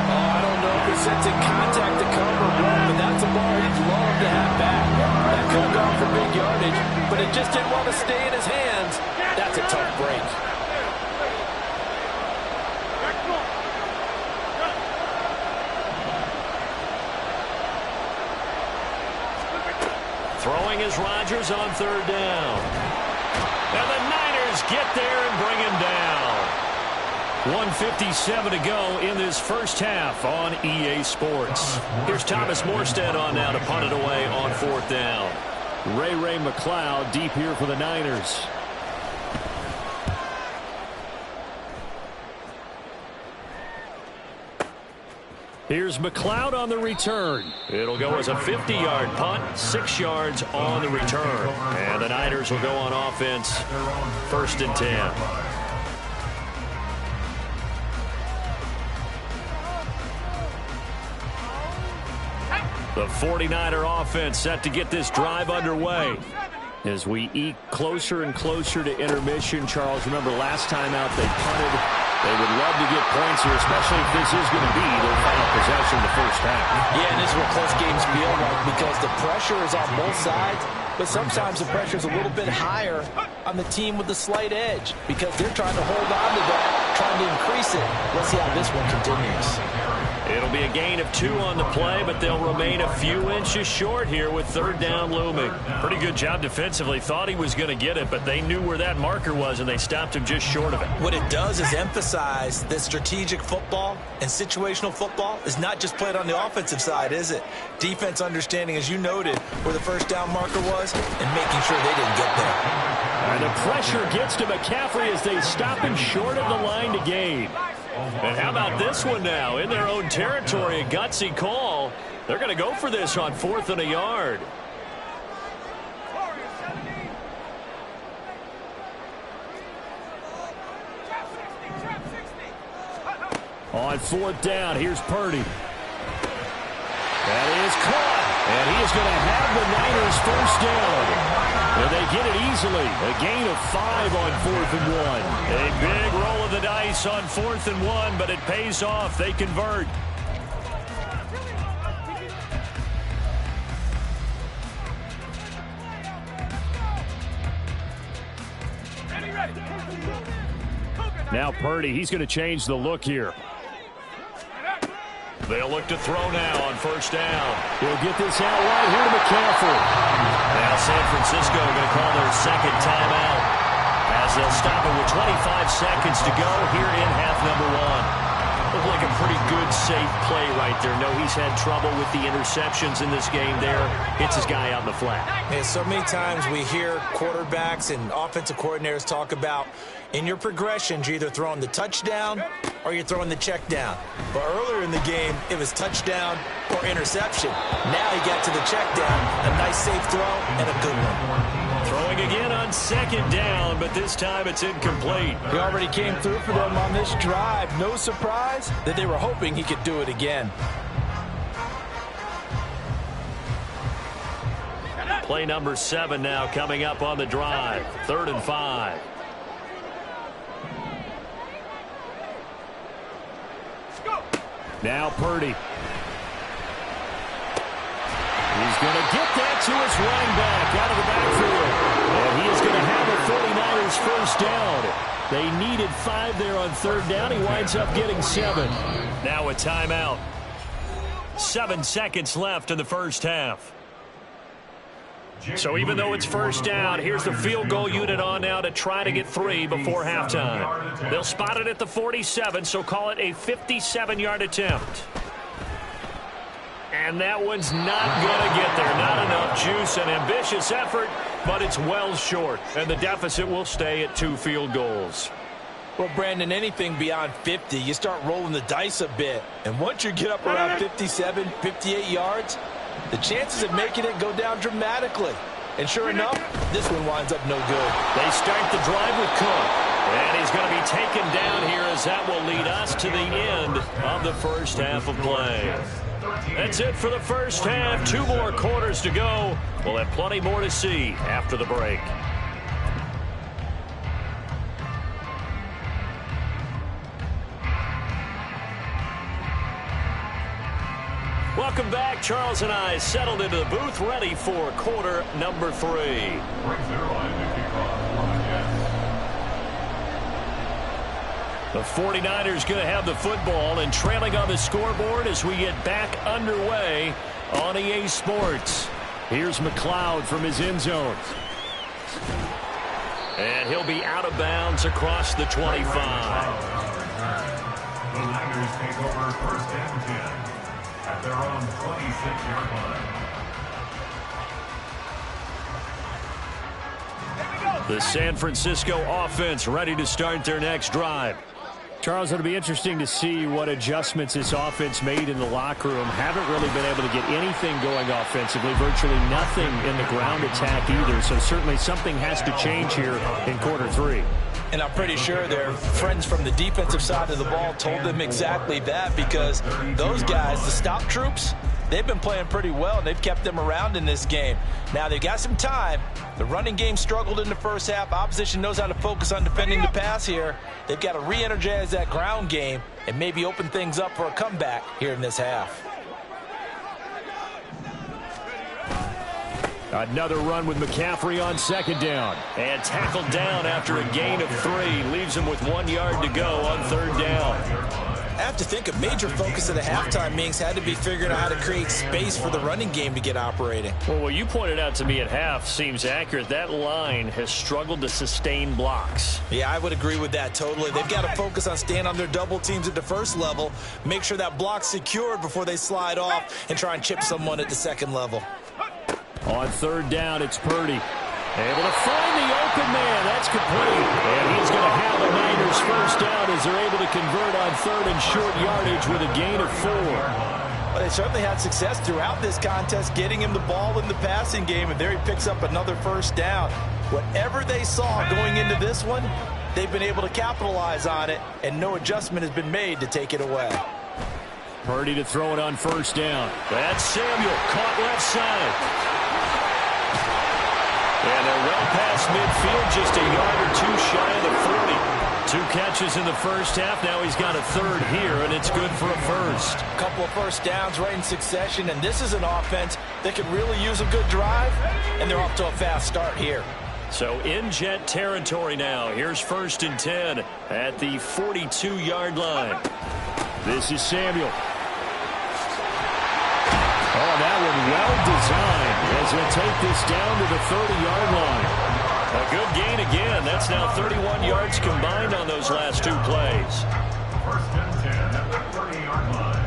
Oh, I don't know if it's sensing contact to cover one, but that's a ball he'd love to have back. That could have gone for big yardage, but it just didn't want to stay in his hands. That's a tough break. Throwing is Rodgers on 3rd down. And the Niners get there and bring him down. 1:57 to go in this first half on EA Sports. Here's Thomas Morstead on now to punt it away on 4th down. Ray McLeod deep here for the Niners. Here's McLeod on the return. It'll go as a 50-yard punt, 6 yards on the return. And the Niners will go on offense, 1st and 10. The 49er offense set to get this drive underway. As we eke closer and closer to intermission, Charles, remember last time out they punted. They would love to get points here, especially if this is going to be their final possession of the first half. Yeah, and this is what close games feel like because the pressure is on both sides, but sometimes the pressure is a little bit higher on the team with the slight edge because they're trying to hold on to that, trying to increase it. Let's see how this one continues. It'll be a gain of 2 on the play, but they'll remain a few inches short here with 3rd down looming. Pretty good job defensively. Thought he was going to get it, but they knew where that marker was, and they stopped him just short of it. What it does is emphasize that strategic football and situational football is not just played on the offensive side, is it? Defense understanding, as you noted, where the 1st down marker was and making sure they didn't get there. And the pressure gets to McCaffrey as they stop him short of the line to gain. And how about this one now? In their own territory, a gutsy call. They're going to go for this on 4th and a yard. On 4th down, here's Purdy. That is caught. And he is going to have the Niners 1st down. And they get it easily. A gain of 5 on 4th and 1. A big roll of the dice on 4th and 1, but it pays off. They convert. Now Purdy, he's going to change the look here. They'll look to throw now on first down. He'll get this out right here to McCaffrey. Now San Francisco going to call their second timeout as they'll stop it with 25 seconds to go here in half number one. Looked like a pretty good, safe play right there. No, he's had trouble with the interceptions in this game there. Hits his guy out in the flat. And so many times we hear quarterbacks and offensive coordinators talk about in your progressions, you're either throwing the touchdown or you're throwing the check down. But earlier in the game, it was touchdown or interception. Now he got to the check down, a nice safe throw, and a good one. Throwing again on second down, but this time it's incomplete. He already came through for them on this drive. No surprise that they were hoping he could do it again. Play number 7 now coming up on the drive. 3rd and 5. Now Purdy. He's going to get that to his running back out of the backfield. And he is going to have the 49ers first down. They needed 5 there on 3rd down. He winds up getting 7. Now a timeout. 7 seconds left in the first half. So even though it's first down, here's the field goal unit on now to try to get 3 before halftime. They'll spot it at the 47, so call it a 57-yard attempt. And that one's not going to get there. Not enough juice. An ambitious effort, but it's well short. And the deficit will stay at 2 field goals. Well, Brandon, anything beyond 50, you start rolling the dice a bit. And once you get up around 57, 58 yards, the chances of making it go down dramatically. And sure enough, this one winds up no good. They start the drive with Cook. And he's going to be taken down here as that will lead us to the end of the first half of play. That's it for the first half. 2 more quarters to go. We'll have plenty more to see after the break. Welcome back. Charles and I settled into the booth, ready for quarter number 3. The 49ers going to have the football and trailing on the scoreboard as we get back underway on EA Sports. Here's McLeod from his end zone. And he'll be out of bounds across the 25. The Niners take over 1st and 10 at their own 26-yard line. The San Francisco offense ready to start their next drive. Charles, it'll be interesting to see what adjustments this offense made in the locker room. Haven't really been able to get anything going offensively, virtually nothing in the ground attack either. So certainly something has to change here in quarter 3. And I'm pretty sure their friends from the defensive side of the ball told them exactly that, because those guys, the stop troops, they've been playing pretty well, and they've kept them around in this game. Now, they've got some time. The running game struggled in the first half. Opposition knows how to focus on defending the pass here. They've got to re-energize that ground game and maybe open things up for a comeback here in this half. Another run with McCaffrey on 2nd down. And tackled down after a gain of 3. Leaves him with 1 yard to go on 3rd down. I have to think a major focus of the halftime meetings had to be figuring out how to create space for the running game to get operating. Well, what you pointed out to me at half seems accurate. That line has struggled to sustain blocks. Yeah, I would agree with that totally. They've got to focus on staying on their double teams at the first level, make sure that block's secured before they slide off and try and chip someone at the 2nd level. On 3rd down, it's Purdy. Able to find the open man. That's complete. And he's going to have the Niners first down as they're able to convert on 3rd and short yardage with a gain of 4. Well, they certainly had success throughout this contest, getting him the ball in the passing game, and there he picks up another first down. Whatever they saw going into this one, they've been able to capitalize on it, and no adjustment has been made to take it away. Purdy to throw it on 1st down. That's Samuel, caught left side. And they're well past midfield, just a yard or 2 shy of the 40. 2 catches in the first half. Now he's got a 3rd here, and it's good for a first. A couple of first downs right in succession, and this is an offense that could really use a good drive, and they're off to a fast start here. So in jet territory now. Here's 1st and 10 at the 42-yard line. This is Samuel. design as they take this down to the 30-yard line. A good gain again. That's now 31 yards combined on those last 2 plays. First and 10 at the 30-yard line.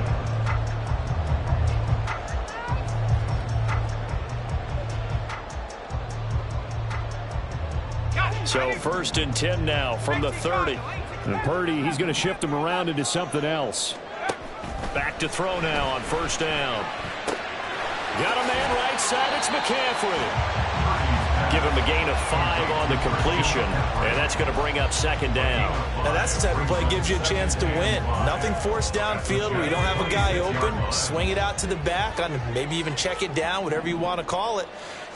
So first and 10 now from the 30. And Purdy, he's going to shift him around into something else. Back to throw now on first down. Got a man right side. It's McCaffrey. Give him a gain of 5 on the completion, and that's going to bring up second down. Now that's the type of play that gives you a chance to win. Nothing forced downfield where you don't have a guy open. Swing it out to the back, on maybe even check it down, whatever you want to call it.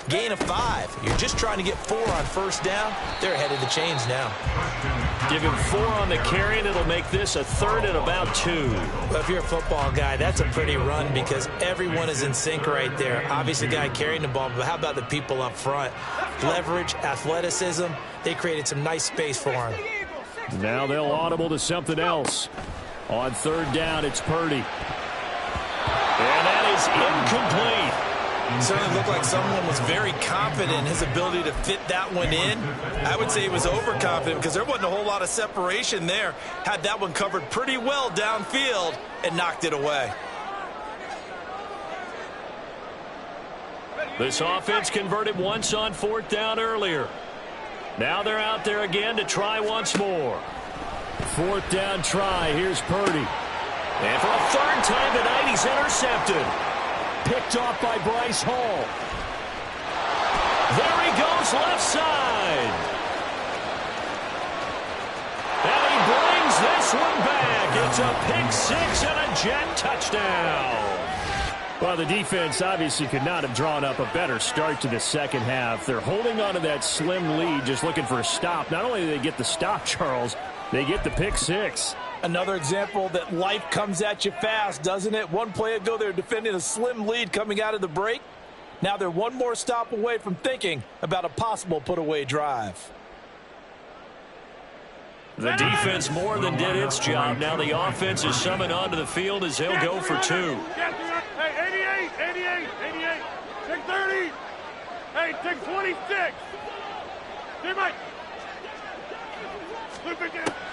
Gain of 5. You're just trying to get 4 on first down. They're ahead of the chains now. Give him 4 on the carry, and it'll make this a 3rd and about 2. Well, if you're a football guy, that's a pretty run because everyone is in sync right there. Obviously, the guy carrying the ball, but how about the people up front? Leverage, athleticism, they created some nice space for him. Now they'll audible to something else. On third down, it's Purdy. And that is incomplete. Certainly looked like someone was very confident in his ability to fit that one in. I would say he was overconfident because there wasn't a whole lot of separation there. Had that one covered pretty well downfield and knocked it away. This offense converted once on 4th down earlier. Now they're out there again to try once more. 4th down try. Here's Purdy. And for a 3rd time tonight, he's intercepted. Picked off by Bryce Hall. There he goes, left side. And he brings this one back. It's a pick 6 and a jet touchdown. Well, the defense obviously could not have drawn up a better start to the second half. They're holding on to that slim lead, just looking for a stop. Not only do they get the stop, Charles, they get the pick 6. Another example that life comes at you fast, doesn't it? One play ago, they were defending a slim lead coming out of the break. Now they're one more stop away from thinking about a possible put-away drive. The defense more than did its job. Now the offense is summoned onto the field as they'll go for 2. Hey, 88, take 30. Hey, take 26. Hey, Mike.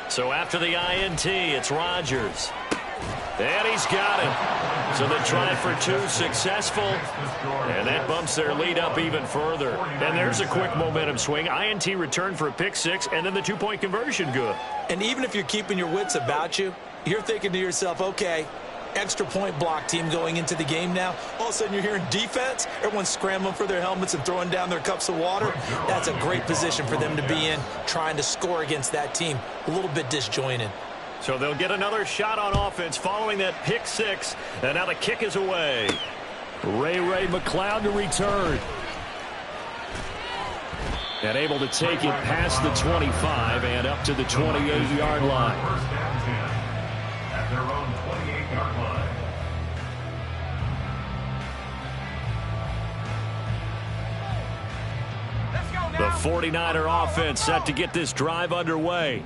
So after the INT, it's Rodgers. And he's got it. So they try for 2, successful. And that bumps their lead up even further. And there's a quick momentum swing. INT return for a pick 6, and then the 2-point conversion good. And even if you're keeping your wits about you, you're thinking to yourself, okay, extra point block team going into the game now. All of a sudden you're hearing defense. Everyone's scrambling for their helmets and throwing down their cups of water. That's a great position for them to be in, trying to score against that team. A little bit disjointed. So they'll get another shot on offense following that pick 6. And now the kick is away. Ray McLeod to return. And able to take it past the 25 and up to the 28-yard line. First and 10 at their own 28-yard line. The 49er offense set to get this drive underway.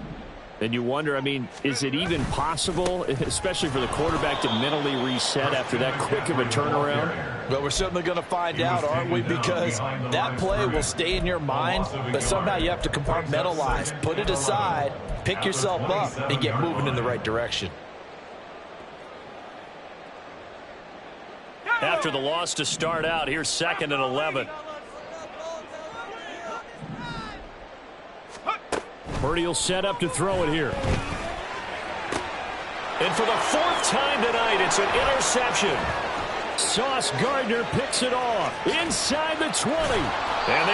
And you wonder, I mean, is it even possible, especially for the quarterback, to mentally reset after that quick of a turnaround? Well, we're certainly going to find out, aren't we? Because that play will stay in your mind, but somehow you have to compartmentalize. Put it aside, pick yourself up, and get moving in the right direction. After the loss to start out, here's 2nd and 11. Purdy will set up to throw it here. And for the 4th time tonight, it's an interception. Sauce Gardner picks it off inside the 20. And